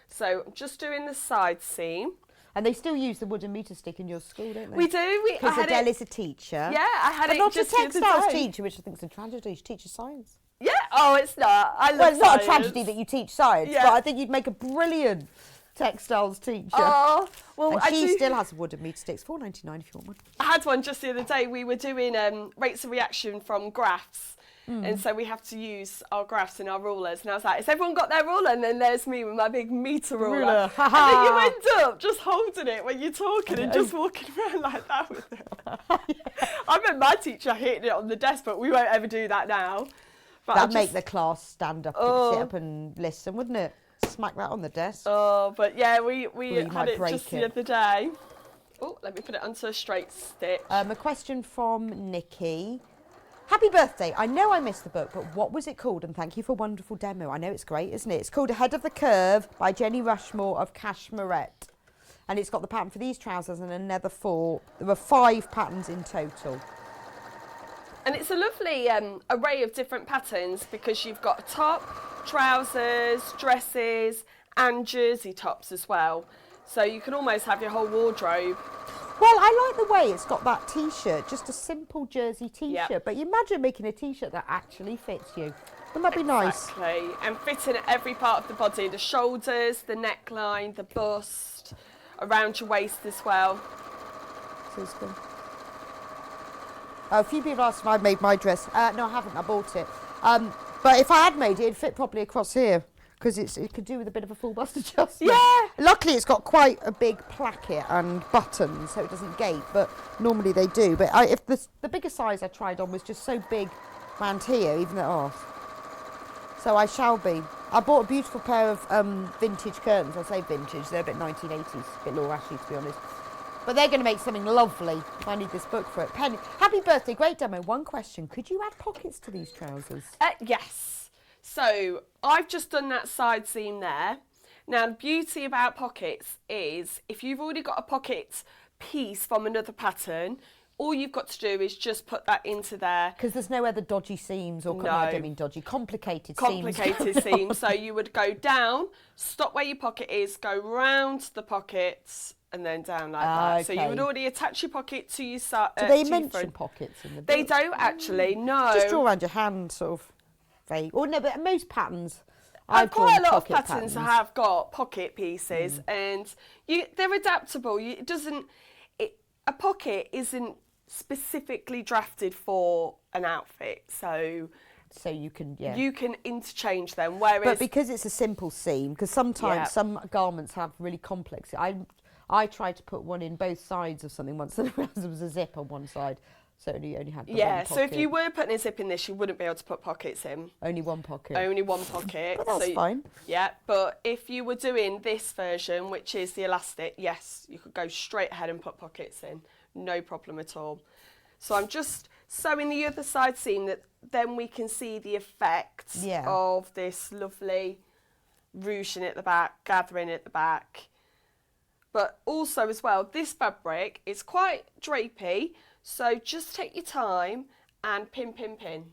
So I'm just doing the side seam. And they still use the wooden meter stick in your school, don't they? We do. Because Adelle is a teacher. Yeah, I had But it not just a the other textiles day. teacher, which I think is a tragedy. She teaches science. Yeah. Oh, it's not. I love Well, it's not a science. tragedy that you teach science, Yeah. but I think you'd make a brilliant textiles teacher. Oh, well, and I she do. still has a wooden meter stick. It's $4.99 if you want one. I had one just the other day. We were doing rates of reaction from graphs. And so we have to use our graphs and our rulers. And I was like, has everyone got their ruler? And then there's me with my big meter ruler. Ruler. And then you end up just holding it when you're talking and just walking around like that with it. I remember my teacher hitting it on the desk, but we won't ever do that now. But That'd make the class stand up and Oh. sit up and listen, wouldn't it? Smack that on the desk. Oh, but yeah, we you had might it break just it. the other day. Oh, let me put it onto a straight stitch. A question from Nikki. Happy birthday. I know I missed the book, but what was it called? And thank you for a wonderful demo. I know it's great, isn't it? It's called Ahead of the Curve by Jenny Rushmore of Cashmerette. And it's got the pattern for these trousers and another 4. There were 5 patterns in total. And it's a lovely array of different patterns, because you've got a top, trousers, dresses, and jersey tops as well. So you can almost have your whole wardrobe. Well, I like the way it's got that T-shirt, just a simple jersey T-shirt. Yep. But you imagine making a T-shirt that actually fits you. Wouldn't that be nice? Exactly. And fitting at every part of the body, the shoulders, the neckline, the bust, around your waist as well. So it's good. A few people asked if I made my dress. No, I haven't. I bought it. But if I had made it, it'd fit properly across here, because it could do with a bit of a full bust adjustment. Yeah. Luckily, it's got quite a big placket and buttons, so it doesn't gape. But normally they do. But if the bigger size I tried on was just so big round here, even though so I shall be. I bought a beautiful pair of vintage curtains. I say vintage; they're a bit 1980s, a bit Laura Ashley, to be honest. But they're going to make something lovely. I need this book for it. Penny, happy birthday, great demo. One question, could you add pockets to these trousers? Yes. So I've just done that side seam there. Now, the beauty about pockets is if you've already got a pocket piece from another pattern, all you've got to do is just put that into there. Because there's no other dodgy seams, or no, I don't mean dodgy, complicated seams. Complicated seams. So you would go down, stop where your pocket is, go round the pockets, and then down like that. So you would already attach your pocket to your side. Do they mention pockets in the book? They don't actually, no. Just draw around your hand, sort of vague. Or no, but most patterns. Quite a lot of pocket patterns have got pocket pieces, and they're adaptable. A pocket isn't specifically drafted for an outfit, so you can you can interchange them. Whereas, but because it's a simple seam, because sometimes some garments have really complex. I tried to put one in both sides of something once, and there was a zip on one side, so you only had the one pocket. So if you were putting a zip in this, you wouldn't be able to put pockets in. Only one pocket. Only one pocket. But that's fine. Yeah, but if you were doing this version, which is the elastic, yes, you could go straight ahead and put pockets in. No problem at all. So I'm just sewing the other side seam, that then we can see the effects of this lovely ruching at the back, gathering at the back. But also as well, this fabric is quite drapey, so just take your time and pin, pin, pin.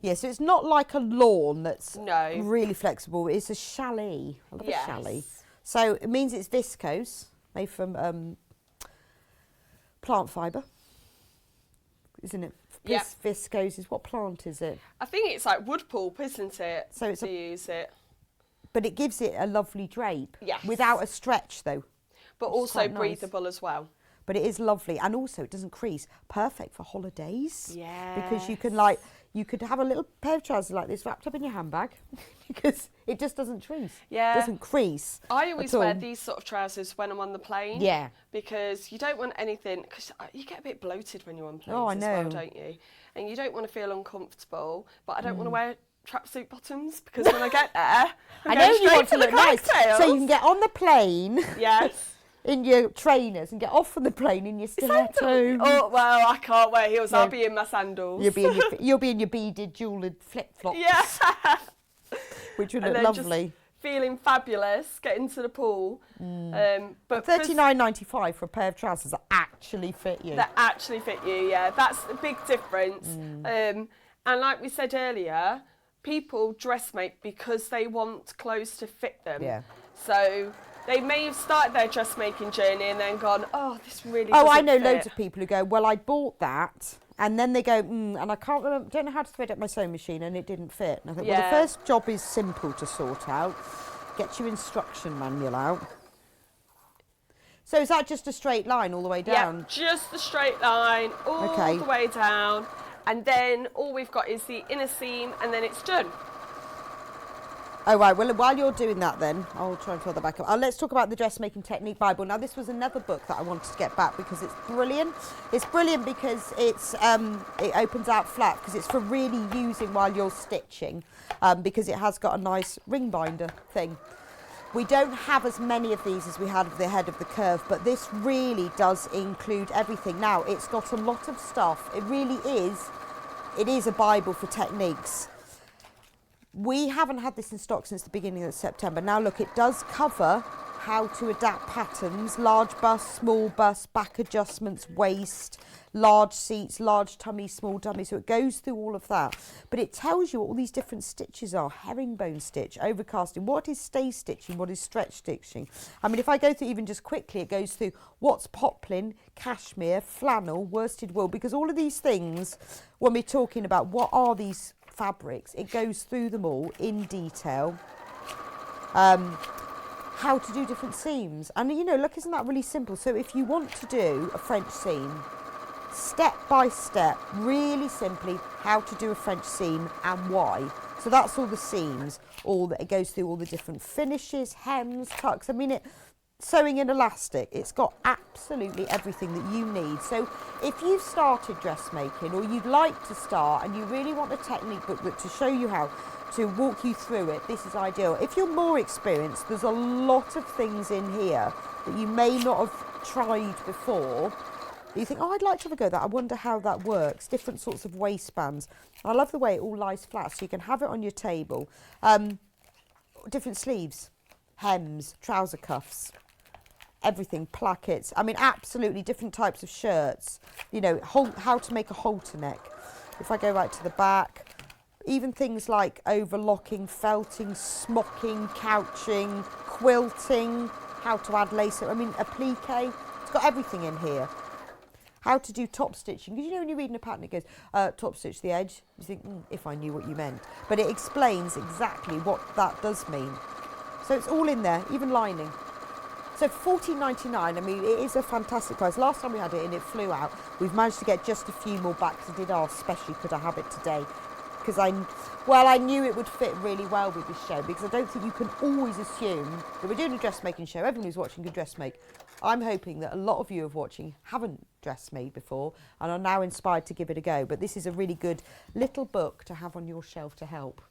Yeah, so it's not like a lawn that's No. really flexible. It's a challis. I love Yes. a challis. So it means it's viscose, made from plant fibre, isn't it? Yeah. Viscose is, what plant is it? I think it's like wood pulp, isn't it? So it's to use it. But it gives it a lovely drape. Yes. Without a stretch, though. But which is also quite nice. breathable as well. But it is lovely, and also it doesn't crease. Perfect for holidays. Yeah. Because you could have a little pair of trousers like this wrapped up in your handbag, because it just doesn't crease. Yeah. It doesn't crease. I always at wear all. these sort of trousers when I'm on the plane. Yeah. Because you don't want anything, because you get a bit bloated when you're on planes Oh, I as well, know. don't you? And you don't want to feel uncomfortable, but I don't want to wear tracksuit bottoms, because when I get there, I know you want to look nice, cocktails. so you can get on the plane. Yes. in your trainers and get off from the plane in your stiletto. Oh, well, I can't wear heels. No. I'll be in my sandals. You'll be in your beaded, jewelled flip-flops. Yeah. Which would And look then lovely. just feeling fabulous, getting to the pool. But $39.95 for a pair of trousers that actually fit you. that actually fit you, yeah. That's a big difference. And like we said earlier, people dressmake because they want clothes to fit them. Yeah. So they may have started their dressmaking journey and then gone, oh, this really Oh, doesn't I know fit. loads of people who go, well, I bought that, and then they go, and I can't remember, don't know how to thread up my sewing machine, and it didn't fit. And I think, well, Yeah. the first job is simple to sort out. Get your instruction manual out. So is that just a straight line all the way down? Yeah, just the straight line all Okay. the way down. And then all we've got is the inner seam and then it's done. Oh, right. Well, while you're doing that then, I'll try and fill that back up. Let's talk about the Dressmaking Technique Bible. Now, this was another book that I wanted to get back because it's brilliant. It's brilliant because it's it opens out flat because it's for really using while you're stitching because it has got a nice ring binder thing. We don't have as many of these as we had of the Head of the Curve, but this really does include everything. Now, it's got a lot of stuff. It really is. It is a Bible for techniques. We haven't had this in stock since the beginning of September. Now look, it does cover how to adapt patterns, large bust, small bust, back adjustments, waist, large seats, large tummy, small dummy. So it goes through all of that. But it tells you what all these different stitches are. Herringbone stitch, overcasting, what is stay stitching, what is stretch stitching. I mean, if I go through even just quickly, it goes through what's poplin, cashmere, flannel, worsted wool, because all of these things, when we're talking about what are these fabrics, it goes through them all in detail. How to do different seams, and you know, look, isn't that really simple? So if you want to do a French seam, step by step, really simply, how to do a French seam and why. So that's all the seams, all that it goes through, all the different finishes, hems, tucks. I mean, it sewing in elastic, it's got absolutely everything that you need. So if you've started dressmaking or you'd like to start and you really want a technique book to show you how to walk you through it, this is ideal. If you're more experienced, there's a lot of things in here that you may not have tried before. You think, oh, I'd like to have a go at that. I wonder how that works. Different sorts of waistbands. I love the way it all lies flat, so you can have it on your table. Different sleeves, hems, trouser cuffs, everything, plackets. I mean, absolutely different types of shirts. You know, how to make a halter neck. If I go right to the back, even things like overlocking, felting, smocking, couching, quilting, how to add lace. I mean, applique. It's got everything in here. How to do top stitching. Because you know when you're reading a pattern, it goes, top stitch the edge. You think, if I knew what you meant. But it explains exactly what that does mean. So it's all in there, even lining. So $14.99, I mean, it is a fantastic price. Last time we had it in, it flew out. We've managed to get just a few more back because I did ask, especially could I have it today? Because I knew it would fit really well with this show, because I don't think you can always assume that we're doing a dressmaking show. Everyone who's watching can dressmake. I'm hoping that a lot of you of watching haven't dressmade before and are now inspired to give it a go. But this is a really good little book to have on your shelf to help.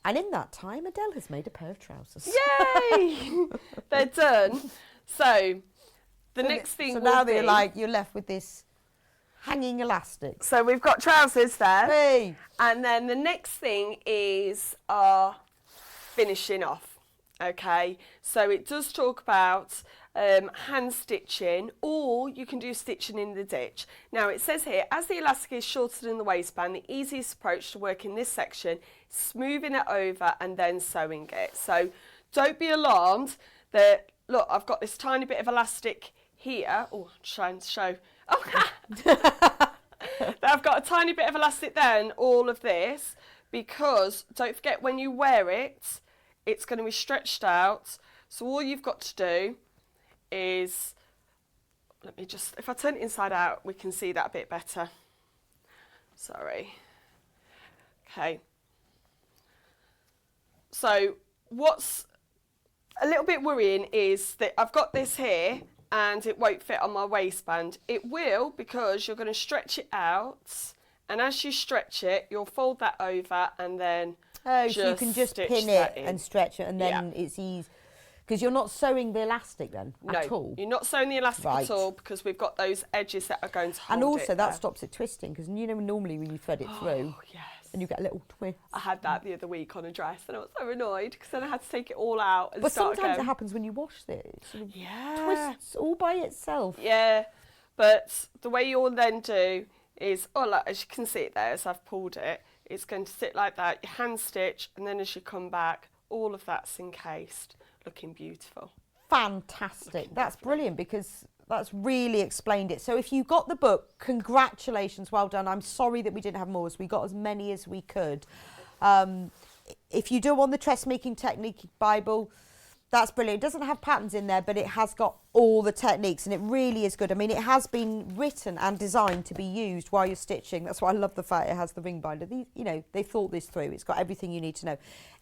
And in that time, Adele has made a pair of trousers. Yay! They're done. So the next thing So will now be, you're left with this hanging elastic. so we've got trousers there. Hey! And then the next thing is our finishing off. Okay, so it does talk about hand stitching, or you can do stitching in the ditch. Now it says here, as the elastic is shorter than the waistband, the easiest approach to work in this section is smoothing it over and then sewing it. So don't be alarmed that, look, I've got this tiny bit of elastic here. Oh, I'm trying to show. Oh, that I've got a tiny bit of elastic there and all of this, because don't forget when you wear it, it's going to be stretched out. So all you've got to do is, let me just, if I turn it inside out, we can see that a bit better. Sorry. Okay. So what's a little bit worrying is that I've got this here and it won't fit on my waistband. It will, because you're going to stretch it out, and as you stretch it, you'll fold that over and then Oh, so you can just pin it and stretch it, and then it's easy. Because you're not sewing the elastic then at all. You're not sewing the elastic at all because we've got those edges that are going to hold and also it that there. stops it twisting because you know normally when you thread it through and you get a little twist. I had that the other week on a dress and I was so annoyed because then I had to take it all out and But start sometimes again. it happens when you wash it. It sort of twists all by itself. Yeah, but the way you'll then do is, look, as you can see it there, as I've pulled it, it's going to sit like that, you hand stitch, and then as you come back, all of that's encased, looking beautiful. Fantastic. That's brilliant because that's really explained it. So if you got the book, congratulations, well done. I'm sorry that we didn't have more, as we got as many as we could. If you do want the dressmaking technique Bible, that's brilliant. It doesn't have patterns in there, but it has got all the techniques and it really is good. I mean, it has been written and designed to be used while you're stitching. That's why I love the fact it has the ring binder. They thought this through. It's got everything you need to know.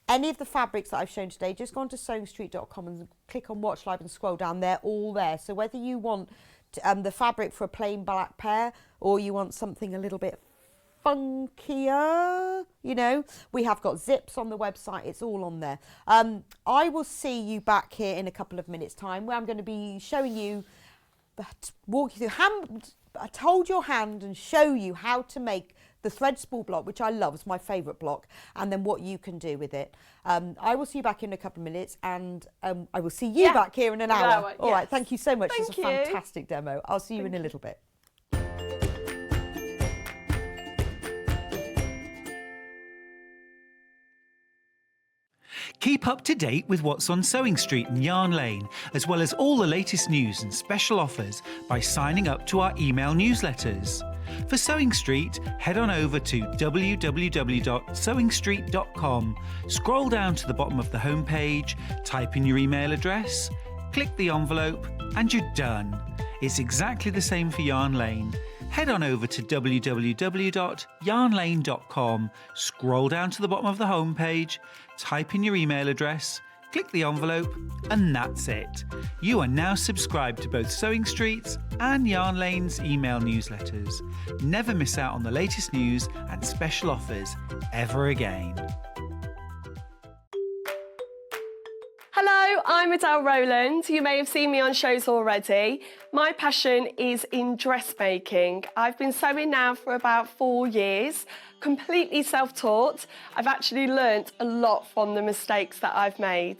Any of the fabrics that I've shown today, just go on to sewingstreet.com and click on Watch Live and scroll down. They're all there. So whether you want the fabric for a plain black pair or you want something a little bit funkier, we have got zips on the website. It's all on there. I will see you back here in a couple of minutes time where I'm going to be showing you, walk you through hold your hand and show you how to make the thread spool block, which I love. It's my favourite block, and then what you can do with it. I will see you back in a couple of minutes, and I will see you back here in an hour. All right, thank you so much. It's a fantastic demo. I'll see you in a little bit. Keep up to date with what's on Sewing Street and Yarn Lane, as well as all the latest news and special offers by signing up to our email newsletters. For Sewing Street, head on over to www.sewingstreet.com, scroll down to the bottom of the homepage, type in your email address, click the envelope, and you're done. It's exactly the same for Yarn Lane. Head on over to www.yarnlane.com, scroll down to the bottom of the homepage, type in your email address, click the envelope, and that's it. You are now subscribed to both Sewing Street's and Yarn Lane's email newsletters. Never miss out on the latest news and special offers ever again. Hello, I'm Adelle Rowland. You may have seen me on shows already. My passion is in dressmaking. I've been sewing now for about 4 years, completely self-taught. I've actually learnt a lot from the mistakes that I've made.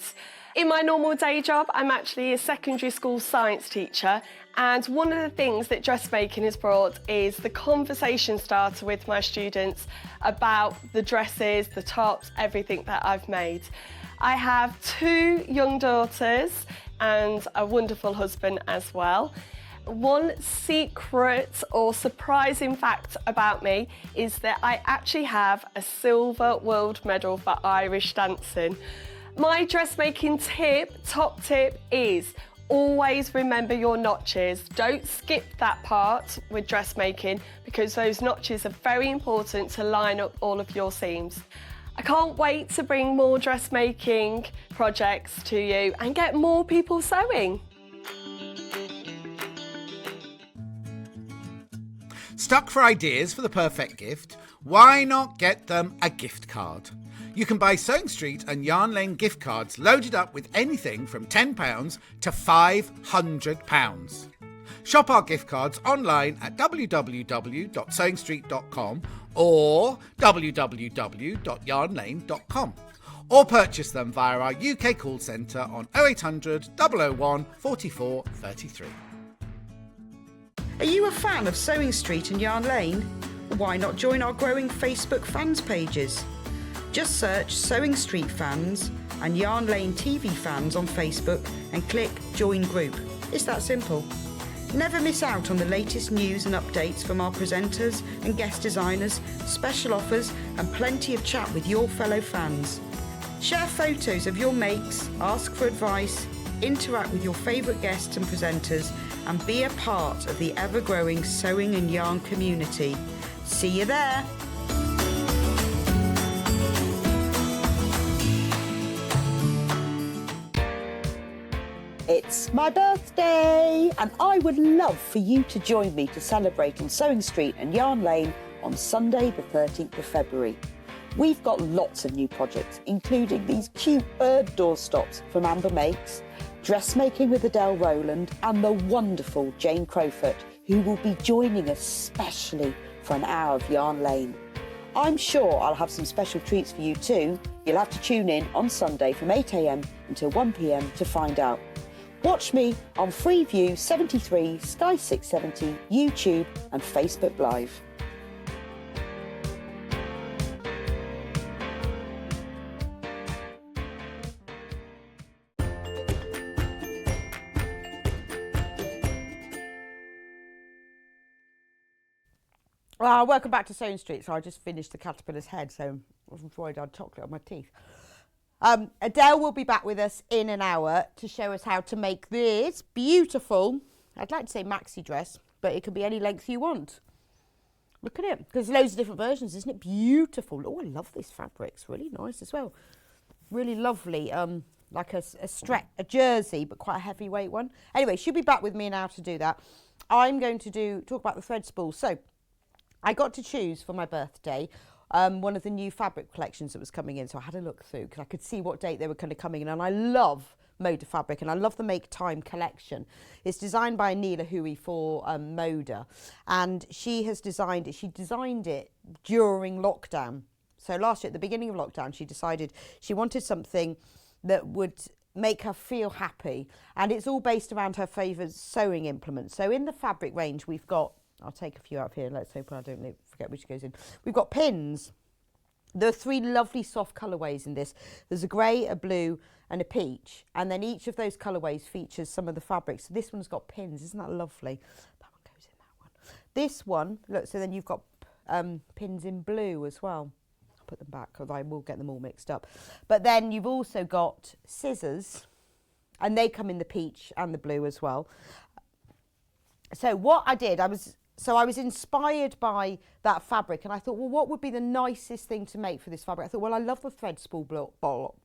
In my normal day job, I'm actually a secondary school science teacher, and one of the things that dressmaking has brought is the conversation starter with my students about the dresses, the tops, everything that I've made. I have 2 young daughters and a wonderful husband as well. One secret or surprising fact about me is that I actually have a silver world medal for Irish dancing. My dressmaking top tip is always remember your notches. Don't skip that part with dressmaking because those notches are very important to line up all of your seams. I can't wait to bring more dressmaking projects to you and get more people sewing. Stuck for ideas for the perfect gift? Why not get them a gift card? You can buy Sewing Street and Yarn Lane gift cards loaded up with anything from £10 to £500. Shop our gift cards online at www.sewingstreet.com or www.yarnlane.com, or purchase them via our UK call centre on 0800 001 44 33. Are you a fan of Sewing Street and Yarn Lane? Why not join our growing Facebook fans pages? Just search Sewing Street Fans and Yarn Lane TV Fans on Facebook and click Join Group. It's that simple. Never miss out on the latest news and updates from our presenters and guest designers, special offers and plenty of chat with your fellow fans. Share photos of your makes, ask for advice, interact with your favourite guests and presenters and be a part of the ever-growing sewing and yarn community. See you there! It's my birthday and I would love for you to join me to celebrate on Sewing Street and Yarn Lane on Sunday the 13th of February. We've got lots of new projects, including these cute bird doorstops from Amber Makes, dressmaking with Adelle Rowland, and the wonderful Jane Crowfoot, who will be joining us specially for an hour of Yarn Lane. I'm sure I'll have some special treats for you too. You'll have to tune in on Sunday from 8 a.m. until 1 p.m. to find out. Watch me on Freeview 73, Sky 670, YouTube and Facebook Live. Welcome back to Sewing Street. So I just finished the caterpillar's head, so I wasn't worried I had chocolate on my teeth. Adelle will be back with us in an hour to show us how to make this beautiful, I'd like to say maxi dress, but it can be any length you want. Look at it. There's loads of different versions, isn't it? Beautiful. Oh, I love this fabric. It's really nice as well. Really lovely. Like a jersey, but quite a heavyweight one. Anyway, she'll be back with me now to do that. I'm going to talk about the thread spool. So I got to choose for my birthday one of the new fabric collections that was coming in. So I had a look through because I could see what date they were kind of coming in. And I love Moda fabric and I love the Make Time collection. It's designed by Neela Hui for Moda. And she has designed it. She designed it during lockdown. So last year, at the beginning of lockdown, she decided she wanted something that would make her feel happy. And it's all based around her favourite sewing implements. So in the fabric range, we've got, I'll take a few out of here. Let's hope I don't forget which goes in. We've got pins. There are 3 lovely soft colourways in this. There's a grey, a blue and a peach. And then each of those colourways features some of the fabrics. So this one's got pins. Isn't that lovely? That one goes in that one. This one, look, so then you've got pins in blue as well. I'll put them back because I will get them all mixed up. But then you've also got scissors. And they come in the peach and the blue as well. So what I did, I was inspired by that fabric and I thought, well, what would be the nicest thing to make for this fabric? I thought, well, I love the thread spool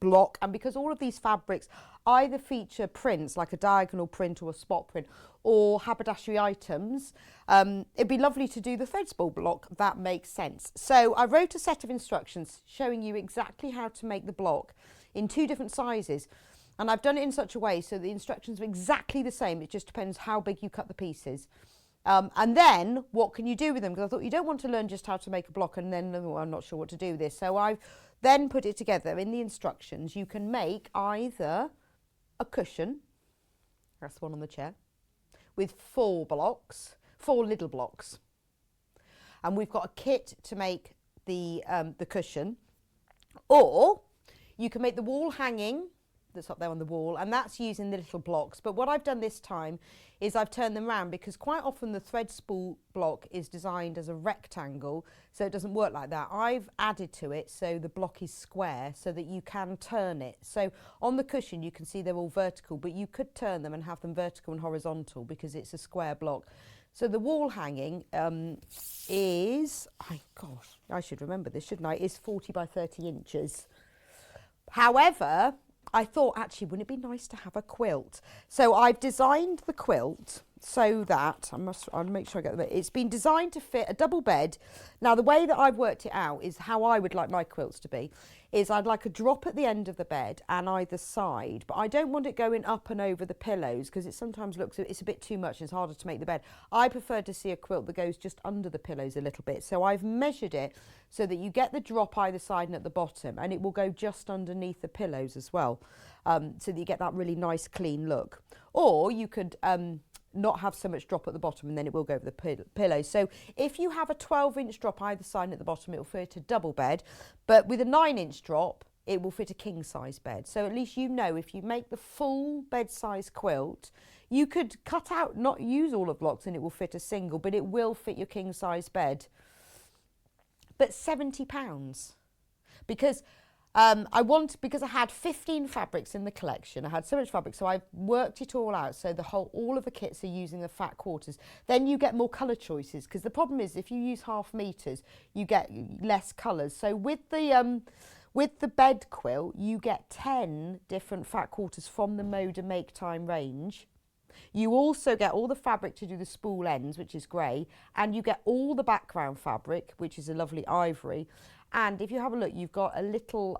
block, and because all of these fabrics either feature prints, like a diagonal print or a spot print, or haberdashery items, it'd be lovely to do the thread spool block. That makes sense. So I wrote a set of instructions showing you exactly how to make the block in 2 different sizes. And I've done it in such a way so the instructions are exactly the same. It just depends how big you cut the pieces. And then what can you do with them? Because I thought you don't want to learn just how to make a block and then, oh, I'm not sure what to do with this. So I've then put it together in the instructions. You can make either a cushion, that's the one on the chair, with 4 blocks, 4 little blocks. And we've got a kit to make the cushion. Or you can make the wall hanging that's up there on the wall, and that's using the little blocks. But what I've done this time is I've turned them around because quite often the thread spool block is designed as a rectangle, so it doesn't work like that. I've added to it so the block is square so that you can turn it. So on the cushion you can see they're all vertical, but you could turn them and have them vertical and horizontal because it's a square block. So the wall hanging is, oh gosh, I should remember this, shouldn't I, is 40 by 30 inches. However, I thought, actually, wouldn't it be nice to have a quilt? So I've designed the quilt so that, I'll make sure I get the, it's been designed to fit a double bed. Now, the way that I've worked it out is how I would like my quilts to be, is I'd like a drop at the end of the bed and either side, but I don't want it going up and over the pillows because it sometimes looks, it's a bit too much and it's harder to make the bed. I prefer to see a quilt that goes just under the pillows a little bit. So I've measured it so that you get the drop either side and at the bottom, and it will go just underneath the pillows as well, so that you get that really nice clean look. Or you could not have so much drop at the bottom and then it will go over the pillows. So if you have a 12-inch drop either side at the bottom, it will fit a double bed, but with a 9-inch drop it will fit a king size bed. So at least you know if you make the full bed size quilt, you could cut out, not use all of the blocks and it will fit a single, but it will fit your king size bed. But £70 because because I had 15 fabrics in the collection. I had so much fabric, so I've worked it all out. So all of the kits are using the fat quarters. Then you get more colour choices because the problem is if you use half meters, you get less colours. So with the bed quilt, you get 10 different fat quarters from the Moda Make Time range. You also get all the fabric to do the spool ends, which is grey, and you get all the background fabric, which is a lovely ivory. And if you have a look, you've got a little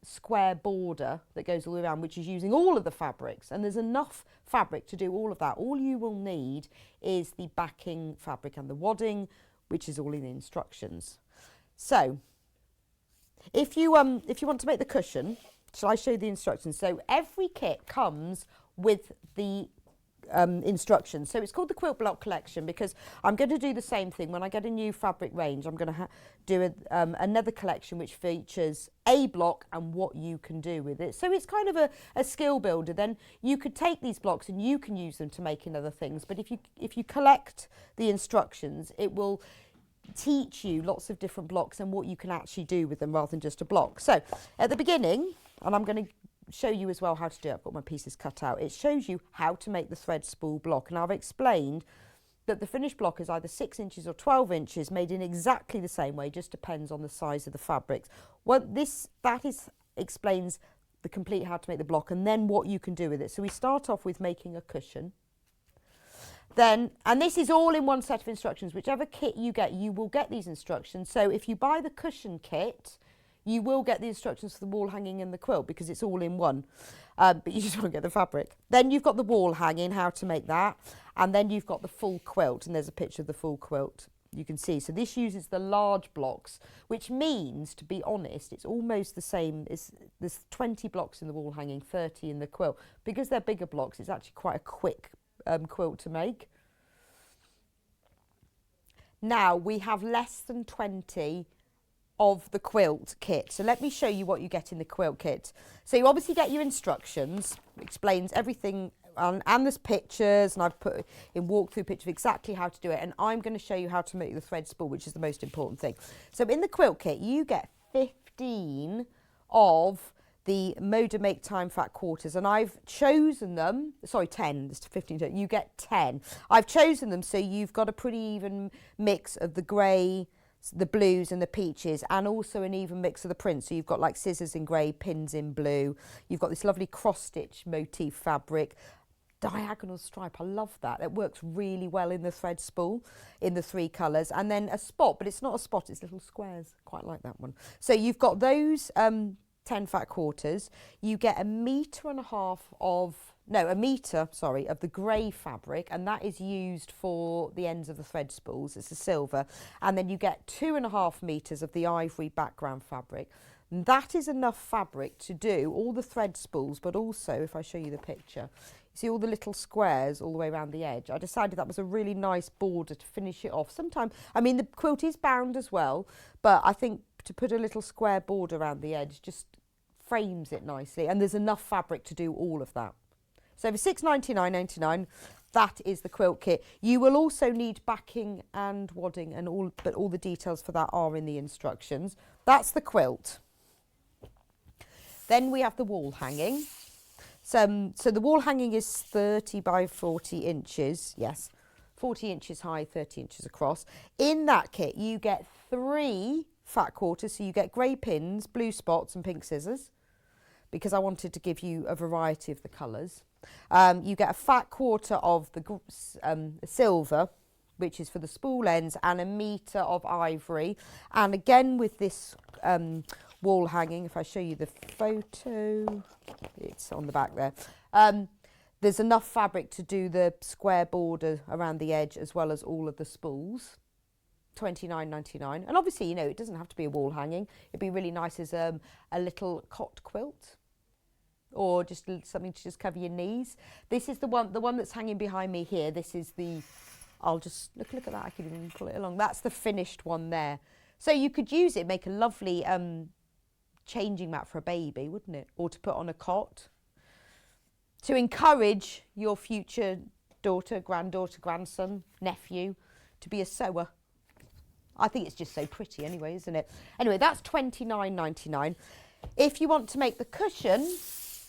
square border that goes all the way around, which is using all of the fabrics. And there's enough fabric to do all of that. All you will need is the backing fabric and the wadding, which is all in the instructions. So if you want to make the cushion, shall I show you the instructions? So every kit comes with the instructions. So it's called the Quilt Block Collection because I'm going to do the same thing. When I get a new fabric range, I'm going to do another collection which features a block and what you can do with it. So it's kind of a skill builder. Then you could take these blocks and you can use them to make in other things. But if you collect the instructions, it will teach you lots of different blocks and what you can actually do with them rather than just a block. So at the beginning, and I'm going to show you as well how to do it. I've got my pieces cut out. It shows you how to make the thread spool block, and I've explained that the finished block is either 6 inches or 12 inches, made in exactly the same way, just depends on the size of the fabrics. Well, explains the complete how to make the block and then what you can do with it. So we start off with making a cushion. Then, and this is all in one set of instructions. Whichever kit you get, you will get these instructions. So if you buy the cushion kit, you will get the instructions for the wall hanging and the quilt because it's all in one, but you just won't get the fabric. Then you've got the wall hanging, how to make that, and then you've got the full quilt, and there's a picture of the full quilt you can see. So this uses the large blocks, which means, to be honest, it's almost the same. There's 20 blocks in the wall hanging, 30 in the quilt. Because they're bigger blocks, it's actually quite a quick quilt to make. Now we have less than 20 of the quilt kit. So let me show you what you get in the quilt kit. So you obviously get your instructions, explains everything, and there's pictures, and I've put in walkthrough pictures of exactly how to do it, and I'm going to show you how to make the thread spool, which is the most important thing. So in the quilt kit, you get 15 of the Moda Make Time Fat Quarters, and I've chosen them, sorry, 10, there's 15, you get 10. I've chosen them so you've got a pretty even mix of the grey, the blues and the peaches, and also an even mix of the prints. So you've got like scissors in grey, pins in blue. You've got this lovely cross-stitch motif fabric, diagonal stripe. I love that. It works really well in the thread spool in the 3 colours. And then a spot, but it's not a spot, it's little squares. Quite like that one. So you've got those 10 fat quarters. You get 1.5 metre of the grey fabric, and that is used for the ends of the thread spools. It's a silver. And then you get 2.5 metres of the ivory background fabric. And that is enough fabric to do all the thread spools, but also, if I show you the picture, you see all the little squares all the way around the edge. I decided that was a really nice border to finish it off. Sometimes, I mean, the quilt is bound as well, but I think to put a little square border around the edge just frames it nicely, and there's enough fabric to do all of that. So for $6.99.99, that is the quilt kit. You will also need backing and wadding, and but all the details for that are in the instructions. That's the quilt. Then we have the wall hanging. So the wall hanging is 30 by 40 inches. Yes, 40 inches high, 30 inches across. In that kit, you get 3 fat quarters. So you get grey pins, blue spots and pink scissors, because I wanted to give you a variety of the colours. You get a fat quarter of the silver, which is for the spool ends, and 1 metre of ivory. And again with this wall hanging, if I show you the photo, it's on the back there. There's enough fabric to do the square border around the edge as well as all of the spools. $29.99. And obviously, you know, it doesn't have to be a wall hanging. It'd be really nice as a little cot quilt, or just something to just cover your knees. This is the one that's hanging behind me here. This is the, I'll just look at that. I could even pull it along. That's the finished one there. So you could use it, make a lovely changing mat for a baby, wouldn't it? Or to put on a cot. To encourage your future daughter, granddaughter, grandson, nephew to be a sewer. I think it's just so pretty anyway, isn't it? Anyway, that's $29.99. If you want to make the cushion,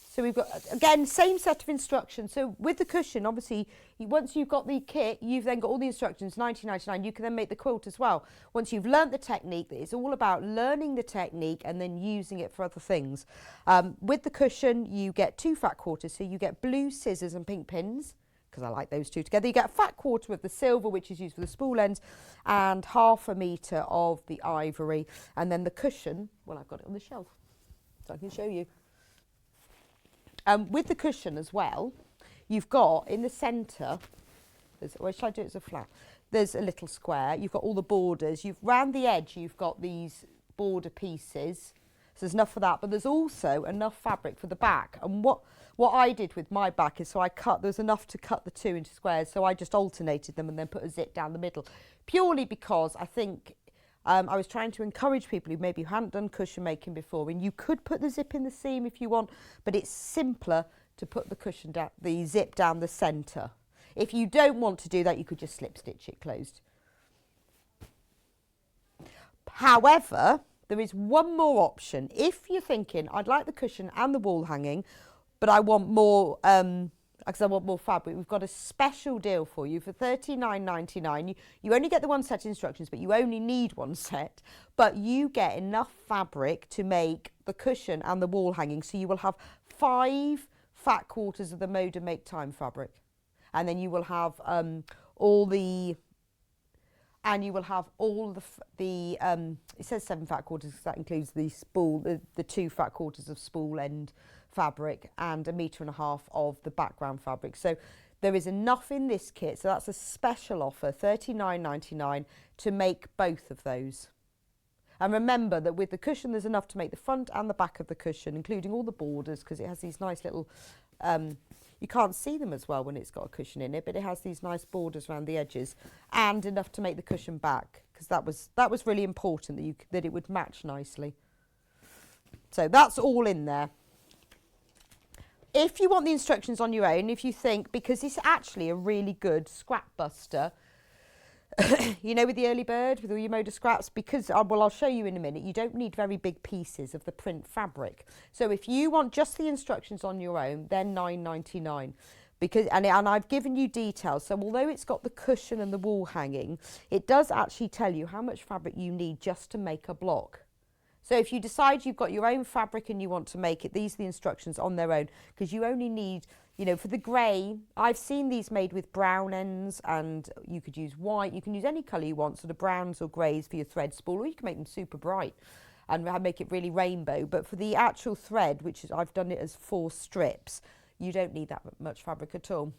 so we've got, again, same set of instructions. So with the cushion, obviously, once you've got the kit, you've then got all the instructions, $19.99. You can then make the quilt as well. Once you've learnt the technique, it's all about learning the technique and then using it for other things. With the cushion, you get 2 fat quarters. So you get blue scissors and pink pins because I like those two together. You get a fat quarter of the silver, which is used for the spool ends, and 1/2 metre of the ivory. And then the cushion, well, I've got it on the shelf, so I can show you. With the cushion as well, you've got in the centre, well, should I do it as a flat? There's a little square. You've got all the borders. Round the edge, you've got these border pieces. So there's enough for that, but there's also enough fabric for the back. And what I did with my back is, so there's enough to cut the 2 into squares, so I just alternated them and then put a zip down the middle, purely because I think I was trying to encourage people who maybe hadn't done cushion making before, and you could put the zip in the seam if you want, but it's simpler to put the zip down the centre. If you don't want to do that, you could just slip stitch it closed. However, there is one more option. If you're thinking, I'd like the cushion and the wall hanging, but I want more, because I want more fabric, we've got a special deal for you for $39.99. You only get the 1 set instructions, but you only need 1 set. But you get enough fabric to make the cushion and the wall hanging. So you will have 5 fat quarters of the Moda Make Time fabric. And then you will have it says 7 fat quarters because that includes the spool, the 2 fat quarters of spool end fabric and 1.5 meters of the background fabric. So there is enough in this kit. So that's a special offer, $39.99, to make both of those. And remember that with the cushion, there's enough to make the front and the back of the cushion, including all the borders, because it has these nice little, you can't see them as well when it's got a cushion in it, but it has these nice borders around the edges, and enough to make the cushion back, because that was really important that it would match nicely. So that's all in there. If you want the instructions on your own, if you think, because it's actually a really good scrap buster, you know, with the early bird, with all your Moda scraps, because, well, I'll show you in a minute, you don't need very big pieces of the print fabric. So if you want just the instructions on your own, then $9.99. Because, and I've given you details, so although it's got the cushion and the wall hanging, it does actually tell you how much fabric you need just to make a block. So if you decide you've got your own fabric and you want to make it, these are the instructions on their own, because you only need, you know, for the grey, I've seen these made with brown ends, and you could use white, you can use any colour you want, sort of browns or greys for your thread spool, or you can make them super bright and make it really rainbow. But for the actual thread, which is, I've done it as 4 strips, you don't need that much fabric at all.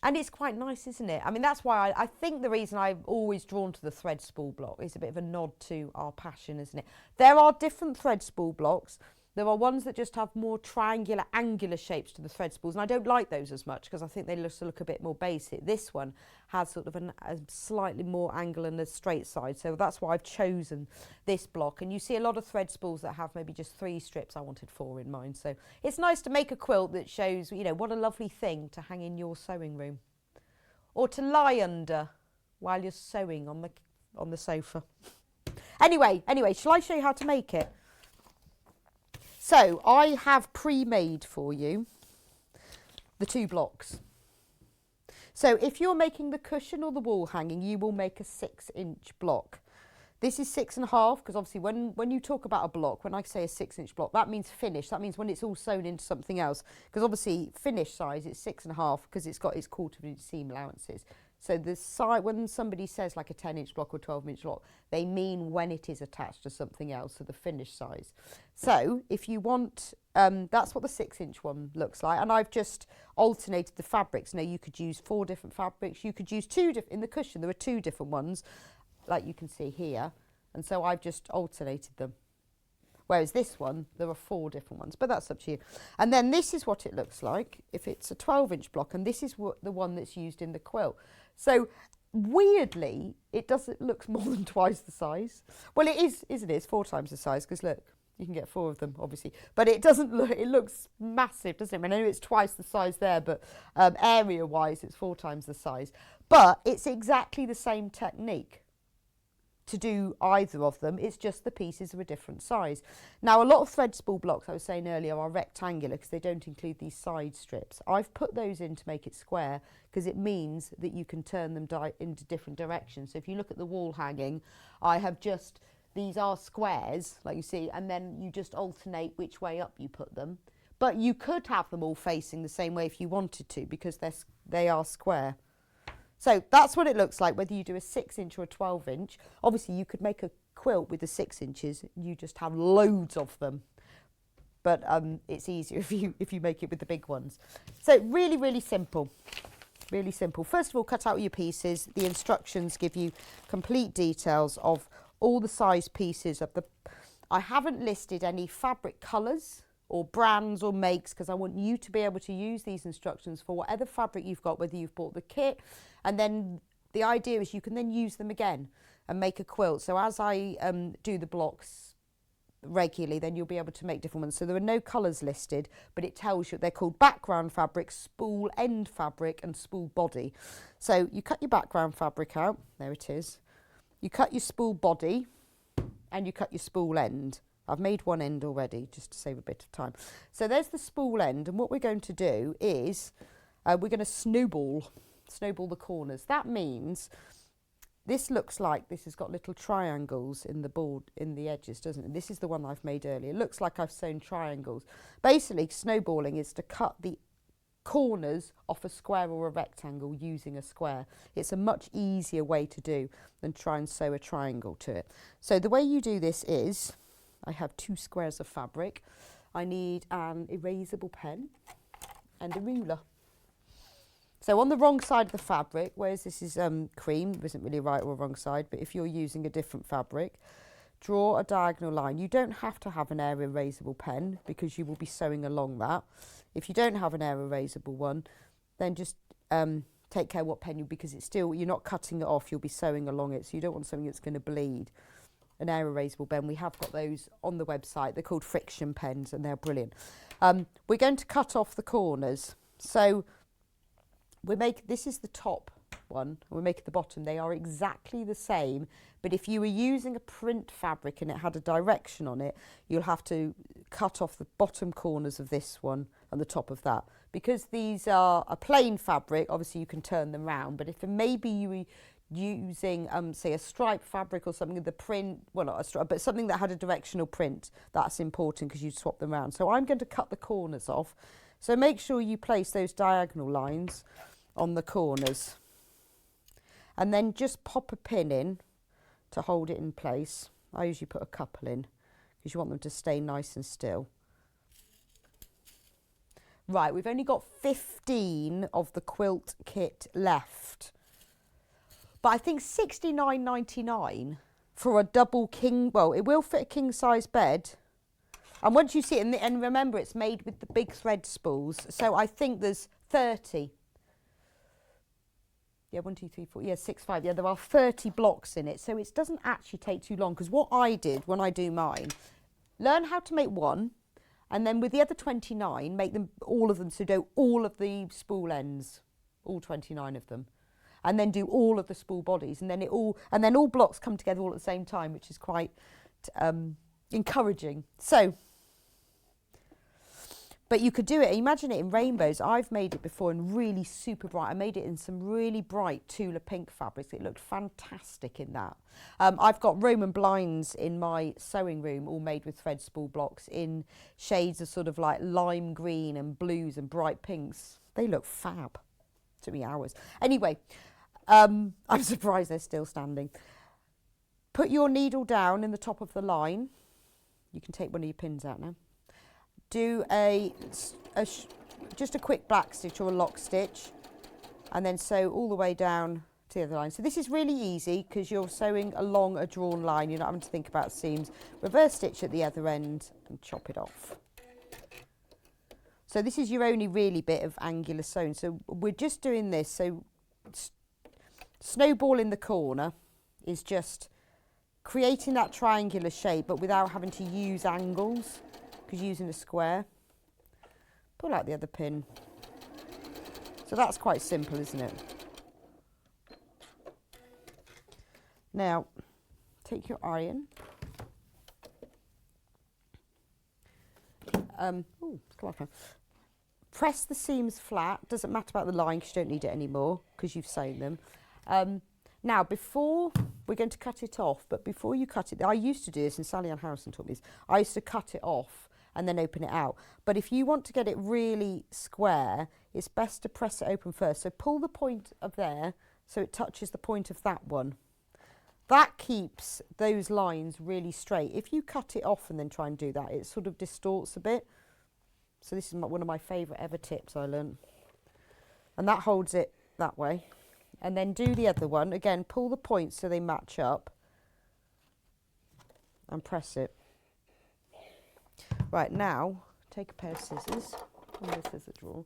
And it's quite nice, isn't it? I mean, that's why I think the reason I'm always drawn to the thread spool block is a bit of a nod to our passion, isn't it? There are different thread spool blocks. There are ones that just have more triangular, angular shapes to the thread spools, and I don't like those as much because I think they just look a bit more basic. This one has sort of a slightly more angle and a straight side, so that's why I've chosen this block. And you see a lot of thread spools that have maybe just 3 strips. I wanted 4 in mine, so it's nice to make a quilt that shows, you know, what a lovely thing to hang in your sewing room, or to lie under while you're sewing on the sofa. Anyway, shall I show you how to make it? So I have pre-made for you the 2 blocks. So if you're making the cushion or the wall hanging, you will make a 6-inch block. This is 6.5, because obviously when you talk about a block, when I say a 6-inch block, that means finished. That means when it's all sewn into something else, because obviously finished size, it's 6.5 because it's got its 1/4-inch seam allowances. So the side, when somebody says like a 10-inch block or 12-inch block, they mean when it is attached to something else, so the finished size. So if you want, that's what the 6-inch one looks like. And I've just alternated the fabrics. Now you could use 4 different fabrics. You could use 2 different, in the cushion there are 2 different ones, like you can see here. And so I've just alternated them. Whereas this one, there are 4 different ones, but that's up to you. And then this is what it looks like if it's a 12-inch block, and this is the one that's used in the quilt. So weirdly, it looks more than twice the size. Well, it is, isn't it? It's 4 times the size, because look, you can get 4 of them, obviously. But it doesn't look, it looks massive, doesn't it? I know it's twice the size there, but area-wise, it's 4 times the size. But it's exactly the same technique to do either of them. It's just the pieces are a different size. Now, a lot of thread spool blocks, I was saying earlier, are rectangular because they don't include these side strips. I've put those in to make it square because it means that you can turn them into different directions. So if you look at the wall hanging, I have just, these are squares, like you see, and then you just alternate which way up you put them. But you could have them all facing the same way if you wanted to, because they are square. So that's what it looks like, whether you do a 6-inch or a 12-inch. Obviously, you could make a quilt with the 6 inches. You just have loads of them. But it's easier if you make it with the big ones. So really, really simple. Really simple. First of all, cut out your pieces. The instructions give you complete details of all the size pieces of the... I haven't listed any fabric colours or brands or makes, because I want you to be able to use these instructions for whatever fabric you've got, whether you've bought the kit, and then the idea is you can then use them again and make a quilt. So as I do the blocks regularly, then you'll be able to make different ones. So there are no colours listed, but it tells you they're called background fabric, spool end fabric and spool body. So you cut your background fabric out, there it is. You cut your spool body and you cut your spool end. I've made one end already just to save a bit of time. So there's the spool end, and what we're going to do is we're going to snowball the corners. That means this looks like this has got little triangles in the board, in the edges, doesn't it? This is the one I've made earlier. It looks like I've sewn triangles. Basically, snowballing is to cut the corners off a square or a rectangle using a square. It's a much easier way to do than try and sew a triangle to it. So the way you do this is, I have 2 squares of fabric. I need an erasable pen and a ruler. So on the wrong side of the fabric, whereas this is cream, there isn't really a right or wrong side, but if you're using a different fabric, draw a diagonal line. You don't have to have an air erasable pen because you will be sewing along that. If you don't have an air erasable one, then just take care what pen because it's still, you're not cutting it off, you'll be sewing along it, so you don't want something that's going to bleed. An air erasable pen, we have got those on the website. They're called friction pens and they're brilliant. We're going to cut off the corners. So this is the top one, and we're making the bottom. They are exactly the same, but if you were using a print fabric and it had a direction on it, you'll have to cut off the bottom corners of this one and the top of that. Because these are a plain fabric, obviously you can turn them round, but if maybe you were using, say, a stripe fabric or something, the print, well, not a stripe, but something that had a directional print, that's important because you swap them around. So I'm going to cut the corners off. So make sure you place those diagonal lines on the corners. And then just pop a pin in to hold it in place. I usually put a couple in because you want them to stay nice and still. Right, we've only got 15 of the quilt kit left. But I think $69.99 for a double king, well, it will fit a king size bed. And once you see it, and remember it's made with the big thread spools, so I think there's 30. Yeah, 1, 2, 3, 4, yeah, 6, 5. Yeah, there are 30 blocks in it, so it doesn't actually take too long. Because what I did when I do mine, learn how to make one, and then with the other 29, make them all of them. So do all of the spool ends, all 29 of them, and then do all of the spool bodies, and then all blocks come together all at the same time, which is quite encouraging. So. But you could do it, imagine it in rainbows. I've made it before in really super bright. I made it in some really bright Tula pink fabrics. It looked fantastic in that. I've got Roman blinds in my sewing room, all made with thread spool blocks in shades of sort of like lime green and blues and bright pinks. They look fab. Took me hours. Anyway, I'm surprised they're still standing. Put your needle down in the top of the line. You can take one of your pins out now. Do just a quick back stitch or a lock stitch, and then sew all the way down to the other line. So this is really easy because you're sewing along a drawn line. You're not having to think about seams. Reverse stitch at the other end and chop it off. So this is your only really bit of angular sewing. So we're just doing this. So snowball in the corner is just creating that triangular shape, but without having to use angles. Because using a square, pull out the other pin. So that's quite simple, isn't it? Now, take your iron. Press the seams flat. Doesn't matter about the line because you don't need it anymore because you've sewn them. Now, before we're going to cut it off, but before you cut it, I used to do this, and Sally Ann Harrison taught me this. I used to cut it off and then open it out. But if you want to get it really square, it's best to press it open first. So pull the point of there so it touches the point of that one. That keeps those lines really straight. If you cut it off and then try and do that, it sort of distorts a bit. So this is one of my favourite ever tips I learned. And that holds it that way. And then do the other one. Again, pull the points so they match up. And press it. Right, now, take a pair of scissors. From the scissor drawer.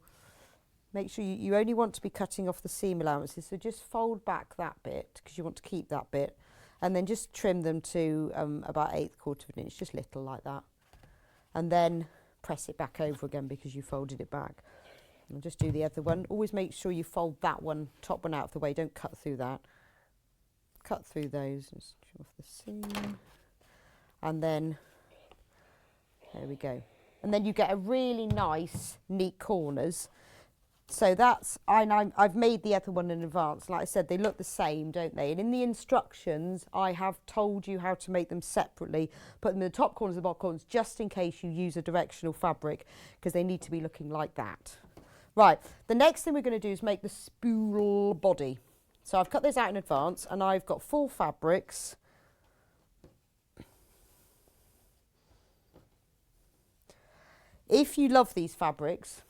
Make sure you only want to be cutting off the seam allowances. So just fold back that bit, because you want to keep that bit. And then just trim them to about 1/8 of an inch, just little like that. And then press it back over again because you folded it back. And just do the other one. Always make sure you fold that one, top one out of the way. Don't cut through that. Cut through those. Just trim off the seam. And then, there we go. And then you get a really nice, neat corners. So that's, I've made the other one in advance. Like I said, they look the same, don't they? And in the instructions, I have told you how to make them separately. Put them in the top corners and the bottom corners, just in case you use a directional fabric, because they need to be looking like that. Right, the next thing we're going to do is make the spool body. So I've cut those out in advance, and I've got 4 fabrics. If you love these fabrics,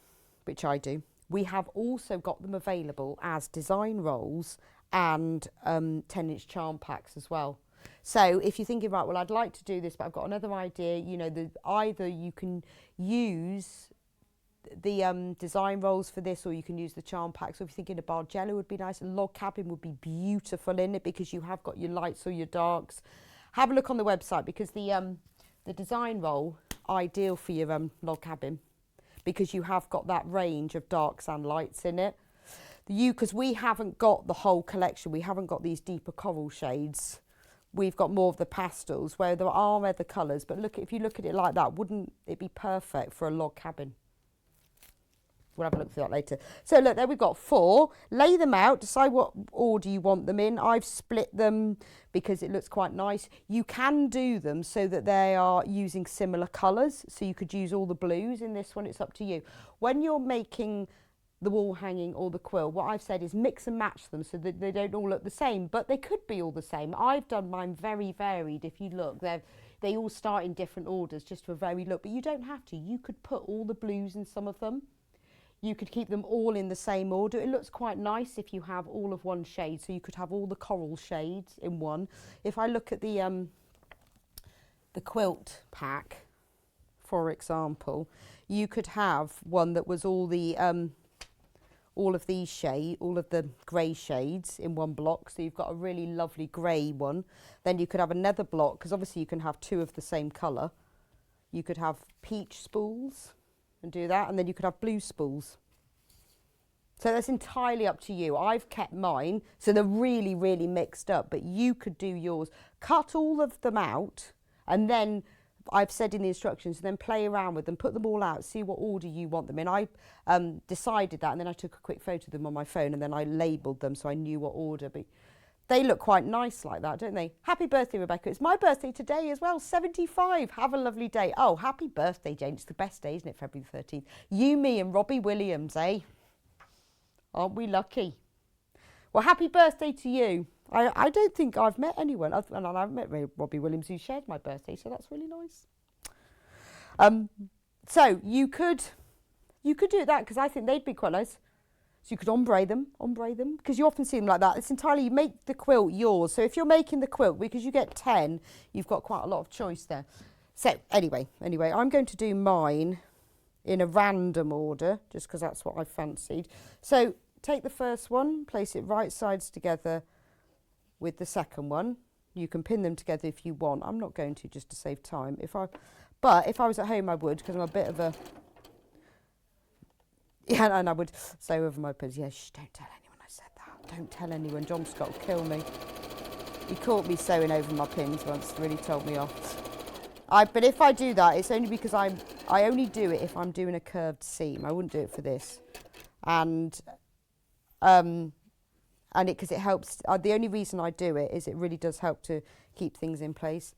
which I do, we have also got them available as design rolls and 10-inch charm packs as well. So if you're thinking, right, well, I'd like to do this, but I've got another idea, you know, either you can use the design rolls for this, or you can use the charm packs. So if you're thinking a Bargello would be nice, a log cabin would be beautiful in it, because you have got your lights or your darks. Have a look on the website, because the design roll, ideal for your log cabin, because you have got that range of darks and lights in it. Because we haven't got the whole collection, we haven't got these deeper coral shades. We've got more of the pastels, where there are other colours. But look, if you look at it like that, wouldn't it be perfect for a log cabin? We'll have a look through that later. So look, there we've got 4. Lay them out, decide what order you want them in. I've split them because it looks quite nice. You can do them so that they are using similar colours. So you could use all the blues in this one, it's up to you. When you're making the wall hanging or the quilt, what I've said is mix and match them so that they don't all look the same, but they could be all the same. I've done mine very varied. If you look, they all start in different orders just for a varied look, but you don't have to. You could put all the blues in some of them. You could keep them all in the same order. It looks quite nice if you have all of one shade. So you could have all the coral shades in one. If I look at the quilt pack, for example, you could have one that was all of these shades, all of the grey shades in one block. So you've got a really lovely grey one. Then you could have another block, because obviously you can have 2 of the same colour. You could have peach spools and do that, and then you could have blue spools. So that's entirely up to you. I've kept mine, so they're really, really mixed up, but you could do yours. Cut all of them out, and then I've said in the instructions, then play around with them, put them all out, see what order you want them in. I decided that, and then I took a quick photo of them on my phone, and then I labelled them so I knew what order. But they look quite nice like that, don't they? Happy birthday, Rebecca. It's my birthday today as well, 75. Have a lovely day. Oh, happy birthday, Jane. It's the best day, isn't it, February 13th? You, me and Robbie Williams, eh? Aren't we lucky? Well, happy birthday to you. I don't think I've met anyone, and I haven't met Robbie Williams, who shared my birthday, so that's really nice. So you could do that, because I think they'd be quite nice. So you could ombre them, because you often see them like that. It's entirely, you make the quilt yours. So if you're making the quilt, because you get 10, you've got quite a lot of choice there. So anyway, I'm going to do mine in a random order, just because that's what I fancied. So take the first one, place it right sides together with the second one. You can pin them together if you want. I'm not going to, just to save time. But if I was at home, I would, because I'm a bit of a... Yeah, and I would sew over my pins. Yeah, shh, don't tell anyone I said that. Don't tell anyone. John Scott will kill me. He caught me sewing over my pins once, really told me off. But if I do that, it's only because I only do it if I'm doing a curved seam. I wouldn't do it for this. And because it helps. The only reason I do it is it really does help to keep things in place.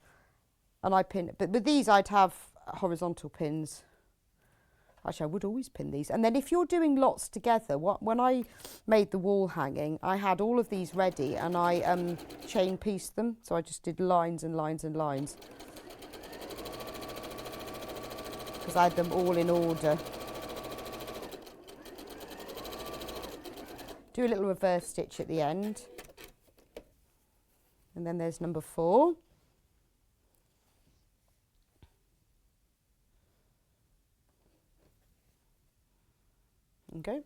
And I pin it. But with these, I'd have horizontal pins. Actually, I would always pin these. And then if you're doing lots together, when I made the wall hanging, I had all of these ready and I chain pieced them. So I just did lines and lines and lines, because I had them all in order. Do a little reverse stitch at the end. And then there's number 4. Okay.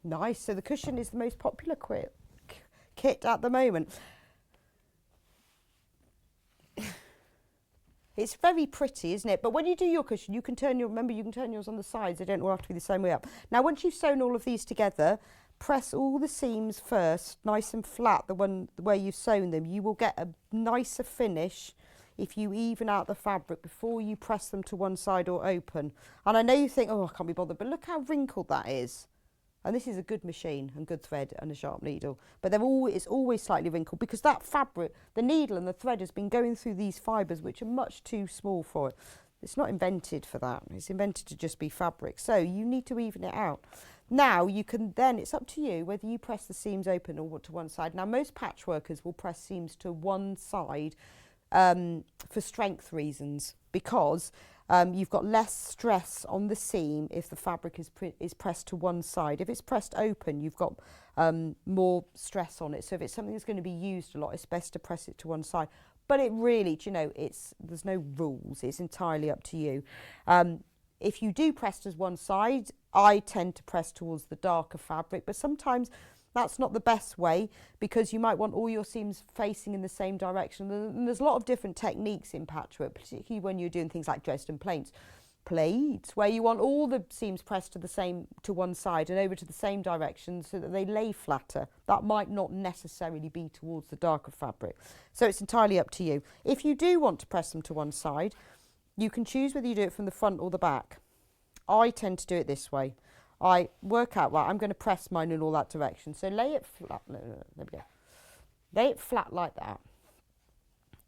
Nice. So the cushion is the most popular kit at the moment. It's very pretty, isn't it? But when you do your cushion, you can turn remember you can turn yours on the sides. They don't all have to be the same way up. Now, once you've sewn all of these together, press all the seams first, nice and flat, the one where you've sewn them. You will get a nicer finish if you even out the fabric before you press them to one side or open. And I know you think, oh, I can't be bothered, but look how wrinkled that is. And this is a good machine and good thread and a sharp needle. But it's always slightly wrinkled because that fabric, the needle and the thread has been going through these fibres which are much too small for it. It's not invented for that. It's invented to just be fabric. So you need to even it out. Now you can then, it's up to you whether you press the seams open or to one side. Now most patchworkers will press seams to one side for strength reasons, because you've got less stress on the seam if the fabric is pressed to one side. If it's pressed open, you've got more stress on it. So if it's something that's going to be used a lot, it's best to press it to one side. But it really, do you know, there's no rules. It's entirely up to you. If you do press to one side, I tend to press towards the darker fabric, but sometimes that's not the best way, because you might want all your seams facing in the same direction. And there's a lot of different techniques in patchwork, particularly when you're doing things like Dresden plaits, where you want all the seams pressed to one side and over to the same direction so that they lay flatter. That might not necessarily be towards the darker fabric. So it's entirely up to you. If you do want to press them to one side, you can choose whether you do it from the front or the back. I tend to do it this way. I work out, right, I'm going to press mine in all that direction. So lay it flat, there we go. Lay it flat like that.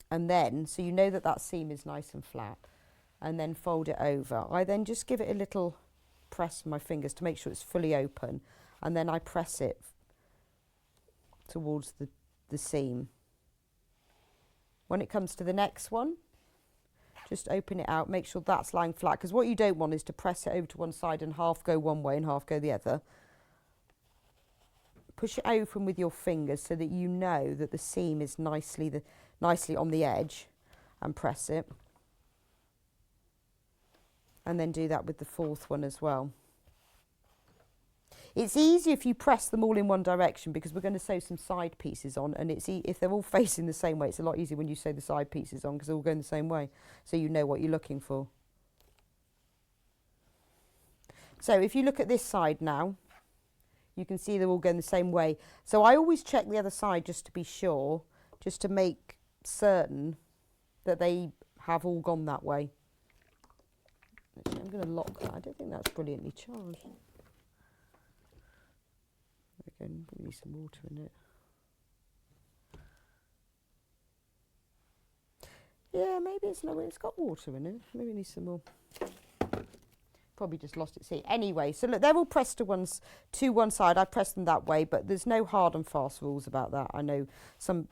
And then, so you know that that seam is nice and flat. And then fold it over. I then just give it a little press with my fingers to make sure it's fully open. And then I press it towards the seam. When it comes to the next one, just open it out, make sure that's lying flat, because what you don't want is to press it over to one side and half go one way and half go the other. Push it open with your fingers so that you know that the seam is nicely on the edge, and press it. And then do that with the fourth one as well. It's easy if you press them all in one direction, because we're going to sew some side pieces on, and if they're all facing the same way, it's a lot easier when you sew the side pieces on, because they're all going the same way, so you know what you're looking for. So if you look at this side now, you can see they're all going the same way. So I always check the other side just to be sure, just to make certain that they have all gone that way. Actually, I'm going to lock that. I don't think that's brilliantly charged. Again, we need some water in it. Yeah, maybe it's got water in it. Maybe it needs some more. Probably just lost its heat. Anyway, so look, they're all pressed to one side. I pressed them that way, but there's no hard and fast rules about that. I know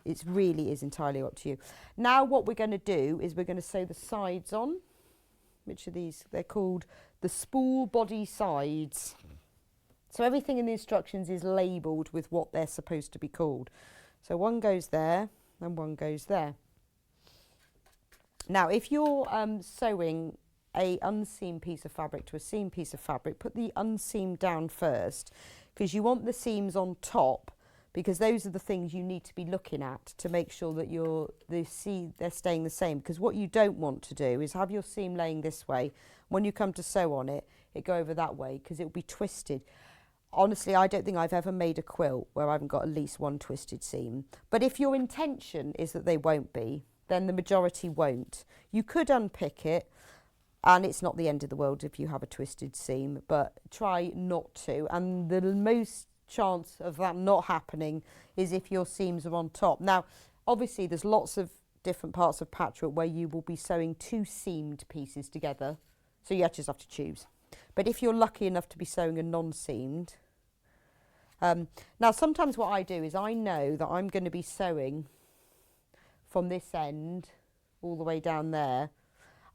it really is entirely up to you. Now what we're going to do is we're going to sew the sides on. Which are these? They're called the spool body sides. So everything in the instructions is labelled with what they're supposed to be called. So one goes there and one goes there. Now if you're sewing a unseamed piece of fabric to a seamed piece of fabric, put the unseamed down first, because you want the seams on top, because those are the things you need to be looking at to make sure that they're staying the same. Because what you don't want to do is have your seam laying this way. When you come to sew on it, it go over that way, because it will be twisted. honestly, I don't think I've ever made a quilt where I haven't got at least one twisted seam. But if your intention is that they won't be, then the majority won't. You could unpick it, and it's not the end of the world if you have a twisted seam, but try not to. And the most chance of that not happening is if your seams are on top. Now, obviously, there's lots of different parts of patchwork where you will be sewing two seamed pieces together, so you just have to choose. But if you're lucky enough to be sewing a non-seamed, now sometimes what I do is I know that I'm going to be sewing from this end all the way down there,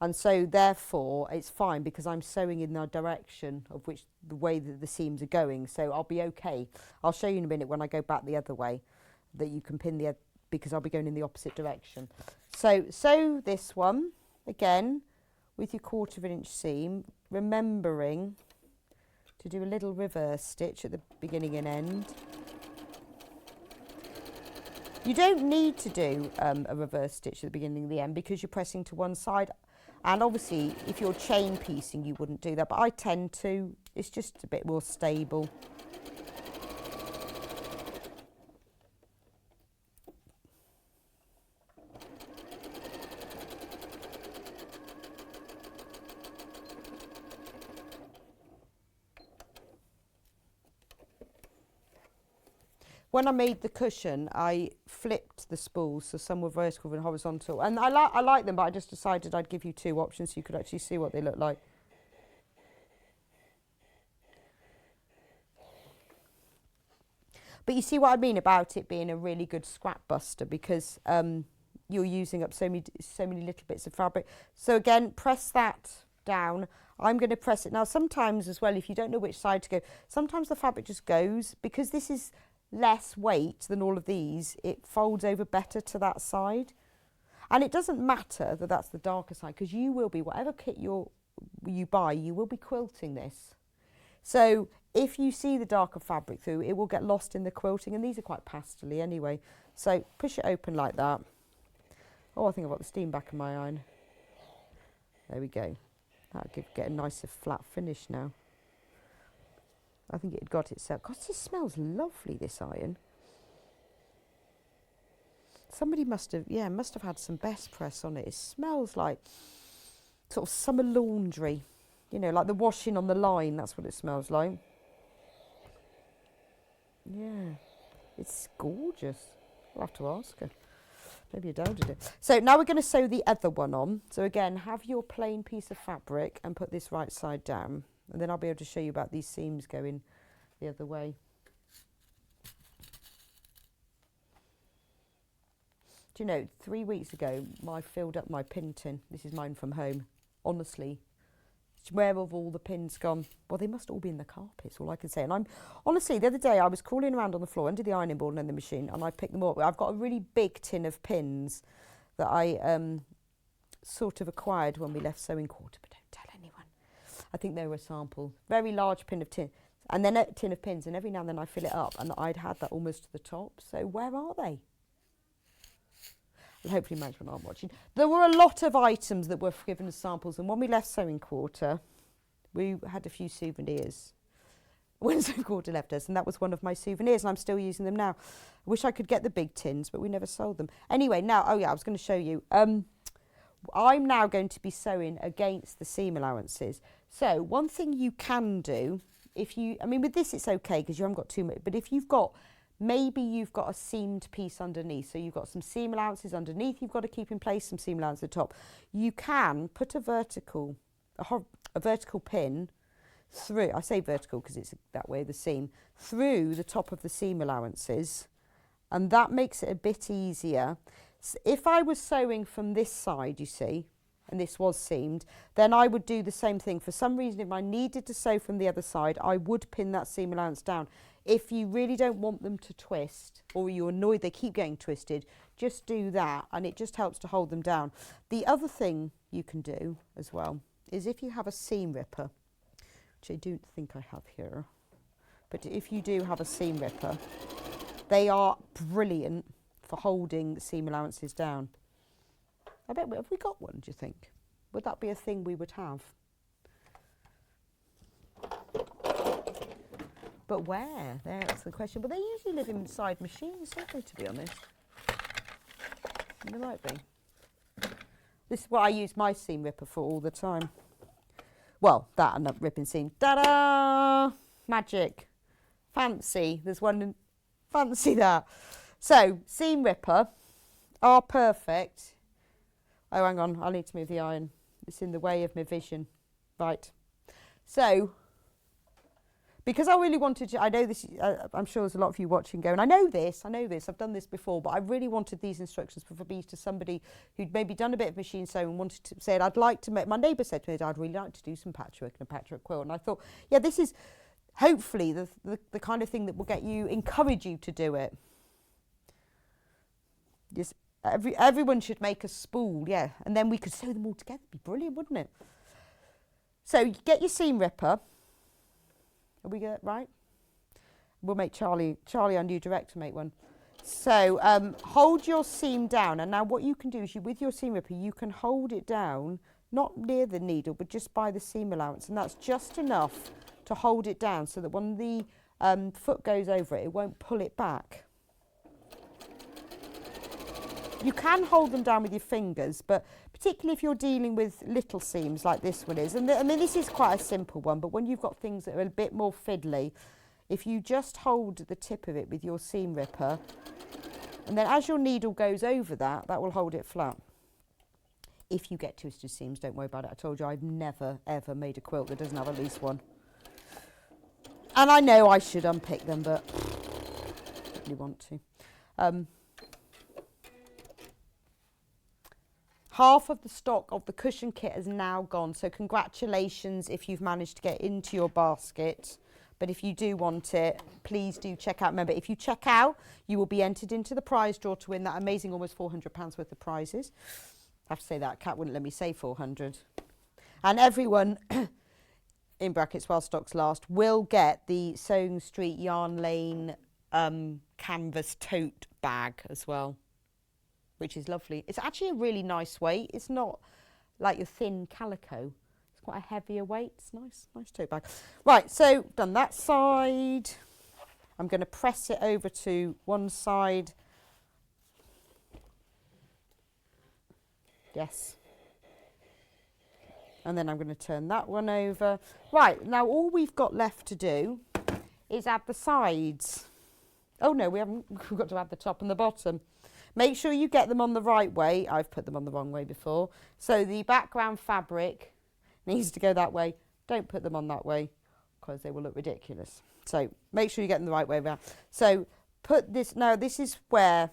and so therefore it's fine because I'm sewing in the direction of which the way that the seams are going, so I'll be okay. I'll show you in a minute when I go back the other way that you can pin the, because I'll be going in the opposite direction. So sew this one again with your 1/4 inch seam, remembering to do a little reverse stitch at the beginning and end. You don't need to do a reverse stitch at the beginning and the end because you're pressing to one side, and obviously if you're chain piecing you wouldn't do that, but I tend to. It's just a bit more stable. When I made the cushion, I flipped the spools, so some were vertical and horizontal. And I like them, but I just decided I'd give you two options so you could actually see what they look like. But you see what I mean about it being a really good scrap buster, because you're using up so many little bits of fabric. So again, press that down. I'm going to press it. Now sometimes as well, if you don't know which side to go, sometimes the fabric just goes, because this is less weight than all of these, it folds over better to that side. And it doesn't matter that that's the darker side, because you will be, whatever kit you buy, you will be quilting this. So if you see the darker fabric through, it will get lost in the quilting, and these are quite pastel-y anyway. So push it open like that. Oh, I think I've got the steam back in my iron. There we go. That'll get a nicer flat finish now. I think it had got itself. God, this smells lovely, this iron. Somebody must have had some best press on it. It smells like sort of summer laundry. You know, like the washing on the line, that's what it smells like. Yeah, it's gorgeous. I'll have to ask her. Maybe Adelle did it. So now we're going to sew the other one on. So again, have your plain piece of fabric and put this right side down. And then I'll be able to show you about these seams going the other way. Do you know, 3 weeks ago, I filled up my pin tin. This is mine from home. Honestly, where have all the pins gone? Well, they must all be in the carpets, all I can say. And I'm honestly, the other day I was crawling around on the floor under the ironing board and in the machine, and I picked them up. I've got a really big tin of pins that I sort of acquired when we left sewing quarter, but don't tell anyone. I think they were a sample. Very large tin of tin, and then a tin of pins, and every now and then I fill it up, and I'd had that almost to the top. So where are they? And hopefully management aren't watching. There were a lot of items that were given as samples, and when we left sewing quarter, we had a few souvenirs. When sewing quarter left us, and that was one of my souvenirs, and I'm still using them now. I wish I could get the big tins, but we never sold them. Anyway, now, oh yeah, I was going to show you. I'm now going to be sewing against the seam allowances. So one thing you can do, I mean with this it's okay because you haven't got too much, but if you've got, maybe you've got a seamed piece underneath, so you've got some seam allowances underneath, you've got to keep in place some seam allowance at the top. You can put a vertical pin through, I say vertical because it's that way, the seam, through the top of the seam allowances, and that makes it a bit easier. If I was sewing from this side, you see, and this was seamed, then I would do the same thing. For some reason, if I needed to sew from the other side, I would pin that seam allowance down. If you really don't want them to twist, or you're annoyed they keep getting twisted, just do that, and it just helps to hold them down. The other thing you can do as well is if you have a seam ripper, which I don't think I have here, but if you do have a seam ripper, they are brilliant for holding the seam allowances down. I bet, have we got one, do you think? Would that be a thing we would have? But where? That's the question. But they usually live inside machines, don't they, to be honest? There might be. This is what I use my seam ripper for all the time. Well, that and a ripping seam. Ta-da! Magic. Fancy. There's one in, fancy that. So, seam ripper are perfect. Oh, hang on. I need to move the iron. It's in the way of my vision. Right. So, because I really wanted to, I know this, I'm sure there's a lot of you watching going, I know this, I've done this before, but I really wanted these instructions for be to somebody who'd maybe done a bit of machine sewing and wanted to say, I'd like to make, my neighbour said to me, I'd really like to do some patchwork and a patchwork quilt. And I thought, yeah, this is hopefully the kind of thing that will encourage you to do it. Just, everyone should make a spool, yeah, and then we could sew them all together. It'd be brilliant, wouldn't it? So you get your seam ripper. Are we good, right? We'll make Charlie, our new director, make one. So hold your seam down, and now what you can do is with your seam ripper, you can hold it down, not near the needle, but just by the seam allowance, and that's just enough to hold it down so that when the foot goes over it, it won't pull it back. You can hold them down with your fingers, but particularly if you're dealing with little seams like this one is, and I mean this is quite a simple one, but when you've got things that are a bit more fiddly, if you just hold the tip of it with your seam ripper, and then as your needle goes over that, that will hold it flat. If you get twisted seams, don't worry about it. I told you I've never ever made a quilt that doesn't have at least one. And I know I should unpick them, but I don't really want to. Half of the stock of the cushion kit has now gone, so congratulations if you've managed to get into your basket. But if you do want it, please do check out. Remember, if you check out, you will be entered into the prize draw to win that amazing almost £400 worth of prizes. I have to say that, Kat wouldn't let me say 400. And everyone, in brackets while stock's last, will get the Sewing Street Yarn Lane canvas tote bag as well, which is lovely. It's actually a really nice weight. It's not like your thin calico. It's quite a heavier weight. It's nice tote bag. Right, so done that side. I'm going to press it over to one side. Yes. And then I'm going to turn that one over. Right, now all we've got left to do is add the sides. Oh no, we haven't. We've got to add the top and the bottom. Make sure you get them on the right way. I've put them on the wrong way before. So the background fabric needs to go that way. Don't put them on that way because they will look ridiculous. So make sure you get them the right way around. So put this, now this is where,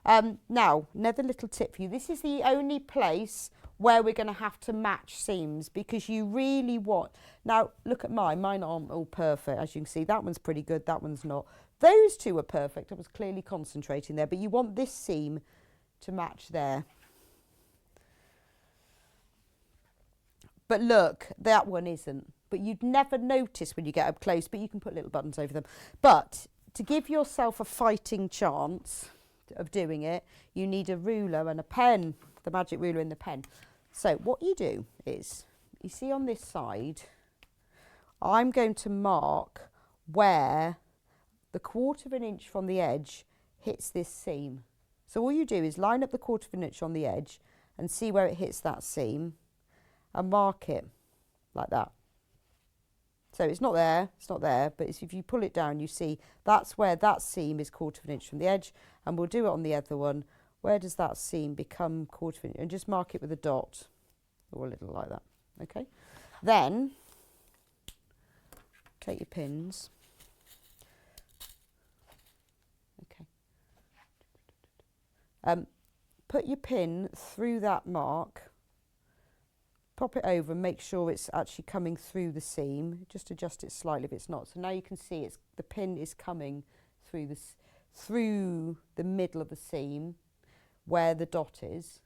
now another little tip for you. This is the only place where we're going to have to match seams because you really want, now look at mine aren't all perfect as you can see. That one's pretty good, that one's not. Those two are perfect. I was clearly concentrating there, but you want this seam to match there. But look, that one isn't. But you'd never notice when you get up close, but you can put little buttons over them. But to give yourself a fighting chance of doing it, you need a ruler and a pen, the magic ruler and the pen. So what you do is, you see on this side, I'm going to mark where the 1/4 inch from the edge hits this seam. So all you do is line up the 1/4 inch on the edge and see where it hits that seam and mark it like that. So it's not there, but it's, if you pull it down, you see that's where that seam is 1/4 inch from the edge, and we'll do it on the other one. Where does that seam become 1/4 inch? And just mark it with a dot or a little like that, okay? Then take your pins. Put your pin through that mark, pop it over and make sure it's actually coming through the seam. Just adjust it slightly if it's not. So now you can see it's, the pin is coming through this, through the middle of the seam where the dot is.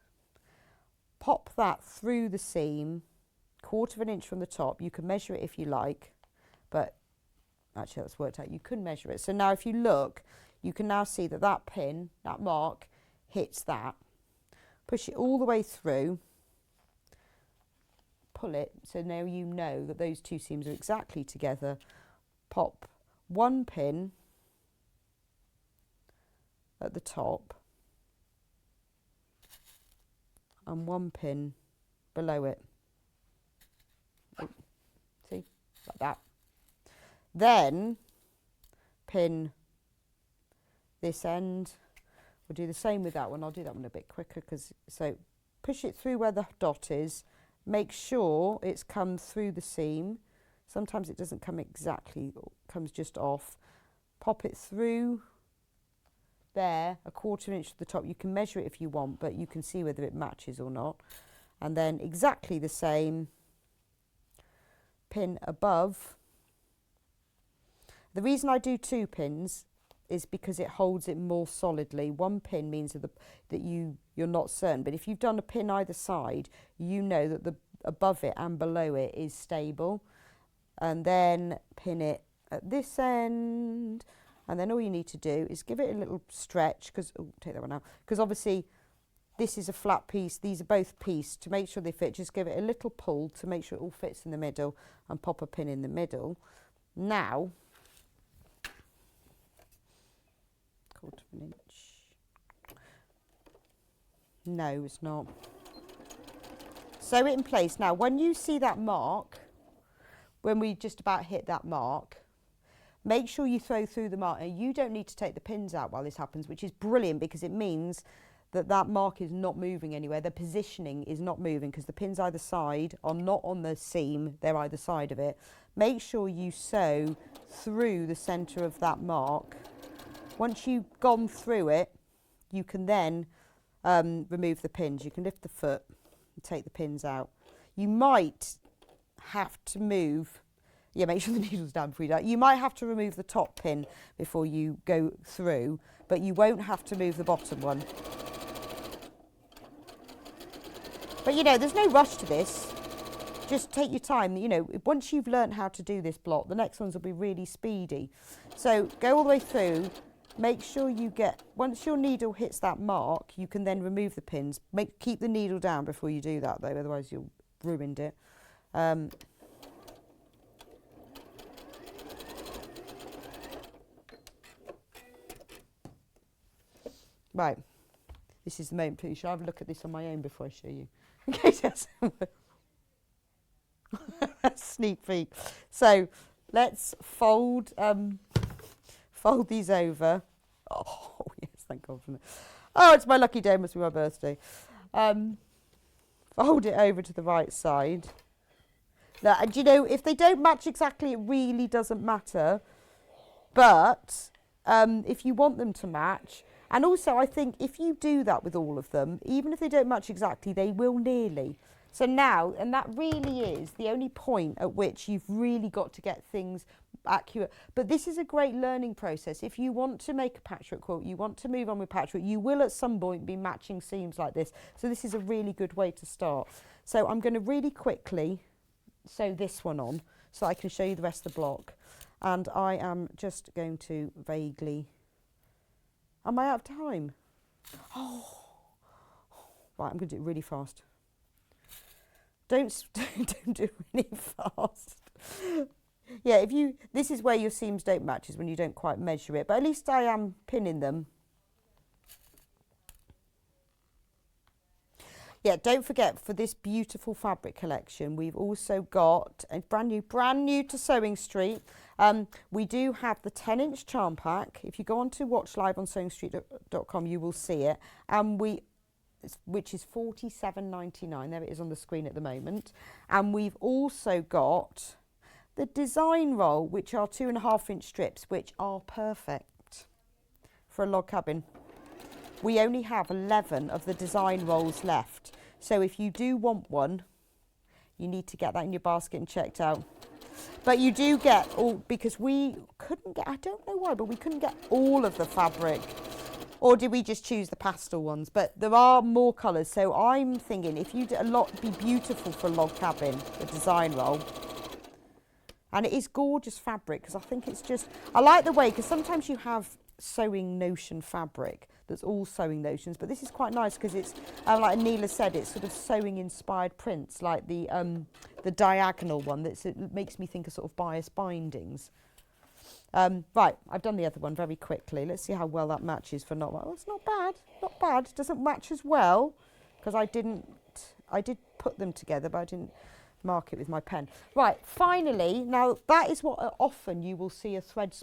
Pop that through the seam, 1/4 inch from the top. You can measure it if you like, but actually that's worked out. You can measure it. So now if you look, you can now see that that pin, that mark, hits that. Push it all the way through, pull it, so now you know that those two seams are exactly together. Pop one pin at the top and one pin below it. See, like that. Then pin this end. We'll do the same with that one. I'll do that one a bit quicker because, so push it through where the dot is. Make sure it's come through the seam. Sometimes it doesn't come exactly, comes just off. Pop it through there, a 1/4 inch to the top. You can measure it if you want, but you can see whether it matches or not. And then exactly the same pin above. The reason I do 2 pins is because it holds it more solidly. 1 pin means that you're not certain, but if you've done a pin either side, you know that the above it and below it is stable. And then pin it at this end, and then all you need to do is give it a little stretch, because, oh, take that one out, because obviously this is a flat piece, these are both pieced. To make sure they fit, just give it a little pull to make sure it all fits in the middle, and pop a pin in the middle. Now, 1/4 inch. No, it's not. Sew it in place. Now, when you see that mark, when we just about hit that mark, make sure you throw through the mark. And you don't need to take the pins out while this happens, which is brilliant because it means that that mark is not moving anywhere. The positioning is not moving because the pins either side are not on the seam, they're either side of it. Make sure you sew through the centre of that mark. Once you've gone through it, you can then remove the pins. You can lift the foot and take the pins out. You might have to move, make sure the needle's down before you do that. You might have to remove the top pin before you go through, but you won't have to move the bottom one. But there's no rush to this. Just take your time. Once you've learned how to do this block, the next ones will be really speedy. So go all the way through. Make sure you once your needle hits that mark, you can then remove the pins. Keep the needle down before you do that though, otherwise you'll ruined it. Right, this is the moment. Please, shall I have a look at this on my own before I show you? In case that's sneak peek. So let's fold these over. Oh yes, thank God for that. Oh, it's my lucky day. It must be my birthday. Fold it over to the right side. Now, and if they don't match exactly, it really doesn't matter. But if you want them to match, and also I think if you do that with all of them, even if they don't match exactly, they will nearly. So now, and that really is the only point at which you've really got to get things accurate. But this is a great learning process. If you want to make a patchwork quilt, you want to move on with patchwork, you will at some point be matching seams like this. So this is a really good way to start. So I'm going to really quickly sew this one on so I can show you the rest of the block. And I am just going to vaguely... Am I out of time? Oh, right, I'm going to do it really fast. Don't do it really fast. Yeah, this is where your seams don't match, is when you don't quite measure it, but at least I am pinning them. Yeah, don't forget, for this beautiful fabric collection, we've also got a brand new to Sewing Street. We do have the 10-inch charm pack. If you go on to watch live on sewingstreet.com, you will see it. And which is $47.99. There it is on the screen at the moment. And we've also got the design roll, which are 2.5-inch strips, which are perfect for a log cabin. We only have 11 of the design rolls left. So if you do want one, you need to get that in your basket and checked out. But you do get all, because we couldn't get, I don't know why, but we couldn't get all of the fabric. Or did we just choose the pastel ones? But there are more colours, so I'm thinking if you did a lot, it'd be beautiful for a log cabin, the design roll. And it is gorgeous fabric, because I think it's just, I like the way, because sometimes you have sewing notion fabric that's all sewing notions, but this is quite nice because it's, like Neela said, it's sort of sewing inspired prints, like the diagonal one, it makes me think of sort of bias bindings. Right, I've done the other one very quickly. Let's see how well that matches for not. Well, it's not bad. Not bad. Doesn't match as well because I did put them together, but I didn't mark it with my pen. Right, finally, now that is what often you will see a thread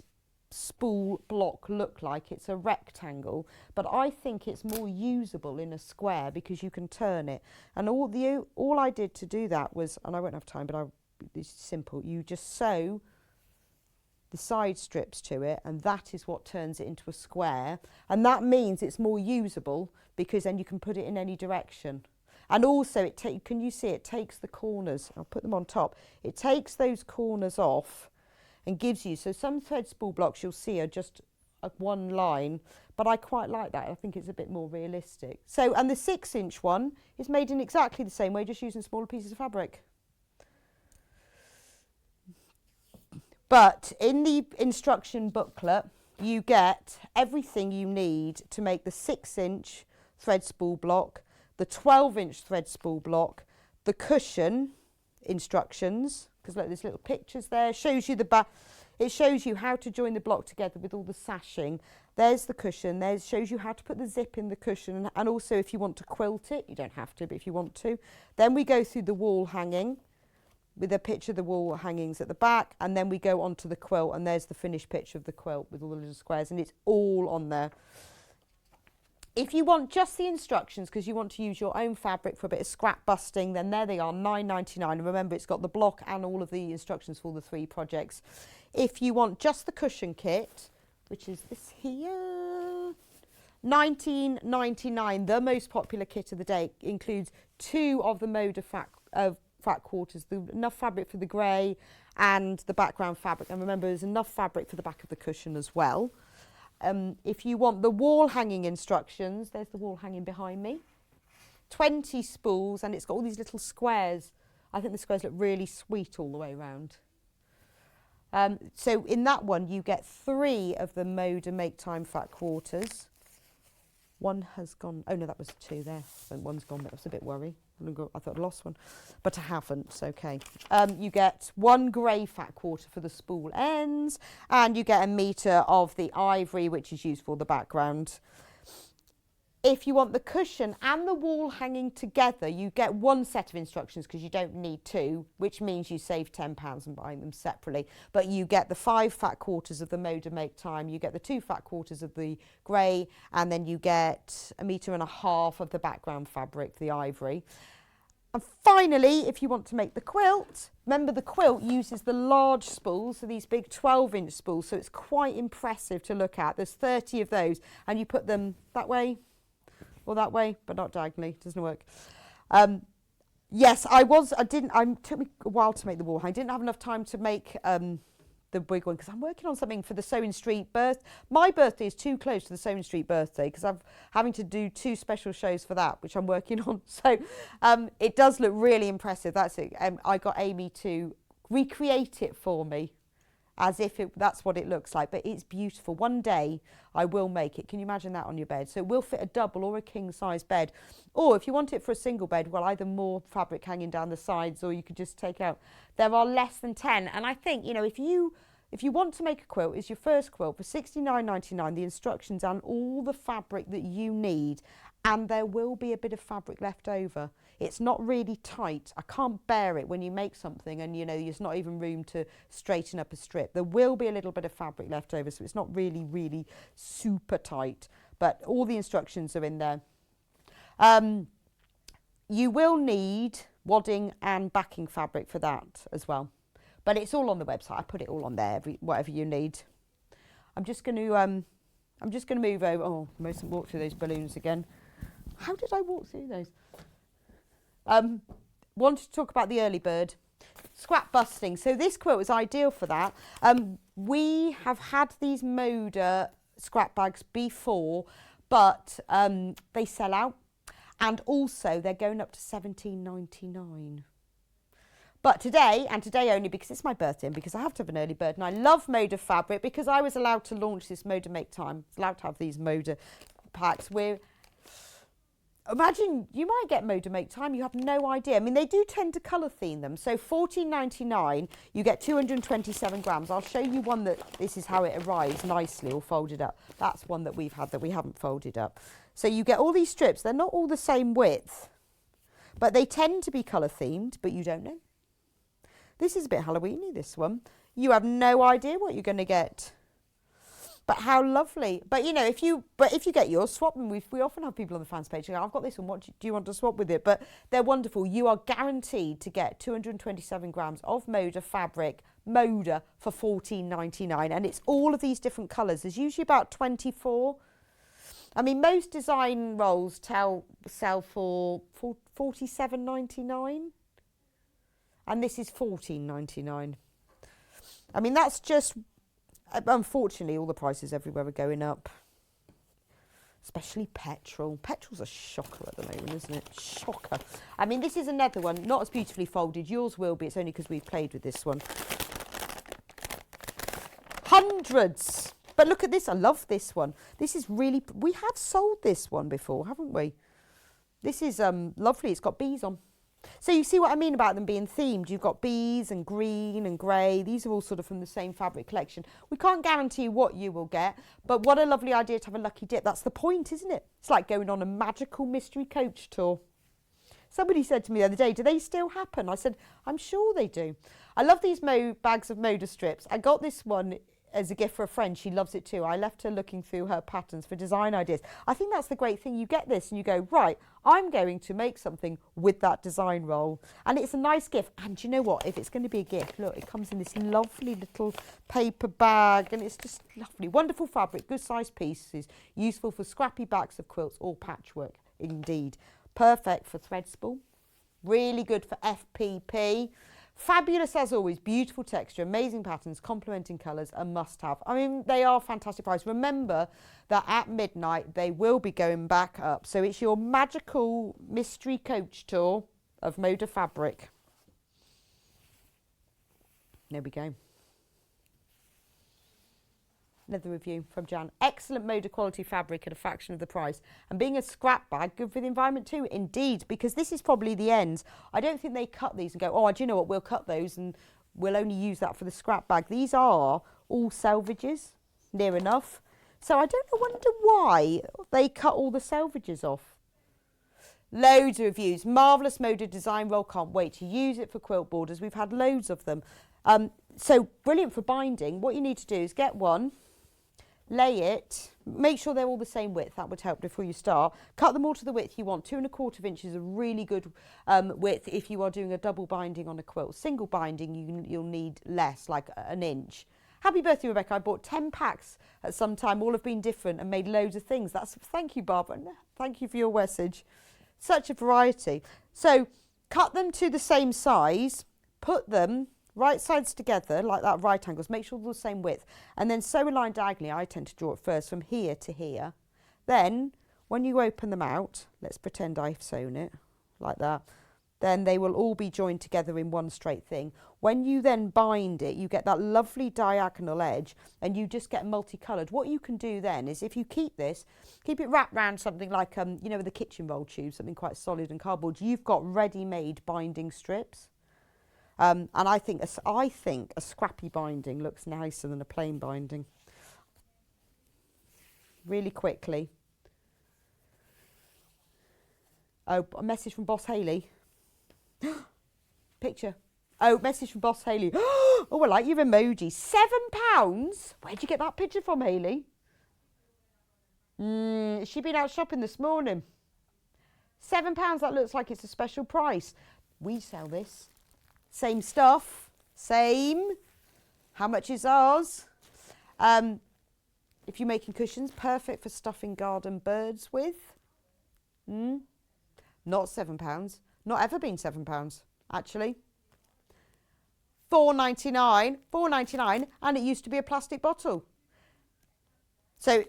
spool block look like. It's a rectangle, but I think it's more usable in a square because you can turn it. And all I did to do that was, and I won't have time, but it's simple. You just sew the side strips to it, and that is what turns it into a square. And that means it's more usable because then you can put it in any direction. And also, can you see it takes the corners? I'll put them on top. It takes those corners off and gives you, so some thread spool blocks you'll see are just one line, but I quite like that. I think it's a bit more realistic. So, and the 6-inch one is made in exactly the same way, just using smaller pieces of fabric. But in the instruction booklet, you get everything you need to make the 6-inch thread spool block, the 12-inch thread spool block, the cushion instructions, because look, there's little pictures there. Shows you the back. It shows you how to join the block together with all the sashing. There's the cushion. Shows you how to put the zip in the cushion, and also if you want to quilt it, you don't have to, but if you want to. Then we go through the wall hanging with a picture of the wall hangings at the back, and then we go on to the quilt, and there's the finished picture of the quilt with all the little squares, and it's all on there. If you want just the instructions, because you want to use your own fabric for a bit of scrap busting, then there they are, £9.99. And remember, it's got the block and all of the instructions for all the 3 projects. If you want just the cushion kit, which is this here, £19.99, the most popular kit of the day, includes 2 of the Moda fat quarters, enough fabric for the grey and the background fabric. And remember, there's enough fabric for the back of the cushion as well. If you want the wall hanging instructions, there's the wall hanging behind me. 20 spools, and it's got all these little squares. I think the squares look really sweet all the way around. So in that one, you get 3 of the Moda Make Time fat quarters. One has gone, oh no, that was 2 there. So one's gone, that was a bit worry. I thought I'd lost one, but I haven't, it's okay. You get 1 grey fat quarter for the spool ends, and you get 1 metre of the ivory, which is used for the background. If you want the cushion and the wall hanging together, you get 1 set of instructions because you don't need 2, which means you save £10 and buying them separately. But you get the 5 fat quarters of the Moda Make Time, you get the 2 fat quarters of the grey, and then you get 1.5 metres of the background fabric, the ivory. And finally, if you want to make the quilt, remember the quilt uses the large spools, so these big 12-inch spools, so it's quite impressive to look at. There's 30 of those, and you put them that way, or that way, but not diagonally. Doesn't work. Yes, it took me a while to make the wall hang. I didn't have enough time to make the big one because I'm working on something for the Sewing Street My birthday is too close to the Sewing Street birthday because I'm having to do 2 special shows for that, which I'm working on. So it does look really impressive. That's it. I got Amy to recreate it for me, as if that's what it looks like, but it's beautiful. One day I will make it. Can you imagine that on your bed? So it will fit a double or a king size bed. Or if you want it for a single bed, well, either more fabric hanging down the sides, or you could just take out. There are less than 10. And I think, if you want to make a quilt, it's your first quilt for £69.99, the instructions and all the fabric that you need. And there will be a bit of fabric left over. It's not really tight. I can't bear it when you make something and there's not even room to straighten up a strip. There will be a little bit of fabric left over, so it's not really, really super tight, but all the instructions are in there. You will need wadding and backing fabric for that as well, but it's all on the website. I put it all on there, whatever you need. I'm just going to move over. Oh, I mustn't walk through those balloons again. How did I walk through those? Wanted to talk about the early bird scrap busting. So this quilt is ideal for that. We have had these Moda scrap bags before, but they sell out, and also they're going up to £17.99. But today, and today only because it's my birthday and because I have to have an early bird, and I love Moda fabric because I was allowed to launch this Moda Make Time. I was allowed to have these Moda packs. imagine you might get Moda Make Time. You have no idea. I mean, they do tend to colour theme them. So $14.99, you get 227 grams. I'll show you one that this is how it arrives nicely or folded up. That's one that we've had that we haven't folded up. So you get all these strips. They're not all the same width, but they tend to be colour themed, but you don't know. This is a bit Halloweeny, this one. You have no idea what you're going to get. But how lovely. But, you know, if you get yours, swap them. We often have people on the fans page. I've got this one. What do you want to swap with it? But they're wonderful. You are guaranteed to get 227 grams of Moda fabric, Moda, for $14.99. And it's all of these different colours. There's usually about 24. I mean, most design rolls sell for $47.99. And this is $14.99. I mean, that's just... Unfortunately, all the prices everywhere are going up, especially petrol. Petrol's a shocker at the moment, isn't it? Shocker. I mean, this is another one, not as beautifully folded. Yours will be. It's only because we've played with this one. Hundreds. But look at this. I love this one. This is really... We have sold this one before, haven't we? This is lovely. It's got bees on. So you see what I mean about them being themed. You've got bees and green and grey. These are all sort of from the same fabric collection. We can't guarantee what you will get, but what a lovely idea to have a lucky dip. That's the point, isn't it? It's like going on a magical mystery coach tour. Somebody said to me the other day, do they still happen? I said, I'm sure they do. I love these bags of Moda strips. I got this one as a gift for a friend. She loves it too. I left her looking through her patterns for design ideas. I think that's the great thing. You get this and you go, right, I'm going to make something with that design roll. And it's a nice gift. And you know what? If it's going to be a gift, look, it comes in this lovely little paper bag and it's just lovely. Wonderful fabric, good sized pieces, useful for scrappy backs of quilts or patchwork indeed. Perfect for thread spool. Really good for FPP. Fabulous as always, beautiful texture, amazing patterns, complementing colours, a must-have. I mean, they are fantastic price. Remember that at midnight they will be going back up. So it's your magical mystery coach tour of Moda fabric. There we go. Another review from Jan. Excellent Moda quality fabric at a fraction of the price. And being a scrap bag, good for the environment too. Indeed, because this is probably the end. I don't think they cut these and go, oh, do you know what, we'll cut those and we'll only use that for the scrap bag. These are all salvages, near enough. So I wonder why they cut all the salvages off. Loads of reviews. Marvellous Moda design roll. Can't wait to use it for quilt borders. We've had loads of them. So brilliant for binding. What you need to do is get one, lay it, make sure they're all the same width. That would help before you start. Cut them all to the width you want. 2 1/4 inches is a really good width if you are doing a double binding on a quilt. Single binding, you'll need less, like an inch. Happy birthday, Rebecca. I bought 10 packs at some time. All have been different and made loads of things. Thank you, Barbara. Thank you for your message. Such a variety. So cut them to the same size, put them right sides together, like that, right angles, make sure they're the same width. And then sew a line diagonally. I tend to draw it first from here to here. Then, when you open them out, let's pretend I've sewn it, like that. Then they will all be joined together in one straight thing. When you then bind it, you get that lovely diagonal edge and you just get multicoloured. What you can do then is if you keep this, keep it wrapped around something like, you know, with the kitchen roll tube, something quite solid and cardboard, you've got ready-made binding strips. And I think a scrappy binding looks nicer than a plain binding. Really quickly. Oh, a message from Boss Hayley. Picture. Oh, message from Boss Hayley. Oh, I like your emoji. £7? Where'd you get that picture from, Hayley? She been out shopping this morning. £7, that looks like it's a special price. We sell this. Same stuff, same. How much is ours? If you're making cushions, perfect for stuffing garden birds with. Not £7. Not ever been £7, actually. $4.99, and it used to be a plastic bottle. So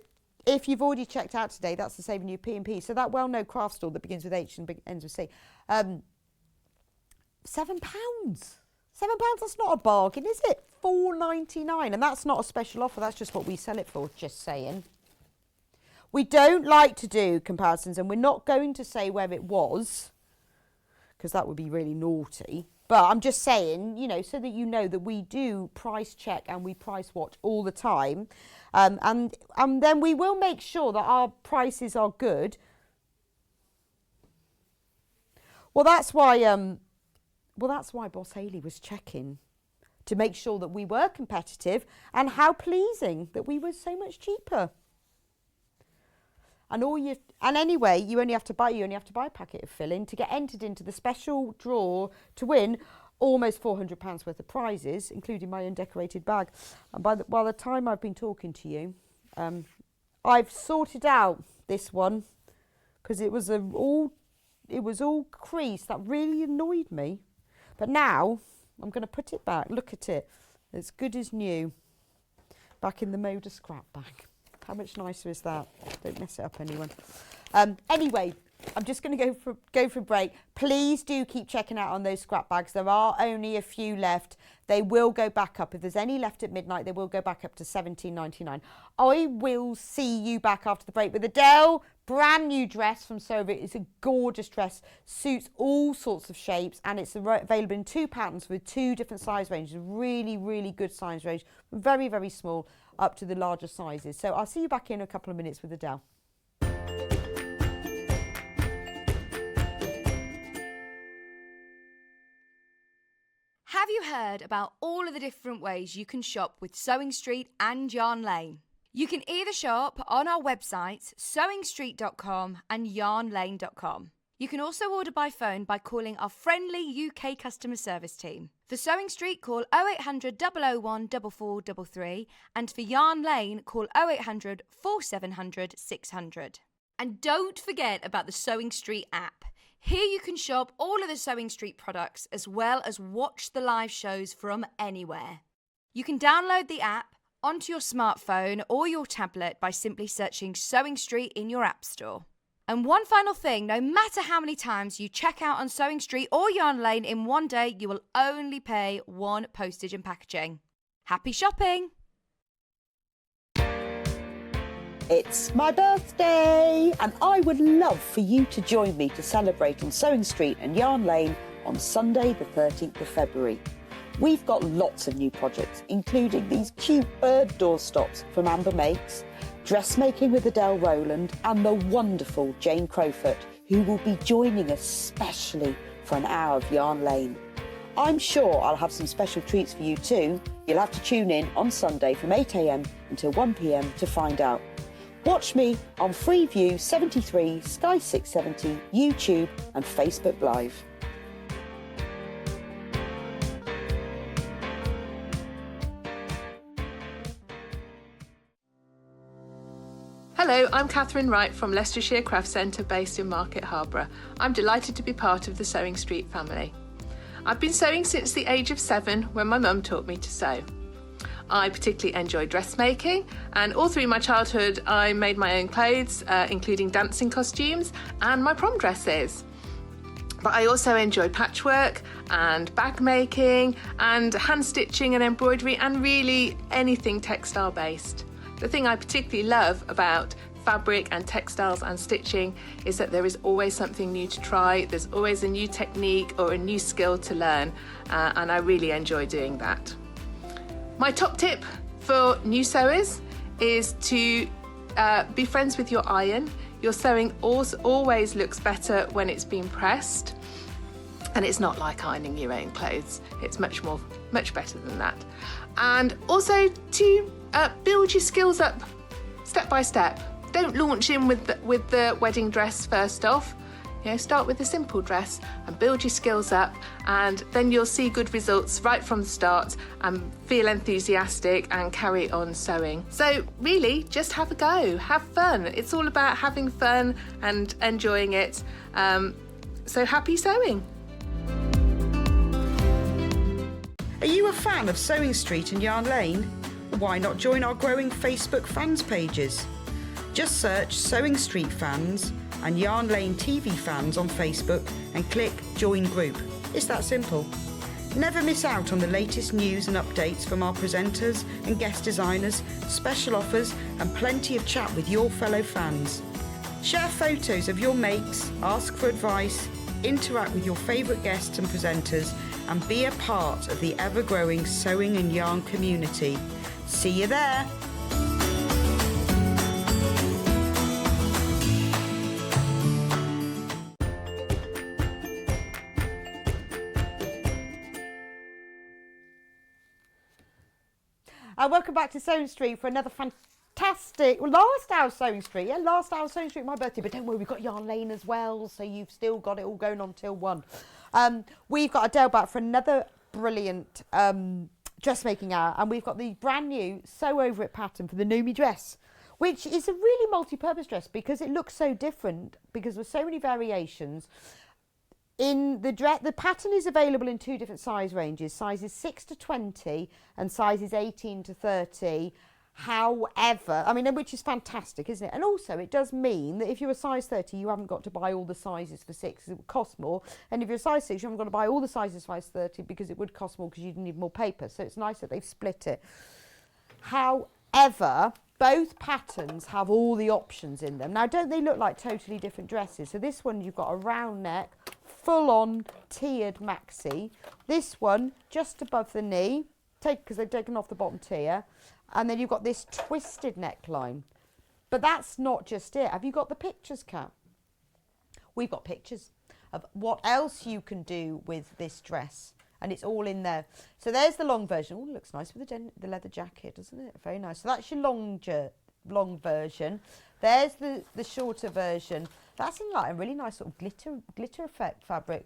if you've already checked out today, that's the saving you P&P. So that well-known craft store that begins with H and ends with C. £7. £7, that's not a bargain, is it? $4.99, and that's not a special offer. That's just what we sell it for, just saying. We don't like to do comparisons, and we're not going to say where it was, because that would be really naughty. But I'm just saying, you know, so that you know that we do price check and we price watch all the time. And then we will make sure that our prices are good. Well, that's why Boss Hayley was checking to make sure that we were competitive, and how pleasing that we were so much cheaper. And anyway, you only have to buy a packet of filling to get entered into the special draw to win almost £400 worth of prizes, including my undecorated bag. And by the time I've been talking to you, I've sorted out this one, because it was all creased. That really annoyed me. But now I'm going to put it back. Look at it. It's good as new. Back in the Moda scrap bag. How much nicer is that? Don't mess it up, anyone. Anyway, I'm just going to go for a break. Please do keep checking out on those scrap bags. There are only a few left. They will go back up. If there's any left at midnight, they will go back up to £17.99. I will see you back after the break with Adelle. Brand new dress from Soviet. It's a gorgeous dress. Suits all sorts of shapes, and it's available in 2 patterns with 2 different size ranges. Really, really good size range. Very, very small up to the larger sizes. So I'll see you back in a couple of minutes with Adelle. Have you heard about all of the different ways you can shop with Sewing Street and Yarn Lane? You can either shop on our websites, sewingstreet.com and yarnlane.com. You can also order by phone by calling our friendly UK customer service team. For Sewing Street, call 0800 001 4433, and for Yarn Lane, call 0800 4700 600. And don't forget about the Sewing Street app. Here you can shop all of the Sewing Street products as well as watch the live shows from anywhere. You can download the app onto your smartphone or your tablet by simply searching Sewing Street in your app store. And one final thing, no matter how many times you check out on Sewing Street or Yarn Lane in one day, you will only pay 1 postage and packaging. Happy shopping! It's my birthday, and I would love for you to join me to celebrate on Sewing Street and Yarn Lane on Sunday the 13th of February. We've got lots of new projects, including these cute bird doorstops from Amber Makes, dressmaking with Adelle Rowland, and the wonderful Jane Crowfoot, who will be joining us specially for an hour of Yarn Lane. I'm sure I'll have some special treats for you too. You'll have to tune in on Sunday from 8 a.m. until 1 p.m. to find out. Watch me on Freeview 73, Sky 670, YouTube and Facebook Live. Hello, I'm Catherine Wright from Leicestershire Craft Centre based in Market Harborough. I'm delighted to be part of the Sewing Street family. I've been sewing since the age of 7 when my mum taught me to sew. I particularly enjoy dressmaking, and all through my childhood I made my own clothes, including dancing costumes and my prom dresses. But I also enjoy patchwork and bag making and hand stitching and embroidery and really anything textile based. The thing I particularly love about fabric and textiles and stitching is that there is always something new to try. There's always a new technique or a new skill to learn, and I really enjoy doing that. My top tip for new sewers is to be friends with your iron. Your sewing always looks better when it's been pressed, and it's not like ironing your own clothes. It's much better than that. And also to build your skills up step by step. Don't launch in with the wedding dress first off. You know, start with a simple dress and build your skills up, and then you'll see good results right from the start and feel enthusiastic and carry on sewing. So really, just have a go, have fun. It's all about having fun and enjoying it. So happy sewing. Are you a fan of Sewing Street and Yarn Lane? Why not join our growing Facebook fans pages? Just search Sewing Street Fans and Yarn Lane TV Fans on Facebook and click Join Group. It's that simple. Never miss out on the latest news and updates from our presenters and guest designers, special offers and plenty of chat with your fellow fans. Share photos of your makes, ask for advice, interact with your favourite guests and presenters and be a part of the ever-growing sewing and yarn community. See you there! Welcome back to Sewing Street for another fantastic last hour of Sewing Street. Yeah, last hour of Sewing Street, my birthday. But don't worry, we've got Yarn Lane as well, so you've still got it all going on till 1. We've got Adelle back for another brilliant dressmaking hour, and we've got the brand new Sew Over It pattern for the Nomi dress, which is a really multi-purpose dress because it looks so different because there's so many variations. In the dress, the pattern is available in 2 different size ranges, sizes 6 to 20 and sizes 18 to 30. However, I mean, which is fantastic, isn't it? And also it does mean that if you're a size 30, you haven't got to buy all the sizes for 6, it would cost more. And if you're a size 6, you haven't got to buy all the sizes for size 30 because it would cost more because you'd need more paper. So it's nice that they've split it. However, both patterns have all the options in them. Now, don't they look like totally different dresses? So this one, you've got a round neck, full-on tiered maxi. This one, just above the knee, because they've taken off the bottom tier. And then you've got this twisted neckline. But that's not just it. Have you got the pictures, Kat? We've got pictures of what else you can do with this dress. And it's all in there. So there's the long version. Oh, looks nice with the leather jacket, doesn't it? Very nice. So that's your long version. There's the shorter version. That's in like a really nice sort of glitter effect fabric.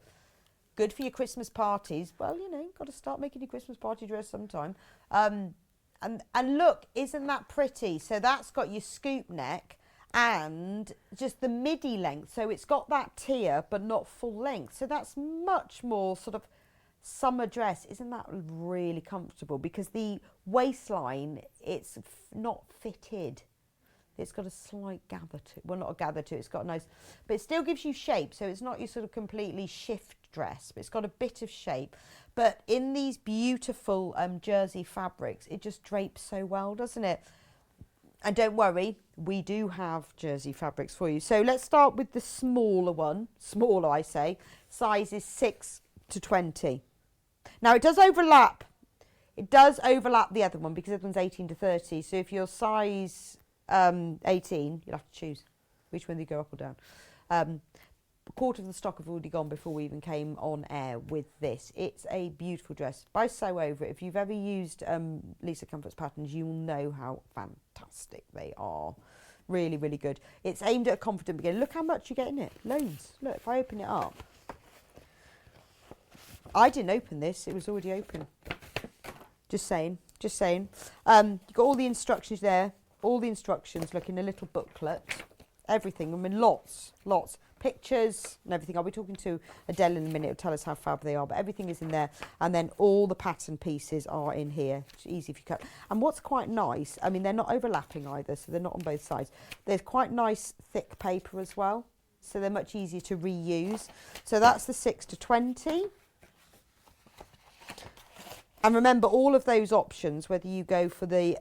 Good for your Christmas parties. Well, you know, got to start making your Christmas party dress sometime. And look, isn't that pretty? So that's got your scoop neck and just the midi length. So it's got that tier, but not full length. So that's much more sort of summer dress. Isn't that really comfortable? Because the waistline, it's not fitted. It's got a slight gather to it. Well, not a gather to it. It's got a nice, but it still gives you shape. So it's not your sort of completely shift dress, but it's got a bit of shape. But in these beautiful jersey fabrics, it just drapes so well, doesn't it? And don't worry, we do have jersey fabrics for you. So let's start with the smaller one. Smaller, I say. Sizes 6 to 20. Now, it does overlap. It does overlap the other one because the other one's 18 to 30. So if you're size 18, you'll have to choose which one they go up or down. A quarter of the stock have already gone before we even came on air with this. It's a beautiful dress by Sew Over It. If you've ever used Lisa Comfort's patterns, you'll know how fantastic they are. Really, really good. It's aimed at a confident beginner. Look how much you get in it. Loads. Look, if I open it up. I didn't open this. It was already open. Just saying. Just saying. You've got all the instructions there. All the instructions, look, in a little booklet. Everything. I mean, lots. Pictures and everything. I'll be talking to Adelle in a minute. It'll tell us how fab they are. But everything is in there. And then all the pattern pieces are in here. It's easy if you cut. And what's quite nice, I mean, they're not overlapping either. So they're not on both sides. There's quite nice thick paper as well. So they're much easier to reuse. So that's the 6 to 20. And remember all of those options, whether you go for the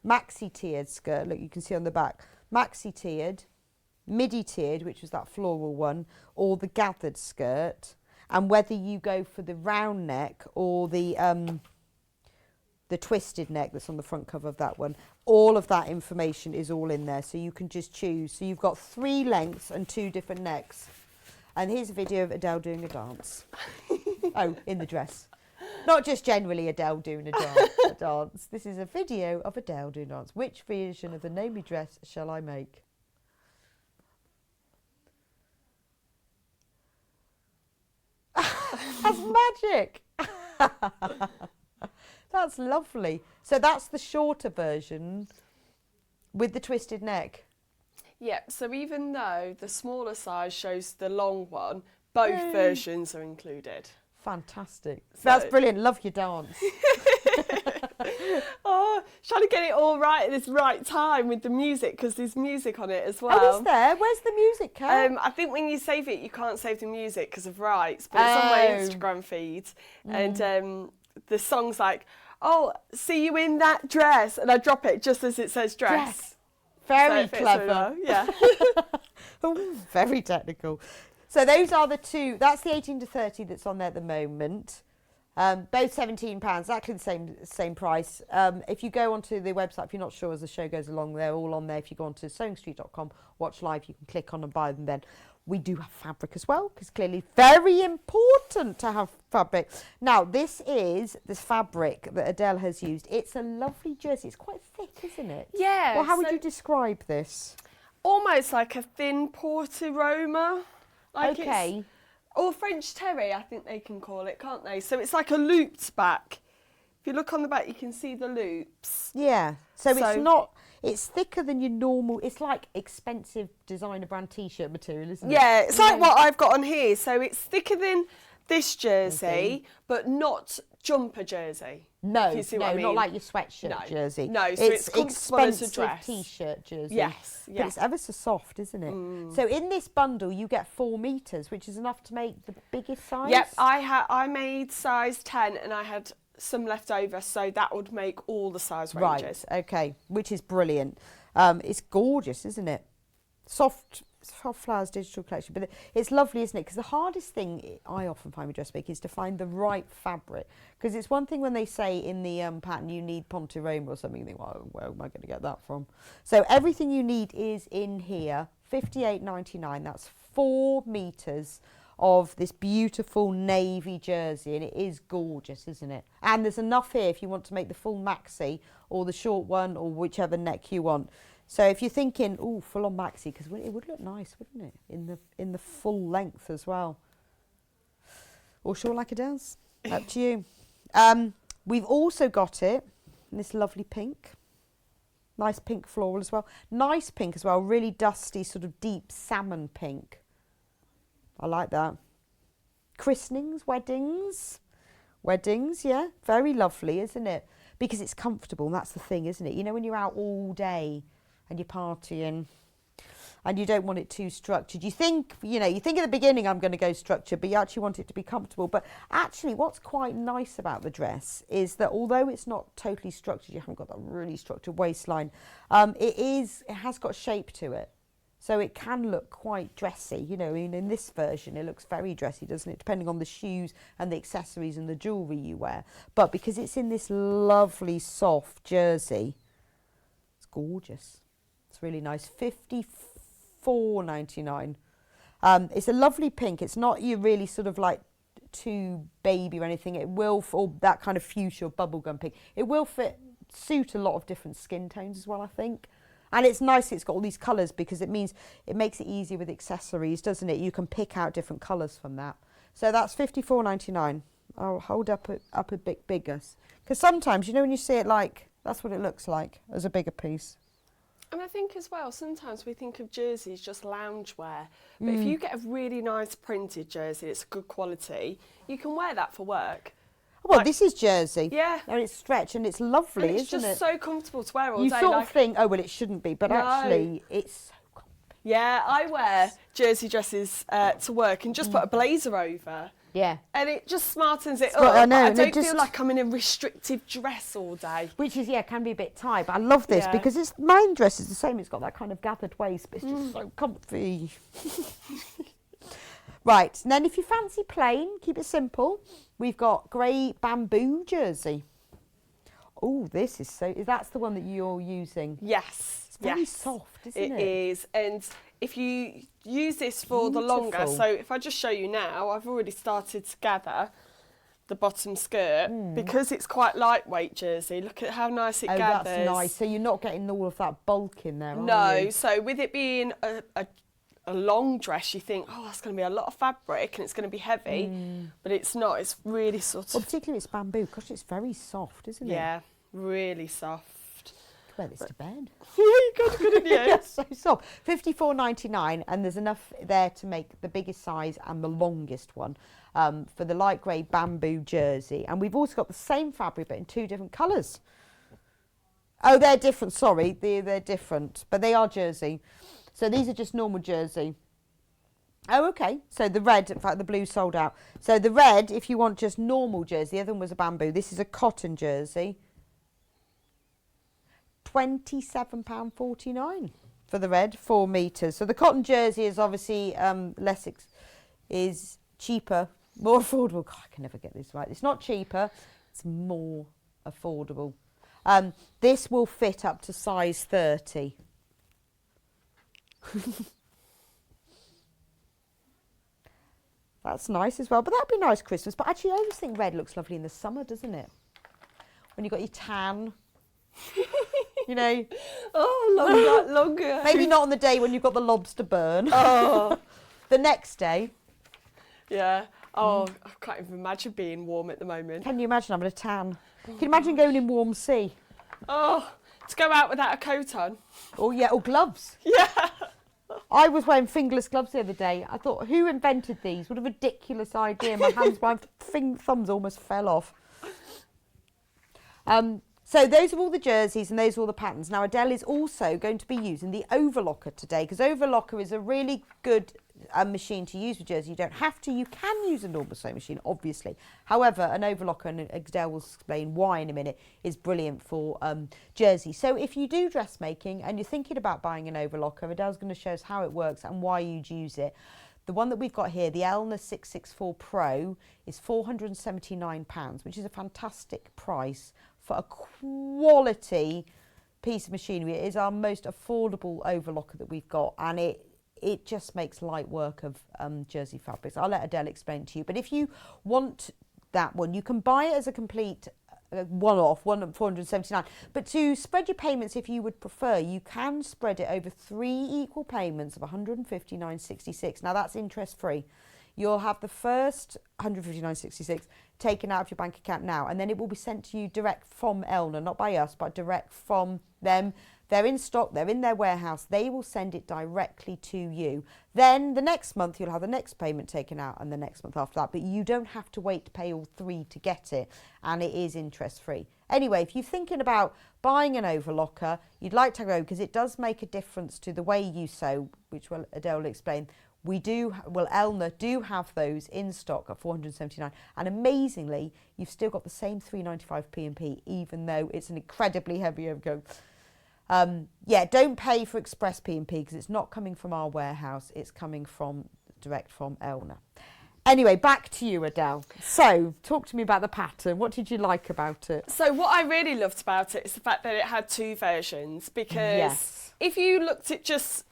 maxi tiered skirt, look, you can see on the back, maxi tiered, midi tiered, which was that floral one, or the gathered skirt, and whether you go for the round neck or the twisted neck that's on the front cover of that one, all of that information is all in there, so you can just choose. So you've got 3 lengths and 2 different necks. And here's a video of Adelle doing a dance. Oh, in the dress. Not just generally Adelle doing a dance. This is a video of Adelle doing a dance. Which version of the Nomi dress shall I make? That's magic. That's lovely. So that's the shorter version with the twisted neck. Yeah, so even though the smaller size shows the long one, both versions are included. Fantastic. That's brilliant. Love your dance. Oh, trying to get it all right at this right time with the music, because there's music on it as well. Oh, is there? Where's the music, Kat? I think when you save it, you can't save the music because of rights, but it's on my Instagram feed. And the song's like, oh, see you in that dress. And I drop it just as it says dress. Very So it fits clever. really well, yeah. Oh, very technical. So those are the two. That's the 18 to 30 that's on there at the moment. Both £17, exactly the same price. If you go onto the website, if you're not sure as the show goes along, they're all on there. If you go onto sewingstreet.com, watch live, you can click on and buy them then. We do have fabric as well, because clearly very important to have fabric. Now, this is the fabric that Adelle has used. It's a lovely jersey. It's quite thick, isn't it? Yeah. Well, how would you describe this? Almost like a thin porteroma. Like Okay. Or French terry, I think they can call it, can't they? So it's like a looped back. If you look on the back, you can see the loops. Yeah. So it's not, it's thicker than your normal, it's like expensive designer brand t-shirt material, isn't it? Yeah, it's like what I've got on here. So it's thicker than this jersey, but not jumper jersey. No, if you see what I mean. not like your sweatshirt jersey. No, so it's comfortable as a dress. T-shirt jersey. Yes, But it's ever so soft, isn't it? So in this bundle, you get 4 metres, which is enough to make the biggest size. Yep, I made size 10 and I had some left over, so that would make all the size ranges. Right, okay, which is brilliant. It's gorgeous, isn't it? Soft Flowers digital collection, but it's lovely, isn't it? Because the hardest thing I often find with dressmaking is to find the right fabric, because it's one thing when they say in the pattern you need Ponte-Roma or something, you think, well, where am I going to get that from? So everything you need is in here. £58.99, that's 4 metres of this beautiful navy jersey, and it is gorgeous, isn't it? And there's enough here if you want to make the full maxi or the short one or whichever neck you want. So if you're thinking, oh, full on maxi, because it would look nice, wouldn't it, in the full length as well, or short like Adelle's, up to you. We've also got it in this lovely pink, nice pink floral as well, nice pink as well, really dusty sort of deep salmon pink. I like that. Christenings, weddings, yeah, very lovely, isn't it? Because it's comfortable, and that's the thing, isn't it? You know, when you're out all day and you're partying and you don't want it too structured. You think at the beginning I'm going to go structured, but you actually want it to be comfortable. But actually what's quite nice about the dress is that although it's not totally structured, you haven't got that really structured waistline, it has got shape to it. So it can look quite dressy, you know, in this version it looks very dressy, doesn't it, depending on the shoes and the accessories and the jewellery you wear. But because it's in this lovely soft jersey, it's gorgeous. It's really nice. £54.99. It's a lovely pink. It's not you really sort of like too baby or anything. It will, or that kind of fuchsia bubblegum pink. It will suit a lot of different skin tones as well, I think. And it's nice it's got all these colours, because it means it makes it easier with accessories, doesn't it? You can pick out different colours from that. So that's £54.99. I'll hold up a bit bigger, because sometimes, you know, when you see it, like, that's what it looks like as a bigger piece. And I think as well, sometimes we think of jerseys just loungewear, but if you get a really nice printed jersey, it's good quality, you can wear that for work. Well, this is jersey. Yeah. And it's stretch and it's lovely, and isn't it? it's just so comfortable to wear all day. You sort of think, oh, well, it shouldn't be, but actually it's so comfy. Yeah, I wear jersey dresses to work and just put a blazer over. Yeah. And it just smartens it up. I know. I don't feel like I'm in a restrictive dress all day. Which is, can be a bit tight, but I love this because mine dress is the same. It's got that kind of gathered waist, but it's just so comfy. Right, and then if you fancy plain, keep it simple, we've got grey bamboo jersey. Oh, that's the one that you're using? Yes. It's very soft, isn't it? It is, and if you use this for the longer, so if I just show you now, I've already started to gather the bottom skirt because it's quite lightweight jersey. Look at how nice it gathers. That's nice. So you're not getting all of that bulk in there, are you? No, so with it being a long dress, you think, oh, that's going to be a lot of fabric and it's going to be heavy, but it's not. It's really sort of... Well, particularly it's bamboo, because it's very soft, isn't it? Yeah, really soft. Wear this to bed. Yeah, you could, couldn't you? Yes, so soft. £54.99, and there's enough there to make the biggest size and the longest one for the light grey bamboo jersey. And we've also got the same fabric, but in 2 different colours. Oh, they're different. Sorry, they're different, but they are jersey. So these are just normal jersey. Oh, okay. So the red, in fact, the blue sold out. So the red, if you want just normal jersey, the other one was a bamboo. This is a cotton jersey. £27.49 for the red, 4 metres. So the cotton jersey is obviously is cheaper, more affordable. God, I can never get this right. It's not cheaper, it's more affordable. This will fit up to size 30. That's nice as well, but that'd be nice Christmas. But actually, I always think red looks lovely in the summer, doesn't it? When you've got your tan, you know. Oh, longer. Maybe not on the day when you've got the lobster burn. Oh. The next day. Yeah. Oh, I can't even imagine being warm at the moment. Can you imagine having a tan? Can you imagine going in warm sea? Oh, to go out without a coat on. Oh, yeah, or gloves. Yeah. I was wearing fingerless gloves the other day. I thought, who invented these? What a ridiculous idea. My hands, my thumbs almost fell off. So those are all the jerseys and those are all the patterns. Now, Adelle is also going to be using the overlocker today, because overlocker is a really good machine to use with jersey. You don't have to. You can use a normal sewing machine, obviously. However, an overlocker, and Adelle will explain why in a minute, is brilliant for jersey. So if you do dressmaking and you're thinking about buying an overlocker, Adelle's going to show us how it works and why you'd use it. The one that we've got here, the Elna 664 Pro, is £479, which is a fantastic price for a quality piece of machinery. It is our most affordable overlocker that we've got, and it just makes light work of jersey fabrics. I'll let Adelle explain to you. But if you want that one, you can buy it as a complete one-off, £479. But to spread your payments, if you would prefer, you can spread it over 3 equal payments of £159.66. Now that's interest-free. You'll have the first £159.66 taken out of your bank account now, and then it will be sent to you direct from Elna, not by us, but direct from them. They're in stock, they're in their warehouse, they will send it directly to you. Then the next month you'll have the next payment taken out, and the next month after that, but you don't have to wait to pay all 3 to get it, and it is interest free. Anyway, if you're thinking about buying an overlocker, you'd like to go, because it does make a difference to the way you sew, which Adelle will explain. Elna do have those in stock at £479, and amazingly, you've still got the same £3.95 P&P, even though it's an incredibly heavy overcoat. Yeah, don't pay for express P&P because it's not coming from our warehouse, it's coming direct from Elna. Anyway, back to you, Adelle. So, talk to me about the pattern. What did you like about it? So what I really loved about it is the fact that it had 2 versions, because if you looked at just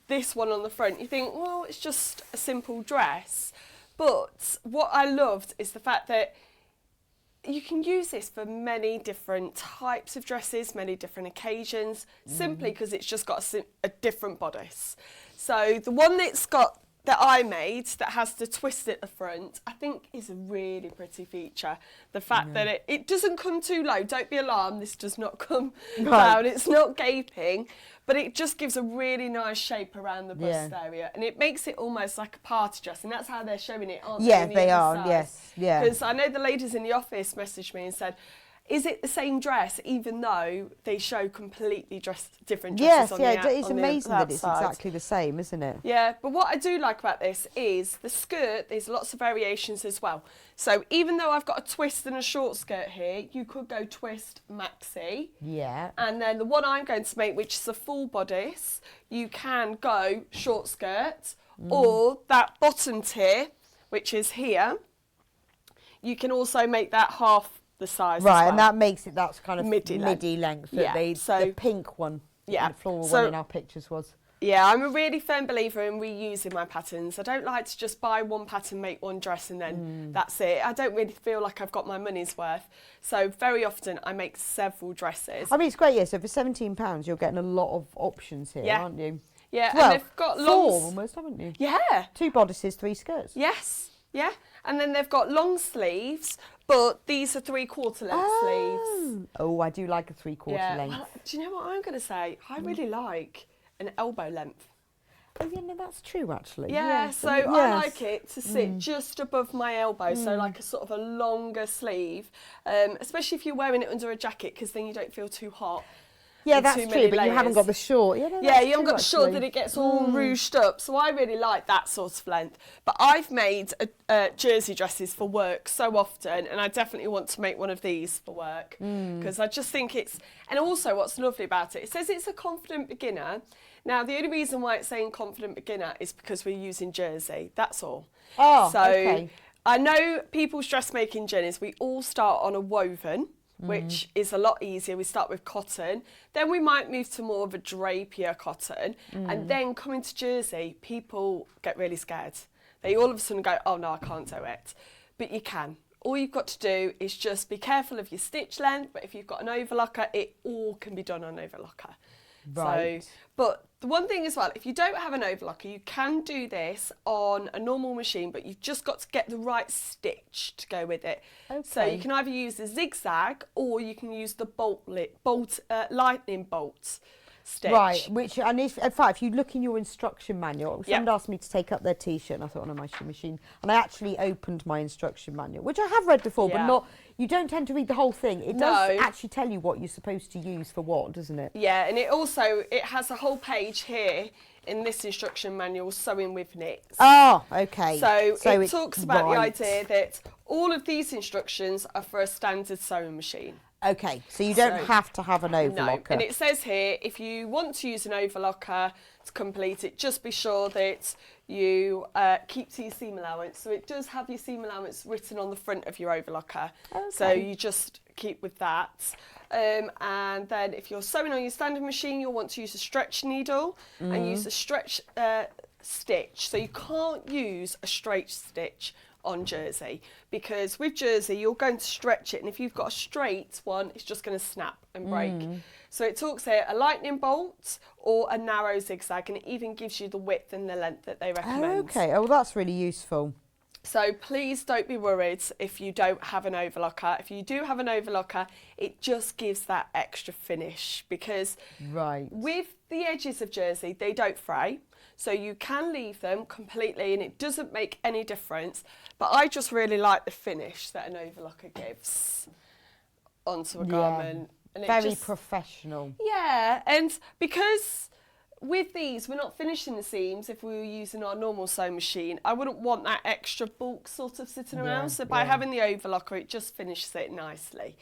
this one on the front, you think, well, it's just a simple dress. But what I loved is the fact that you can use this for many different types of dresses, many different occasions, simply because it's just got a different bodice. So the one that I made that has the twist at the front, I think is a really pretty feature. The fact that it doesn't come too low. Don't be alarmed, this does not come down. It's not gaping, but it just gives a really nice shape around the bust area, and it makes it almost like a party dress, and that's how they're showing it, aren't they? Yeah, they are, yes. Yeah. Because I know the ladies in the office messaged me and said, is it the same dress, even though they show completely different dresses on the outside? Yes, it's amazing that it's exactly the same, isn't it? Yeah, but what I do like about this is the skirt, there's lots of variations as well. So even though I've got a twist and a short skirt here, you could go twist maxi. Yeah. And then the one I'm going to make, which is a full bodice, you can go short skirt, or that bottom tier, which is here, you can also make that half the size as well. And that makes it, that's kind of midi length. The pink one, the floral one in our pictures was. Yeah, I'm a really firm believer in reusing my patterns. I don't like to just buy one pattern, make one dress, and then that's it. I don't really feel like I've got my money's worth. So very often I make several dresses. I mean, it's great, so for £17 you're getting a lot of options here, aren't you? Yeah, well, and they've got 4 almost, haven't you? Yeah. 2 bodices, 3 skirts. Yes, yeah. And then they've got long sleeves, but these are 3/4 length sleeves. Oh, I do like a 3/4 length. Well, do you know what I'm going to say? I really like an elbow length. Oh, yeah, no, that's true, actually. Yeah, Yes. so I Yes. like it to sit just above my elbow, so like a sort of a longer sleeve, especially if you're wearing it under a jacket, because then you don't feel too hot. Yeah, with that's too true, many but you haven't got layers. the short. Yeah, no, Yeah, that's you haven't true, got the short actually. that it gets all ruched up, so I really like that sort of length. But I've made jersey dresses for work so often, and I definitely want to make one of these for work, because I just think it's, and also what's lovely about it says it's a confident beginner. Now, the only reason why it's saying confident beginner is because we're using jersey, that's all. Oh, so okay. I know people's dressmaking journeys, we all start on a woven, which is a lot easier. We start with cotton, then we might move to more of a drapier cotton, and then coming to jersey, people get really scared. They all of a sudden go, oh no, I can't do it. But you can. All you've got to do is just be careful of your stitch length, but if you've got an overlocker, it all can be done on overlocker. Right. So, but the one thing as well, if you don't have an overlocker, you can do this on a normal machine, but you've just got to get the right stitch to go with it. So Okay. you can either use the zigzag or you can use the lightning bolt stitch. Right, which, and if, in fact, if you look in your instruction manual, someone Yep. asked me to take up their T-shirt, and I thought on a machine, and I actually opened my instruction manual, which I have read before, but Yeah. not, you don't tend to read the whole thing. It does No. actually tell you what you're supposed to use for what, doesn't it? Yeah, and it has a whole page here in this instruction manual, sewing with knits. Oh, okay. So it it's talks about the right. idea that all of these instructions are for a standard sewing machine. Okay, so you don't So- have to have an No, overlocker. and it says here, if you want to use an overlocker to complete it, just be sure that you keep to your seam allowance. So it does have your seam allowance written on the front of your overlocker. So Okay. you just keep with that. And then if you're sewing on your standard machine, you'll want to use a stretch needle and use a stretch stitch. So you can't use a straight stitch on jersey, because with jersey you're going to stretch it, and if you've got a straight one, it's just going to snap and break. So it talks here a lightning bolt or a narrow zigzag, and it even gives you the width and the length that they recommend. Okay, oh, that's really useful. So please don't be worried if you don't have an overlocker. If you do have an overlocker, it just gives that extra finish, because Right. with the edges of jersey, they don't fray. So you can leave them completely and it doesn't make any difference. But I just really like the finish that an overlocker gives onto a garment. And it Very just, professional. yeah, and because with these, we're not finishing the seams if we were using our normal sewing machine. I wouldn't want that extra bulk sort of sitting around. So by having the overlocker, it just finishes it nicely.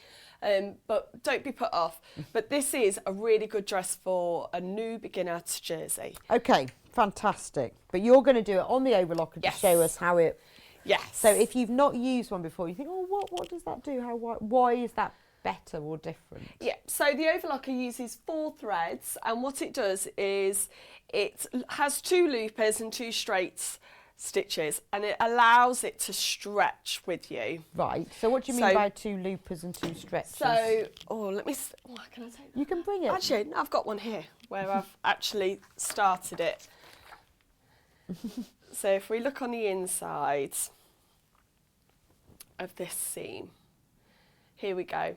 But don't be put off. But this is a really good dress for a new beginner to jersey. Okay, fantastic. But you're going to do it on the overlocker to Yes. show us how it... Yes. So if you've not used one before, you think, oh, what does that do? Why is that better or different? Yeah, so the overlocker uses 4 threads, and what it does is it has 2 loopers and 2 straight stitches, and it allows it to stretch with you. Right. So what do you mean So- by 2 loopers and 2 stretches? So, can I take that? you can bring it. Actually, no, I've got one here where I've actually started it. So if we look on the inside of this seam, here we go.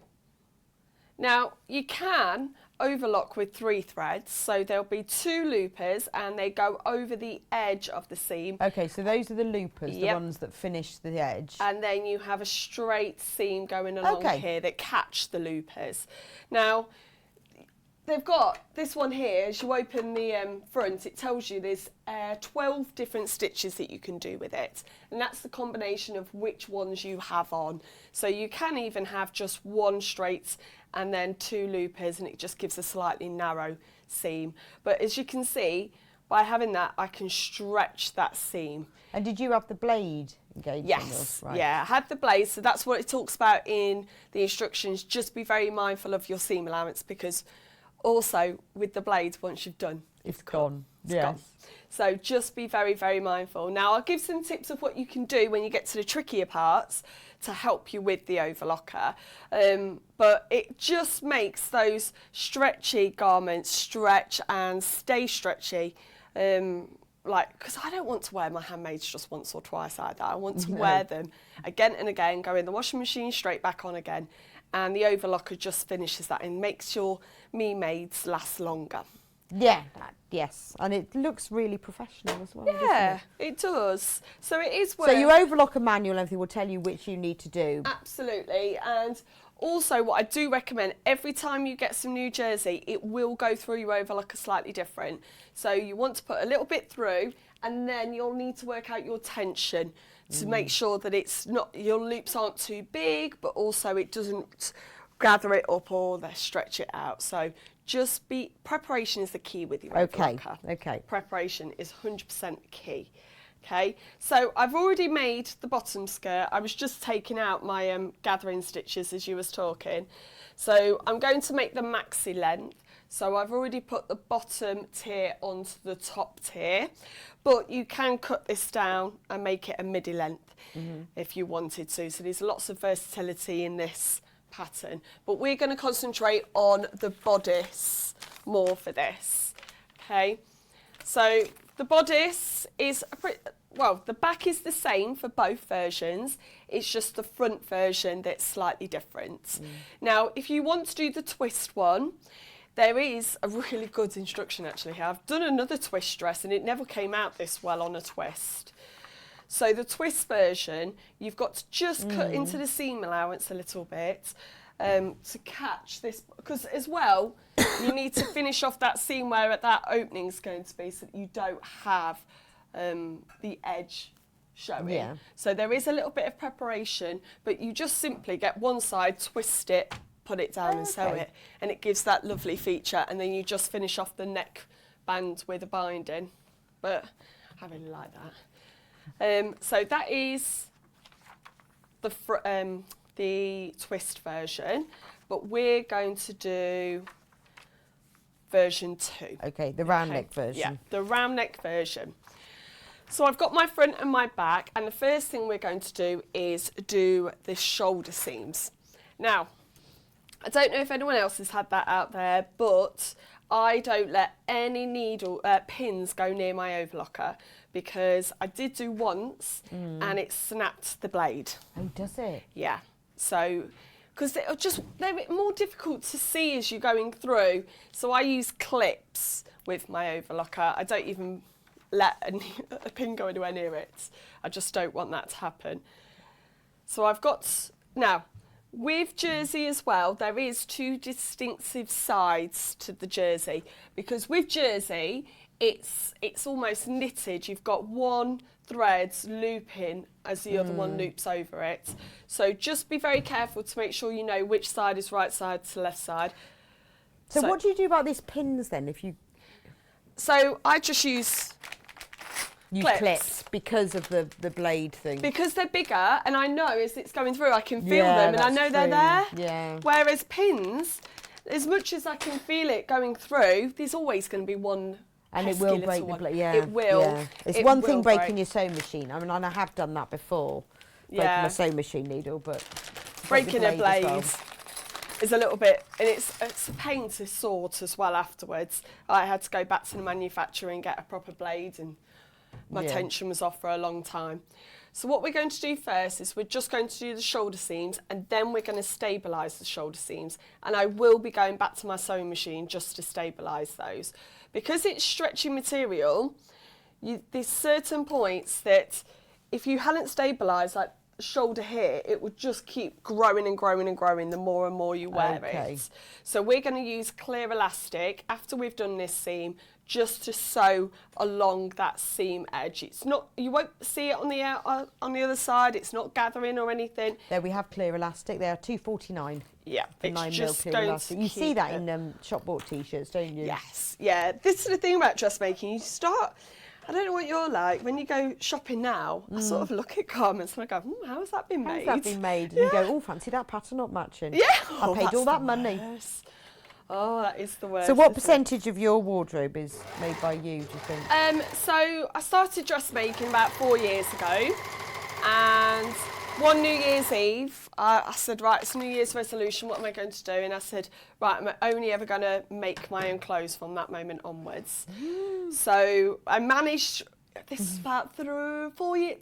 Now, you can overlock with 3 threads, so there'll be 2 loopers and they go over the edge of the seam, Okay, so those are the loopers, the Yep. ones that finish the edge. and then you have a straight seam going along Okay. here that catch the loopers. Now, they've got this one here, as you open the front, it tells you there's 12 different stitches that you can do with it. And that's the combination of which ones you have on. So you can even have just 1 straight and then 2 loopers, and it just gives a slightly narrow seam. But as you can see, by having that, I can stretch that seam. And did you have the blade engaged on yours? Yes, Right. yeah, I had the blaze, so that's what it talks about in the instructions. Just be very mindful of your seam allowance, because also with the blade, once you've done, It's gone. it's Yes. gone. So just be very, very mindful. Now I'll give some tips of what you can do when you get to the trickier parts to help you with the overlocker. But it just makes those stretchy garments stretch and stay stretchy. Because I don't want to wear my handmaids just once or twice either. I want to wear them again and again, go in the washing machine, straight back on again. And the overlocker just finishes that and makes your me maids last longer. Yeah, yes. And it looks really professional as well, Yeah, doesn't it does. So it is it? worth... So your overlocker manual and everything will tell you which you need to do. Absolutely. And also what I do recommend, every time you get some new jersey, it will go through your overlocker slightly different. So you want to put a little bit through, and then you'll need to work out your tension to make sure that it's not, your loops aren't too big, but also it doesn't gather it up or they stretch it out. So just preparation is the key with your overlocker. Okay. Preparation is 100% key. Okay, so I've already made the bottom skirt. I was just taking out my gathering stitches as you was talking. So I'm going to make the maxi length. So I've already put the bottom tier onto the top tier, but you can cut this down and make it a midi length if you wanted to. So there's lots of versatility in this pattern, but we're going to concentrate on the bodice more for this. Okay, so the bodice is, well, the back is the same for both versions. It's just the front version that's slightly different. Now, if you want to do the twist one, there is a really good instruction actually here. I've done another twist dress and it never came out this well on a twist. So the twist version, you've got to just cut into the seam allowance a little bit to catch this, because as well, you need to finish off that seam where that opening's going to be so that you don't have the edge showing. Yeah. So there is a little bit of preparation, but you just simply get one side, twist it, put it down and sew it, and it gives that lovely feature, and then you just finish off the neck band with a binding. But I really like that. So that is the twist version, but we're going to do version 2. Okay, the round neck version. Yeah, the round neck version. So I've got my front and my back, and the first thing we're going to do is do the shoulder seams. Now, I don't know if anyone else has had that out there, but I don't let any pins go near my overlocker, because I did do once and it snapped the blade. Oh, does it? Yeah. So, because they're more difficult to see as you're going through. So I use clips with my overlocker. I don't even let a pin go anywhere near it. I just don't want that to happen. So I've got, now, with jersey as well, there is 2 distinctive sides to the jersey, because with jersey, it's almost knitted. You've got one thread looping as the other one loops over it. So just be very careful to make sure you know which side is right side to left side. So what do you do about these pins then? So I just use clips because of the blade thing. Because they're bigger, and I know as it's going through, I can feel Yeah, them, and I know they're there. Yeah. Whereas pins, as much as I can feel it going through, there's always going to be one. And it will break the blade. Yeah, it will. Yeah. It's one thing breaking your sewing machine. I mean, and I have done that before. Breaking my sewing machine needle, but breaking a blade is a little bit, and it's a pain to sort as well afterwards. I had to go back to the manufacturer and get a proper blade, and my tension was off for a long time. So what we're going to do first is we're just going to do the shoulder seams, and then we're going to stabilise the shoulder seams. And I will be going back to my sewing machine just to stabilise those. Because it's stretchy material, there's certain points that if you hadn't stabilised, like the shoulder here, it would just keep growing and growing and growing the more and more you wear it. So we're going to use clear elastic after we've done this seam, just to sew along that seam edge. It's not, you won't see it on the other side. It's not gathering or anything. There we have clear elastic. They are £2.49. Yeah, it's 9mm just clear elastic. You see that in shop bought t-shirts, don't you? Yes, yeah. This is the thing about dressmaking. You start, I don't know what you're like, when you go shopping now, I sort of look at garments and I go, how has that been made? How's that been made? And you go, oh, fancy that pattern not matching. Yeah. I paid all that money. Oh, that is the worst. So what percentage of your wardrobe is made by you, do you think? So I started dressmaking about 4 years ago, and one New Year's Eve, I said, right, it's a New Year's resolution, what am I going to do? And I said, right, I'm only ever going to make my own clothes from that moment onwards. So I managed, this is about 3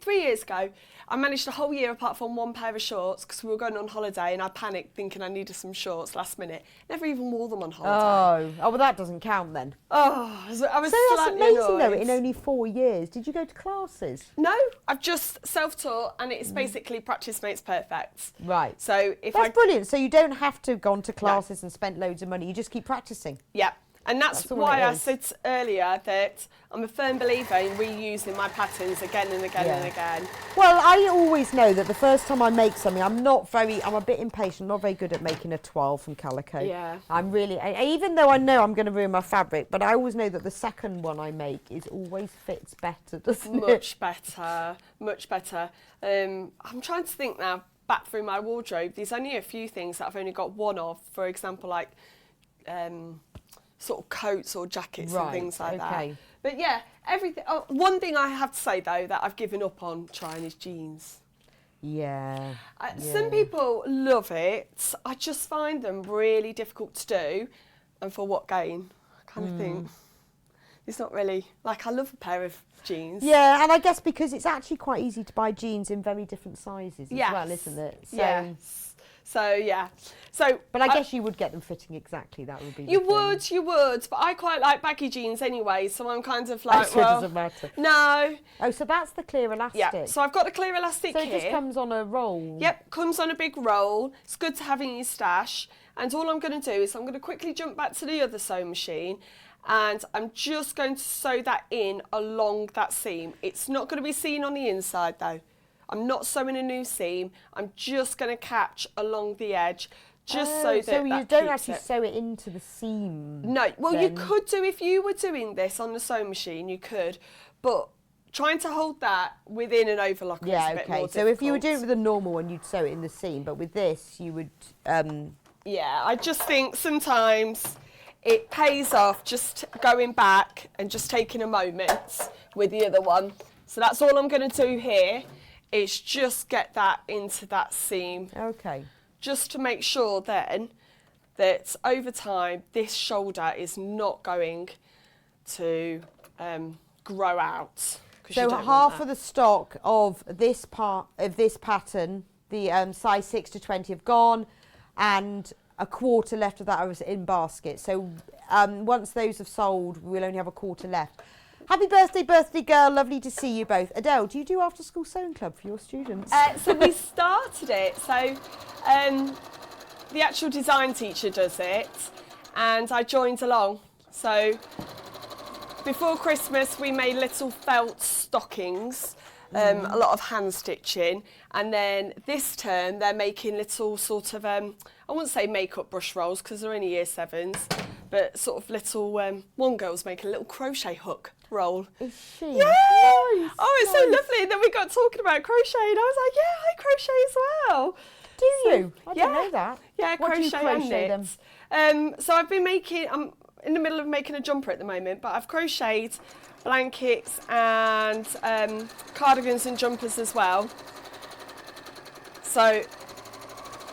years ago. I managed a whole year apart from one pair of shorts because we were going on holiday and I panicked thinking I needed some shorts last minute. Never even wore them on holiday. Oh, well, that doesn't count then. Oh, I was So that's slightly amazing, though, annoyed. in only 4 years. Did you go to classes? No, I've just self-taught and it's basically practice makes perfect. Right. So if That's brilliant. So you don't have to go on to classes and spend loads of money. You just keep practicing. Yeah. And that's all why it I is. said earlier that I'm a firm believer in reusing my patterns again and again and again. Well, I always know that the first time I make something, I'm a bit impatient, not very good at making a toile from calico. Yeah. I'm really, even though I know I'm going to ruin my fabric, but I always know that the second one I make is always fits better, doesn't it? Much better, much better. I'm trying to think now, back through my wardrobe, there's only a few things that I've only got one of, for example, like sort of coats or jackets and things like that. But yeah, everything. Oh, one thing I have to say though that I've given up on trying is jeans. Yeah. Some people love it. I just find them really difficult to do, and for what gain? I kind of think it's not really like I love a pair of jeans. Yeah, and I guess because it's actually quite easy to buy jeans in very different sizes as well, isn't it? So, yes. So yeah. So, but I guess you would get them fitting exactly. That would be. You would. But I quite like baggy jeans anyway, so I'm kind of like, so it doesn't matter. No. Oh, so that's the clear elastic. Yeah. So I've got the clear elastic here. So here. it just comes on a roll. Yep, comes on a big roll. It's good to have in your stash. And all I'm going to do is I'm going to quickly jump back to the other sewing machine. And I'm just going to sew that in along that seam. It's not going to be seen on the inside though. I'm not sewing a new seam. I'm just going to catch along the edge, just so that So you that don't keeps actually it. sew it into the seam. No, well then. you could do if you were doing this on the sewing machine, you could, but trying to hold that within an overlock is a bit more difficult. So if you were doing it with a normal one, you'd sew it in the seam, but with this, you would. Yeah, I just think sometimes it pays off just going back and just taking a moment with the other one. So that's all I'm going to do here. Is just get that into that seam. Okay. Just to make sure then that over time this shoulder is not going to grow out. So half of the stock of this part of this pattern, the size 6 to 20 have gone, and a quarter left of that are in basket. So once those have sold, we'll only have a quarter left. Happy birthday, birthday girl. Lovely to see you both. Adele, do you do after school sewing club for your students? So we started it. So the actual design teacher does it and I joined along. So before Christmas we made little felt stockings, a lot of hand stitching, and then this term they're making little sort of, I wouldn't say makeup brush rolls because they're only year 7s, but sort of little, one girl's making a little crochet hook roll. Is she? Yeah! Nice, Oh, it's so lovely. And then we got talking about crochet and I was like, yeah, I crochet as well. Do you? I didn't know that. Yeah, What do you crochet and crochet knit. So I've been making, I'm in the middle of making a jumper at the moment, but I've crocheted blankets and cardigans and jumpers as well. So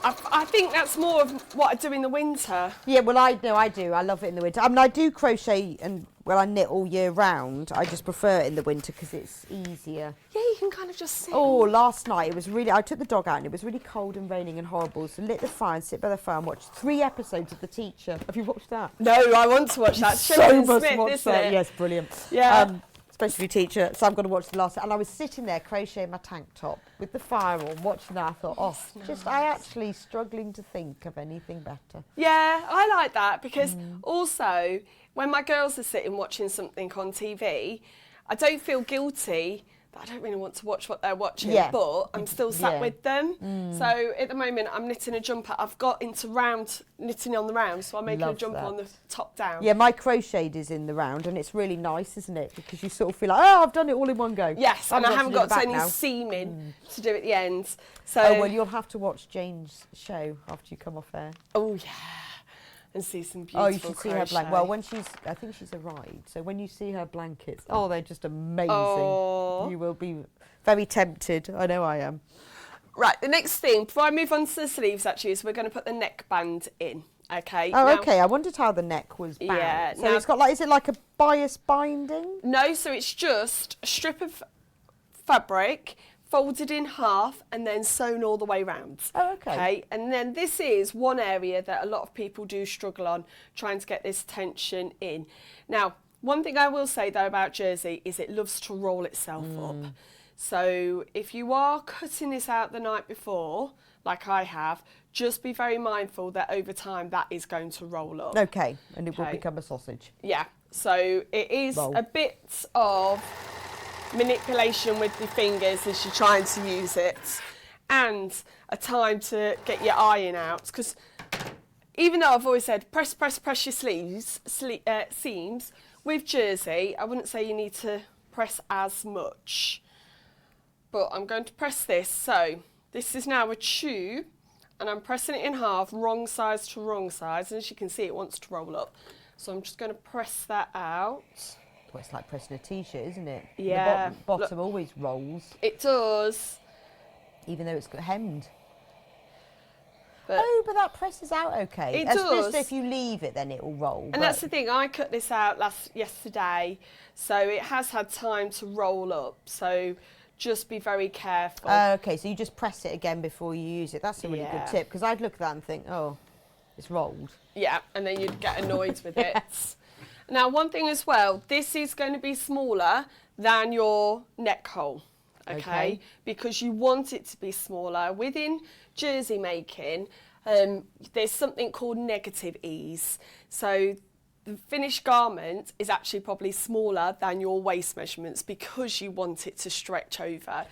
I think that's more of what I do in the winter. Yeah, well, I do. I love it in the winter. I mean, I do crochet and, well, I knit all year round. I just prefer it in the winter because it's easier. Yeah, you can kind of just sit. Oh, last night it was really, I took the dog out and it was really cold and raining and horrible. So lit the fire and sit by the fire and watched 3 episodes of The Teacher. Have you watched that? No, I want to watch that. So Sheridan must Smith, watch isn't that. it? Yes, brilliant. Yeah. Especially Teacher. So I'm going to watch the last. And I was sitting there crocheting my tank top with the fire on, watching that. I thought, I actually struggling to think of anything better. Yeah, I like that because also when my girls are sitting watching something on TV, I don't feel guilty that I don't really want to watch what they're watching, but I'm still sat with them. So at the moment I'm knitting a jumper. I've got into knitting on the round, so I'm making a jumper on the top down. Yeah, my crocheted is in the round and it's really nice, isn't it? Because you sort of feel like, oh, I've done it all in one go. Yes, and I haven't got any seaming to do at the end. So oh, well, you'll have to watch Jane's show after you come off air. Oh, yeah. And see some beautiful Oh, you should see her crochet. blanket. Well, I think she's a Ride. So when you see her blankets, oh, they're just amazing. Oh. You will be very tempted. I know I am. Right, the next thing, before I move on to the sleeves actually, is we're going to put the neckband in. Okay. Oh, now, okay. I wondered how the neck was bound. Yeah, So now- it's got like, is it like a bias binding? No, so it's just a strip of fabric folded in half and then sewn all the way round. Oh, okay. And then this is one area that a lot of people do struggle on, trying to get this tension in. Now, one thing I will say though about jersey is it loves to roll itself up. So if you are cutting this out the night before, like I have, just be very mindful that over time that is going to roll up. Okay, and it will Okay. become a sausage. Yeah, so it is Roll. a bit of manipulation with the fingers as you're trying to use it, and a time to get your iron out, because even though I've always said press your seams, with jersey I wouldn't say you need to press as much, but I'm going to press this. So this is now a tube and I'm pressing it in half, wrong sides to wrong sides, and as you can see it wants to roll up, so I'm just going to press that out. Well, it's like pressing a t-shirt, isn't it? Yeah. The bottom always rolls, It does. even though it's got hemmed. But Oh, but that presses out okay. It Especially does. if you leave it, then it will roll. And that's the thing, I cut this out yesterday, so it has had time to roll up, so just be very careful. Okay, so you just press it again before you use it. That's a really Yeah. good tip, because I'd look at that and think, oh, it's rolled. Yeah, and then you'd get annoyed with it. Now, one thing as well, this is going to be smaller than your neck hole, okay? Because you want it to be smaller. Within jersey making, there's something called negative ease. So the finished garment is actually probably smaller than your waist measurements because you want it to stretch over.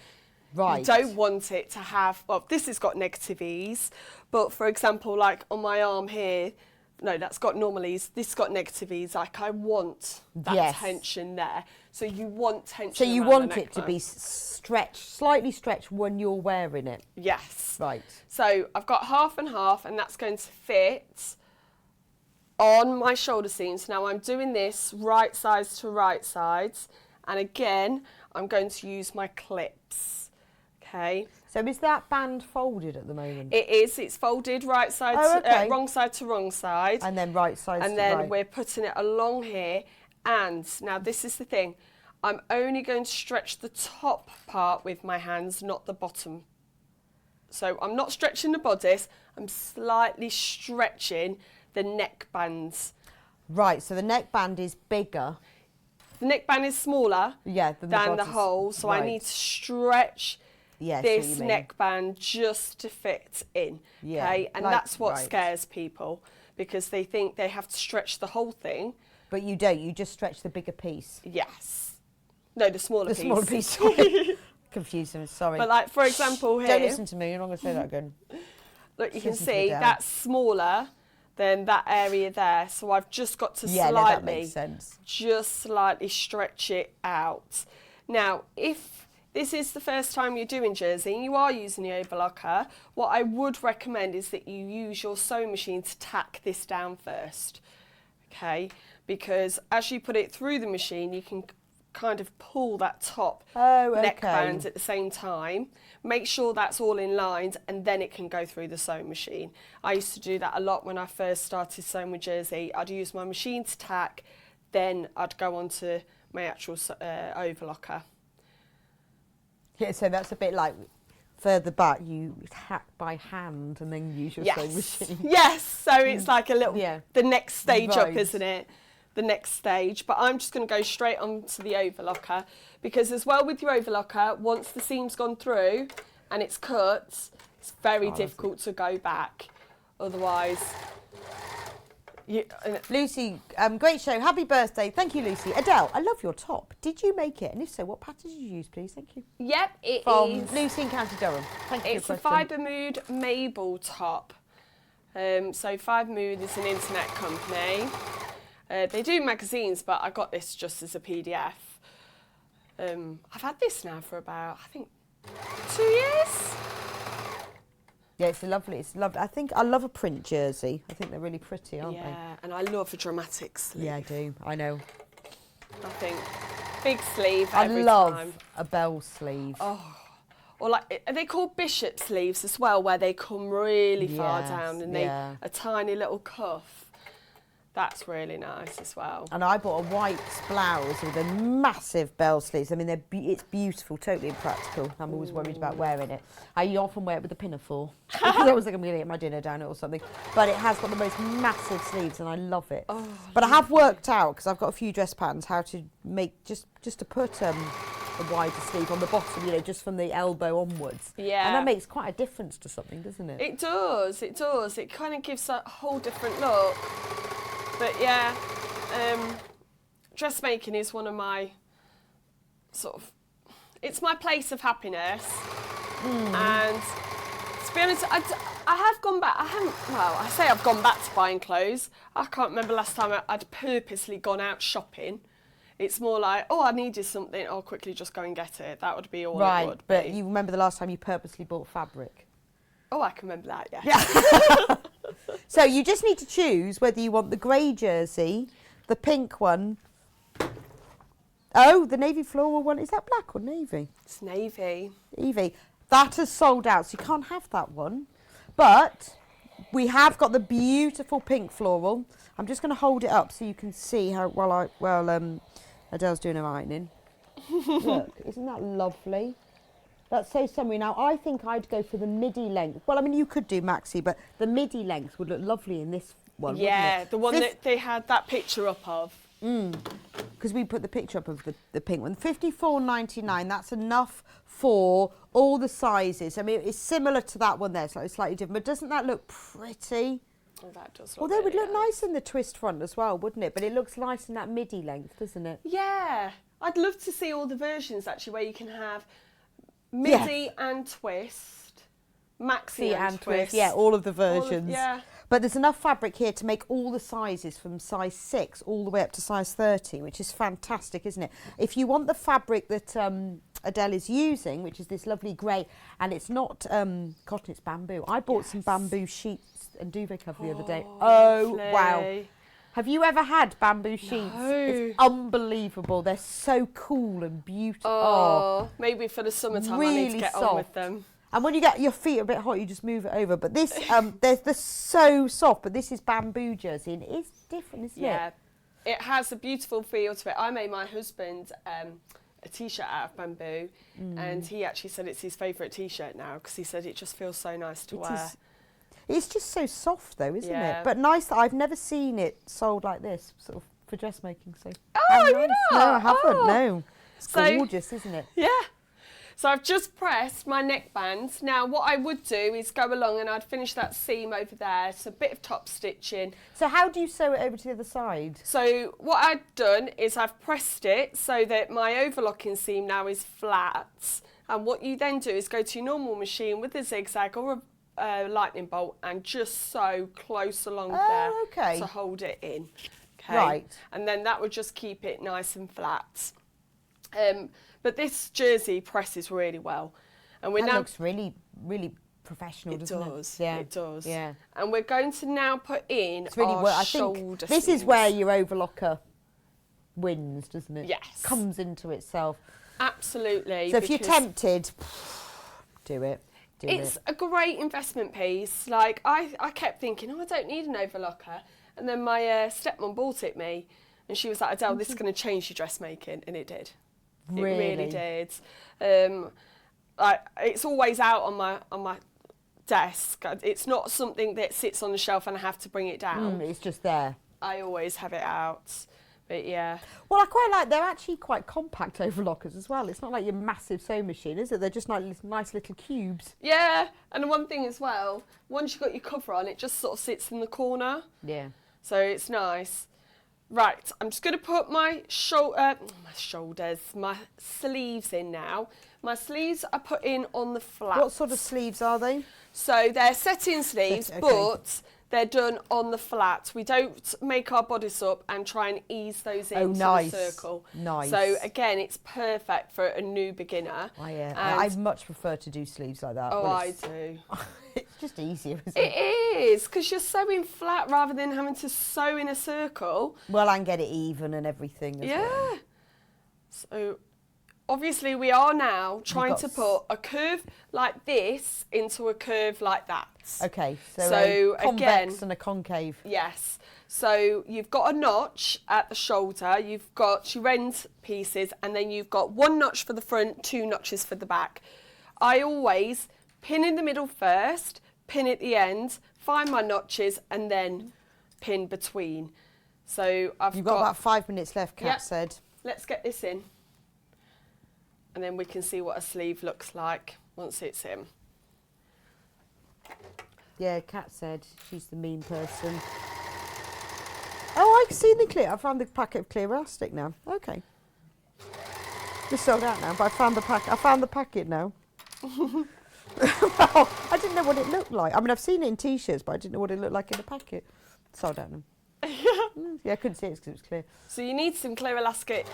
Right. You don't want it to have, well, this has got negative ease, but for example, like on my arm here, no, that's got normal ease, this got negative ease, like I want that Yes. tension there. So you want tension. So you around the want it to neckline. be stretched, slightly stretched when you're wearing it. Yes. Right. So I've got half and half, and that's going to fit on my shoulder seams. Now I'm doing this right sides to right sides, and again, I'm going to use my clips. Okay. So is that band folded at the moment? It is. It's folded right side, wrong side to wrong side, And then right side and to then right. we're putting it along here. And now this is the thing. I'm only going to stretch the top part with my hands, not the bottom. So I'm not stretching the bodice. I'm slightly stretching the neck bands. Right, so the neck band is bigger. The neck band is smaller Yeah, than than the bodice. hole, so I Right. need to stretch Yes, I see what this you mean. neckband just to fit in. Yeah, Okay, and like- that's what right. scares people, because they think they have to stretch the whole thing. But you don't, you just stretch the bigger piece. Yes. No, the smaller The piece. smaller piece, sorry. Confused them, sorry. But like for example here, Don't listen to me, you're not going to say that again. look, you can listen to see Adelle. that's smaller than that area there. So I've just got to Yeah, no, slightly, that makes sense. just slightly stretch it out. Now, if this is the first time you're doing jersey and you are using the overlocker, what I would recommend is that you use your sewing machine to tack this down first, okay? Because as you put it through the machine, you can kind of pull that top neckband at the same time. Make sure that's all in line, and then it can go through the sewing machine. I used to do that a lot when I first started sewing with jersey. I'd use my machine to tack, then I'd go on to my actual overlocker. Yeah, so that's a bit like further back, you tack by hand and then use your sewing machine. Yes, so it's like a little, Yeah. the next stage up, Right. isn't it? The next stage. But I'm just going to go straight onto the overlocker, because as well with your overlocker, once the seam's gone through and it's cut, it's very difficult to go back. Otherwise, Lucy, great show. Happy birthday. Thank you, Lucy. Adele, I love your top. Did you make it? And if so, what pattern did you use, please? Thank you. Yep, it From is. Lucy in County Durham. Thank you It's for a your question. Fibre Mood Mabel top. So Fibre Mood is an internet company. They do magazines, but I got this just as a PDF. I've had this now for about, I think, 2 years. Yeah, it's lovely. I think I love a print jersey. I think they're really pretty, aren't Yeah, and I love a dramatic sleeve. they? Yeah, I do. I know. I think big sleeve I every love time. a bell sleeve. Oh, Or like, are they called bishop sleeves as well, where they come really far Yes, down and yeah. a tiny little cuff? That's really nice as well. And I bought a white blouse with a massive bell sleeves. I mean, it's beautiful, totally impractical. I'm always worried about wearing it. I often wear it with a pinafore because I was like, I'm going to get my dinner down it or something. But it has got the most massive sleeves and I love it. Oh, but I have worked out, because I've got a few dress patterns, how to make, just to put a wider sleeve on the bottom, you know, just from the elbow onwards. Yeah. And that makes quite a difference to something, doesn't it? It does, it does. It kind of gives a whole different look. But yeah, dressmaking is one of my it's my place of happiness. And to be honest, I have gone back. I say I've gone back to buying clothes. I can't remember last time I'd purposely gone out shopping. It's more like, oh, I needed something, I'll quickly just go and get it. That would be all it would be. But you remember the last time you purposely bought fabric? Oh, I can remember that, yeah. So you just need to choose whether you want the grey jersey, the pink one. Oh, the navy floral one. Is that black or navy? It's navy. Navy. That has sold out, so you can't have that one. But we have got the beautiful pink floral. I'm just going to hold it up so you can see how Adelle's doing her ironing. Look, isn't that lovely? That's so summery. Now, I think I'd go for the midi length. Well, I mean, you could do maxi, but the midi length would look lovely in this one, Yeah, wouldn't it? the one that they had that picture up of. Because we put the picture up of the pink one. £54.99, that's enough for all the sizes. I mean, it's similar to that one there, so it's slightly different. But doesn't that look pretty? Oh, that does look Although it would really look nice in the twist front as well, wouldn't it? But it looks nice in that midi length, doesn't it? Yeah, I'd love to see all the versions, actually, where you can have midi and twist, maxi and twist. Yeah, all of the versions. Yeah. But there's enough fabric here to make all the sizes from size 6 all the way up to size 30, which is fantastic, isn't it? If you want the fabric that Adelle is using, which is this lovely grey, and it's not cotton, it's bamboo. I bought some bamboo sheets and duvet cover the other day. Oh, lovely. wow. Have you ever had bamboo sheets? No. It's unbelievable. They're so cool and beautiful. Oh, maybe for the summertime I need to really get on soft. with them. And when you get your feet a bit hot, you just move it over. But this, they're so soft, but this is bamboo jersey, and it's different, isn't it? Yeah, it has a beautiful feel to it. I made my husband a T-shirt out of bamboo, and he actually said it's his favourite T-shirt now because he said it just feels so nice to wear. It's just so soft, though, isn't Yeah. it? But nice that I've never seen it sold like this, sort of for dressmaking. So. Oh, how have you nice. not? No, I haven't. Oh. No, it's So- gorgeous, isn't it? Yeah. So I've just pressed my neckband. Now what I would do is go along and I'd finish that seam over there. So a bit of top stitching. So how do you sew it over to the other side? So what I've done is I've pressed it so that my overlocking seam now is flat. And what you then do is go to your normal machine with a zigzag or a lightning bolt and just sew close along there okay. to hold it in. Okay. Right. And then that would just keep it nice and flat. But this jersey presses really well. And we're That now looks really, really professional, doesn't it? It does. Yeah. And we're going to now put in It's really our I shoulder think this is seams. where your overlocker wins, doesn't it? Yes. Comes into itself. Absolutely. So if you're because tempted, do it. Do it's it. a great investment piece. Like, I kept thinking, oh, I don't need an overlocker. And then my stepmom bought it me. And she was like, Adelle, this is going to change your dressmaking. And it did. Really? It really did. It's always out on my desk. It's not something that sits on the shelf and I have to bring it down. It's just there. I always have it out. But yeah. Well, I quite like, they're actually quite compact overlockers as well. It's not like your massive sewing machine, is it? They're just like nice little cubes. Yeah, and one thing as well, once you've got your cover on, it just sort of sits in the corner. Yeah. So it's nice. Right, I'm just going to put my my sleeves in now. My sleeves are put in on the flat. What sort of sleeves are they? So they're set-in sleeves, Okay. but they're done on the flat. We don't make our bodice up and try and ease those into nice. the circle. Nice. So again, it's perfect for a new beginner. I much prefer to do sleeves like that. Oh, Well, I do. It's just easier, isn't It it? is, because you're sewing flat rather than having to sew in a circle. Well, and get it even and everything as well. Yeah. So obviously we are now trying got to put a curve like this into a curve like that. Okay, so So a convex again, and a concave. yes. So you've got a notch at the shoulder, you've got your end pieces, and then you've got one notch for the front, 2 notches for the back. I always pin in the middle first, pin at the end, find my notches, and then pin between. So You've got about 5 minutes left, Kat Yep. said. Let's get this in. And then we can see what a sleeve looks like once it's in. Yeah, Kat said she's the mean person. Oh, I can see the clear. I found the packet of clear elastic now. Okay. It's sold out now, but I found the packet. I found the packet now. Well, I didn't know what it looked like. I mean, I've seen it in t-shirts, but I didn't know what it looked like in the packet. Sold out now. Yeah, I couldn't see it because it was clear. So you need some clear elastic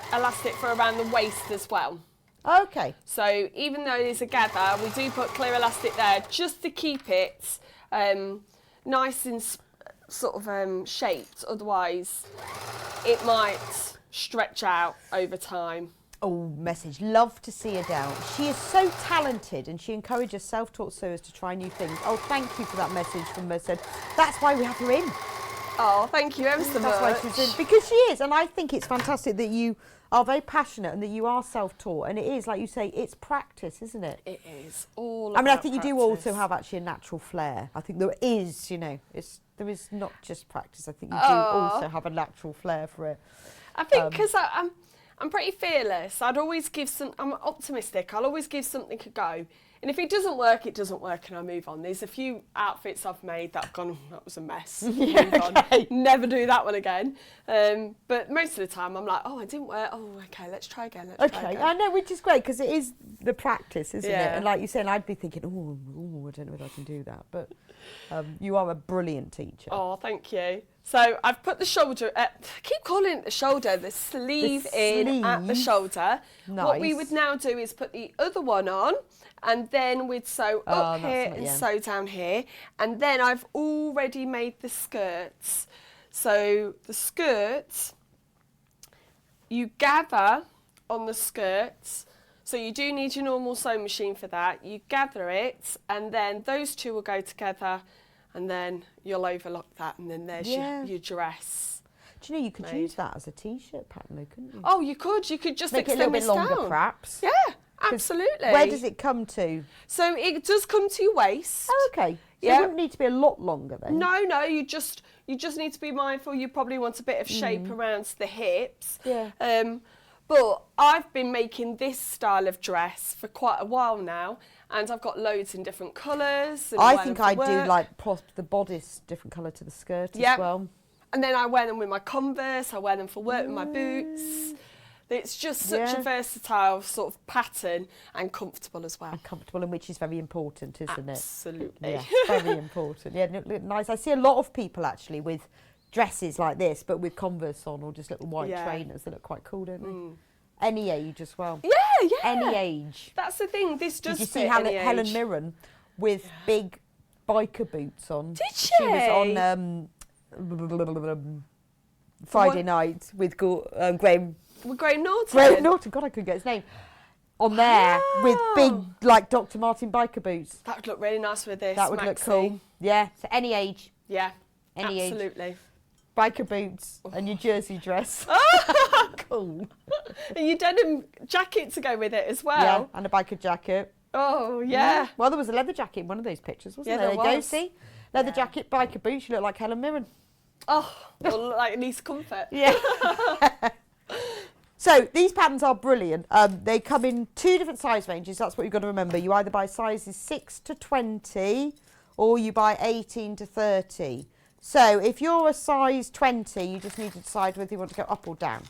for around the waist as well. Okay. So even though there's a gather, we do put clear elastic there just to keep it nice and sort of shaped. Otherwise, it might stretch out over time. Oh, message. Love to see Adelle. She is so talented and she encourages self-taught sewers to try new things. Oh, thank you for that message from her. Said, that's why we have her in. Oh, thank you ever so much. That's why she's in. Because she is. And I think it's fantastic that you are very passionate and that you are self-taught. And it is, like you say, it's practice, isn't it? It is all I mean, I about think you do also have actually a natural flair. I think there is, you know, there is not just practice. I think you do also have a natural flair for it. I think because I'm pretty fearless. I'm optimistic. I'll always give something a go. And if it doesn't work, it doesn't work and I move on. There's a few outfits I've made that have gone, oh, that was a mess. Yeah, okay. Never do that one again. But most of the time I'm like, oh, it didn't work. Oh, okay, let's try again. Let's try again. I know, which is great because it is the practice, isn't it? Yeah. And like you said, I'd be thinking, oh, I don't know if I can do that. But you are a brilliant teacher. Oh, thank you. So I've put the shoulder, I keep calling it the shoulder, the sleeve in at the shoulder. Nice. What we would now do is put the other one on and then we'd sew up here and sew down here. And then I've already made the skirts. So the skirts, you gather on the skirts. So you do need your normal sewing machine for that. You gather it and then those two will go together. And then you'll overlock that, and then there's your dress. Do you know you could use that as a t-shirt pattern, though, couldn't you? Oh, you could. You could just make it a little bit longer, perhaps. Yeah, absolutely. Where does it come to? So it does come to your waist. Oh, okay. So it wouldn't need to be a lot longer then. No. You just need to be mindful. You probably want a bit of shape around the hips. Yeah. But I've been making this style of dress for quite a while now, and I've got loads in different colours. I think I do like the bodice different colour to the skirt as well. And then I wear them with my Converse, I wear them for work with my boots. It's just such a versatile sort of pattern and comfortable as well. And comfortable, and which is very important, isn't it? Absolutely. Yeah, very important. Yeah, look nice. I see a lot of people actually with dresses like this, but with Converse on or just little white trainers that look quite cool, don't they? Any age as well. Yeah. Any age. That's the thing. This does. Did you see fit any Helen age. Mirren with big biker boots on? Did she? She was on Friday night with Graham. With Graham Norton. Graham Norton. God, I couldn't get his name. On there with big, like Dr. Martin biker boots. That would look really nice with this. That would look cool. Yeah. So any age. Yeah. Any absolutely. age. Biker boots and your jersey dress. Cool. And your denim jacket to go with it as well. Yeah, and a biker jacket. Oh, yeah. Well, there was a leather jacket in one of those pictures, wasn't there? There you go, was. see? Leather jacket, biker boots, you look like Helen Mirren. Oh, well, like it needs comfort. Yeah. So these patterns are brilliant. They come in 2 different size ranges. That's what you've got to remember. You either buy sizes 6 to 20 or you buy 18 to 30. So if you're a size 20, you just need to decide whether you want to go up or down.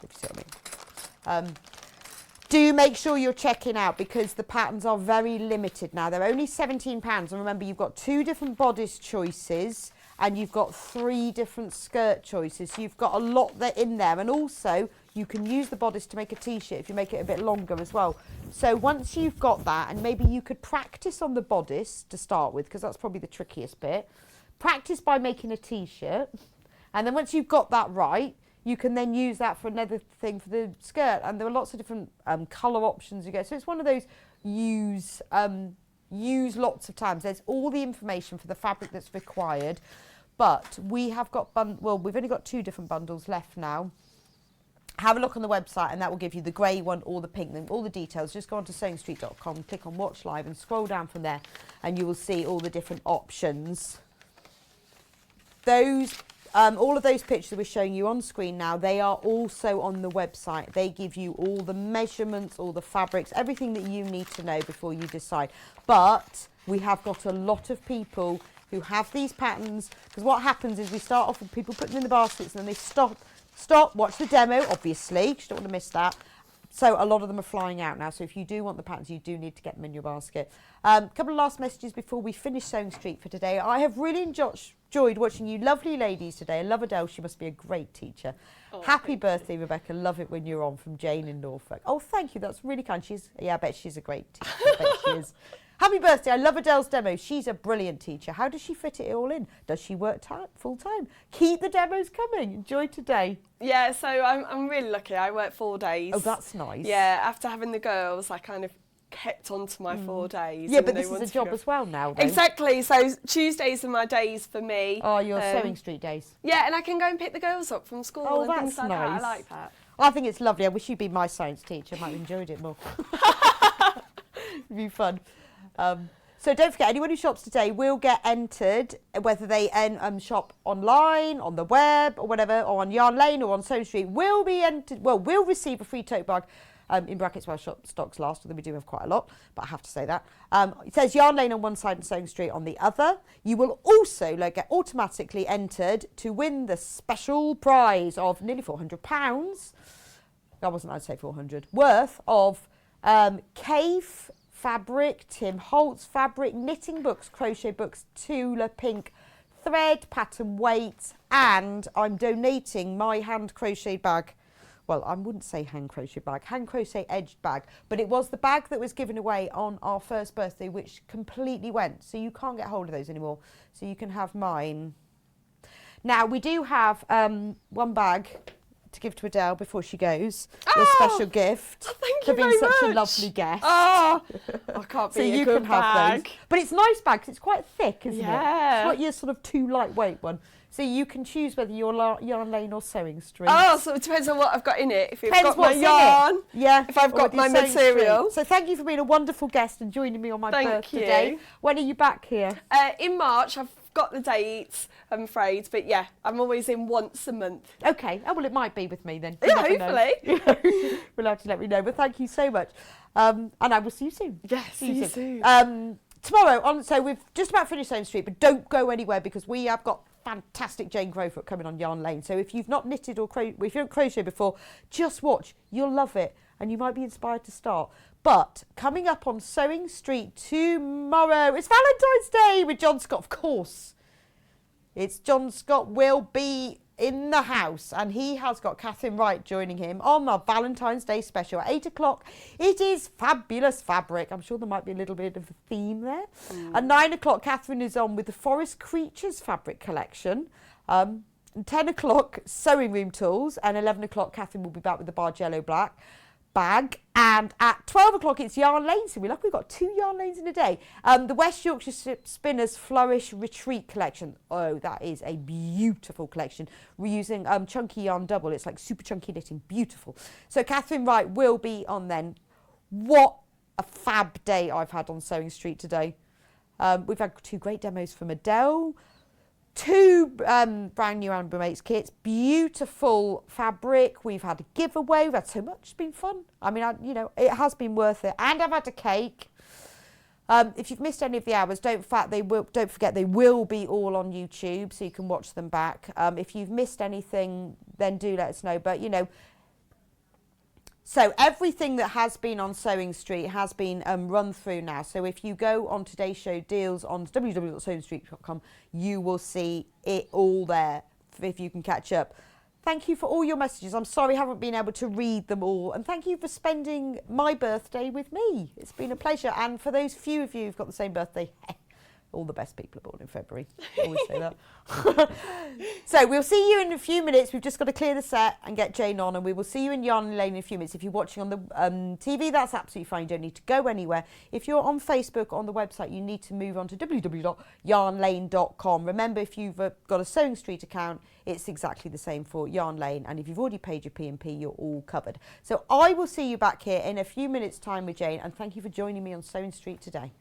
If you see what I mean. Do make sure you're checking out because the patterns are very limited now. They're only £17. And remember, you've got 2 different bodice choices and you've got 3 different skirt choices. So you've got a lot there in there. And also, you can use the bodice to make a t-shirt if you make it a bit longer as well. So once you've got that, and maybe you could practice on the bodice to start with, because that's probably the trickiest bit. Practice by making a t-shirt. And then once you've got that right, you can then use that for another thing for the skirt. And there are lots of different colour options you get. So it's one of those use lots of times. There's all the information for the fabric that's required. But we have got, we've only got 2 different bundles left now. Have a look on the website and that will give you the grey one or the pink one, all the details. Just go on to sewingstreet.com, click on Watch Live and scroll down from there and you will see all the different options. Those, all of those pictures that we're showing you on screen now, they are also on the website. They give you all the measurements, all the fabrics, everything that you need to know before you decide. But we have got a lot of people who have these patterns, because what happens is we start off with people putting them in the baskets and then they stop, watch the demo, obviously, because you don't want to miss that. So a lot of them are flying out now. So if you do want the patterns, you do need to get them in your basket. A couple of last messages before we finish Sewing Street for today. I have really enjoyed watching you lovely ladies today. I love Adele. She must be a great teacher. Oh, happy birthday, Rebecca. Love it when you're on, from Jane in Norfolk. Oh, thank you. That's really kind. I bet she's a great teacher. I bet she is. Happy birthday. I love Adele's demo. She's a brilliant teacher. How does she fit it all in? Does she work full time? Keep the demos coming. Enjoy today. Yeah, so I'm really lucky. I work 4 days. Oh, that's nice. Yeah, after having the girls, I kind of kept on to my 4 days. Yeah, but this is a job as well now, though. Exactly. So Tuesdays are my days for me. Oh, your Sewing Street days. Yeah, and I can go and pick the girls up from school and things like that. I like that. I think it's lovely. I wish you'd be my science teacher. I might have enjoyed it more. It'd be fun. So don't forget, anyone who shops today will get entered, whether they shop online, on the web, or whatever, or on Yarn Lane or on Sewing Street, will be entered. Well, will receive a free tote bag. In brackets while stocks last, although we do have quite a lot, but I have to say that. It says Yarn Lane on one side and Sewing Street on the other. You will also get automatically entered to win the special prize of nearly £400. I wasn't allowed to say 400. Worth of Cave fabric, Tim Holtz fabric, knitting books, crochet books, Tula pink thread, pattern weight, and I'm donating my hand crochet bag. Well, I wouldn't say hand crochet bag, hand crochet edged bag, but it was the bag that was given away on our first birthday, which completely went. So you can't get hold of those anymore. So you can have mine. Now, we do have one bag to give to Adele before she goes. A special gift. Thank you for being very such much. a lovely guest. Oh, I can't be so a you good can have bag. those. But it's nice bag because it's quite thick, isn't it? Yeah. It's not your sort of too lightweight one. So you can choose whether you're Yarn Lane or Sewing Street. Oh, so it depends on what I've got in it. If I've Depends got my what's in yarn, it. Yeah. if I've got my Sewing material. Street. So thank you for being a wonderful guest and joining me on my Thank birthday. you. When are you back here? In March, I've got the dates, I'm afraid, but yeah, I'm always in once a month. Okay. Oh, well, it might be with me then. You Yeah, never know. hopefully. We'll have to let me know, but thank you so much. And I will see you soon. Yes, see you soon. Tomorrow, so we've just about finished Sewing Street, but don't go anywhere because we have got fantastic Jane Crowfoot coming on Yarn Lane. So if you've not knitted or if you don't crochet before, just watch. You'll love it and you might be inspired to start. But coming up on Sewing Street tomorrow, it's Valentine's Day with John Scott, of course. It's John Scott will be in the house and he has got Catherine Wright joining him on our Valentine's Day special at 8 o'clock. It is fabulous fabric. I'm sure there might be a little bit of a theme there. At 9 o'clock, Catherine is on with the Forest Creatures fabric collection. And 10 o'clock, Sewing Room Tools. And 11 o'clock, Catherine will be back with the Bargello Black bag. And at 12 o'clock, it's Yarn Lane. So we're lucky we've got 2 Yarn Lanes in a day. The West Yorkshire Spinners Flourish Retreat collection. Oh, that is a beautiful collection. We're using chunky yarn double. It's like super chunky knitting. Beautiful. So Catherine Wright will be on then. What a fab day I've had on Sewing Street today. We've had 2 great demos from Adele. 2 brand new Amber Mates kits, beautiful fabric. We've had a giveaway. We've had so much. It's been fun. I mean, it has been worth it. And I've had a cake. If you've missed any of the hours, don't forget they will be all on YouTube, so you can watch them back. If you've missed anything, then do let us know. But so everything that has been on Sewing Street has been run through now. So if you go on today's show deals on www.sewingstreet.com, you will see it all there if you can catch up. Thank you for all your messages. I'm sorry I haven't been able to read them all. And thank you for spending my birthday with me. It's been a pleasure. And for those few of you who've got the same birthday, All the best people are born in February. Always say that. So we'll see you in a few minutes. We've just got to clear the set and get Jane on, and we will see you in Yarn Lane in a few minutes. If you're watching on the TV, that's absolutely fine. You don't need to go anywhere. If you're on Facebook or on the website, you need to move on to www.yarnlane.com. Remember, if you've got a Sewing Street account, it's exactly the same for Yarn Lane. And if you've already paid your P&P, you're all covered. So I will see you back here in a few minutes' time with Jane, and thank you for joining me on Sewing Street today.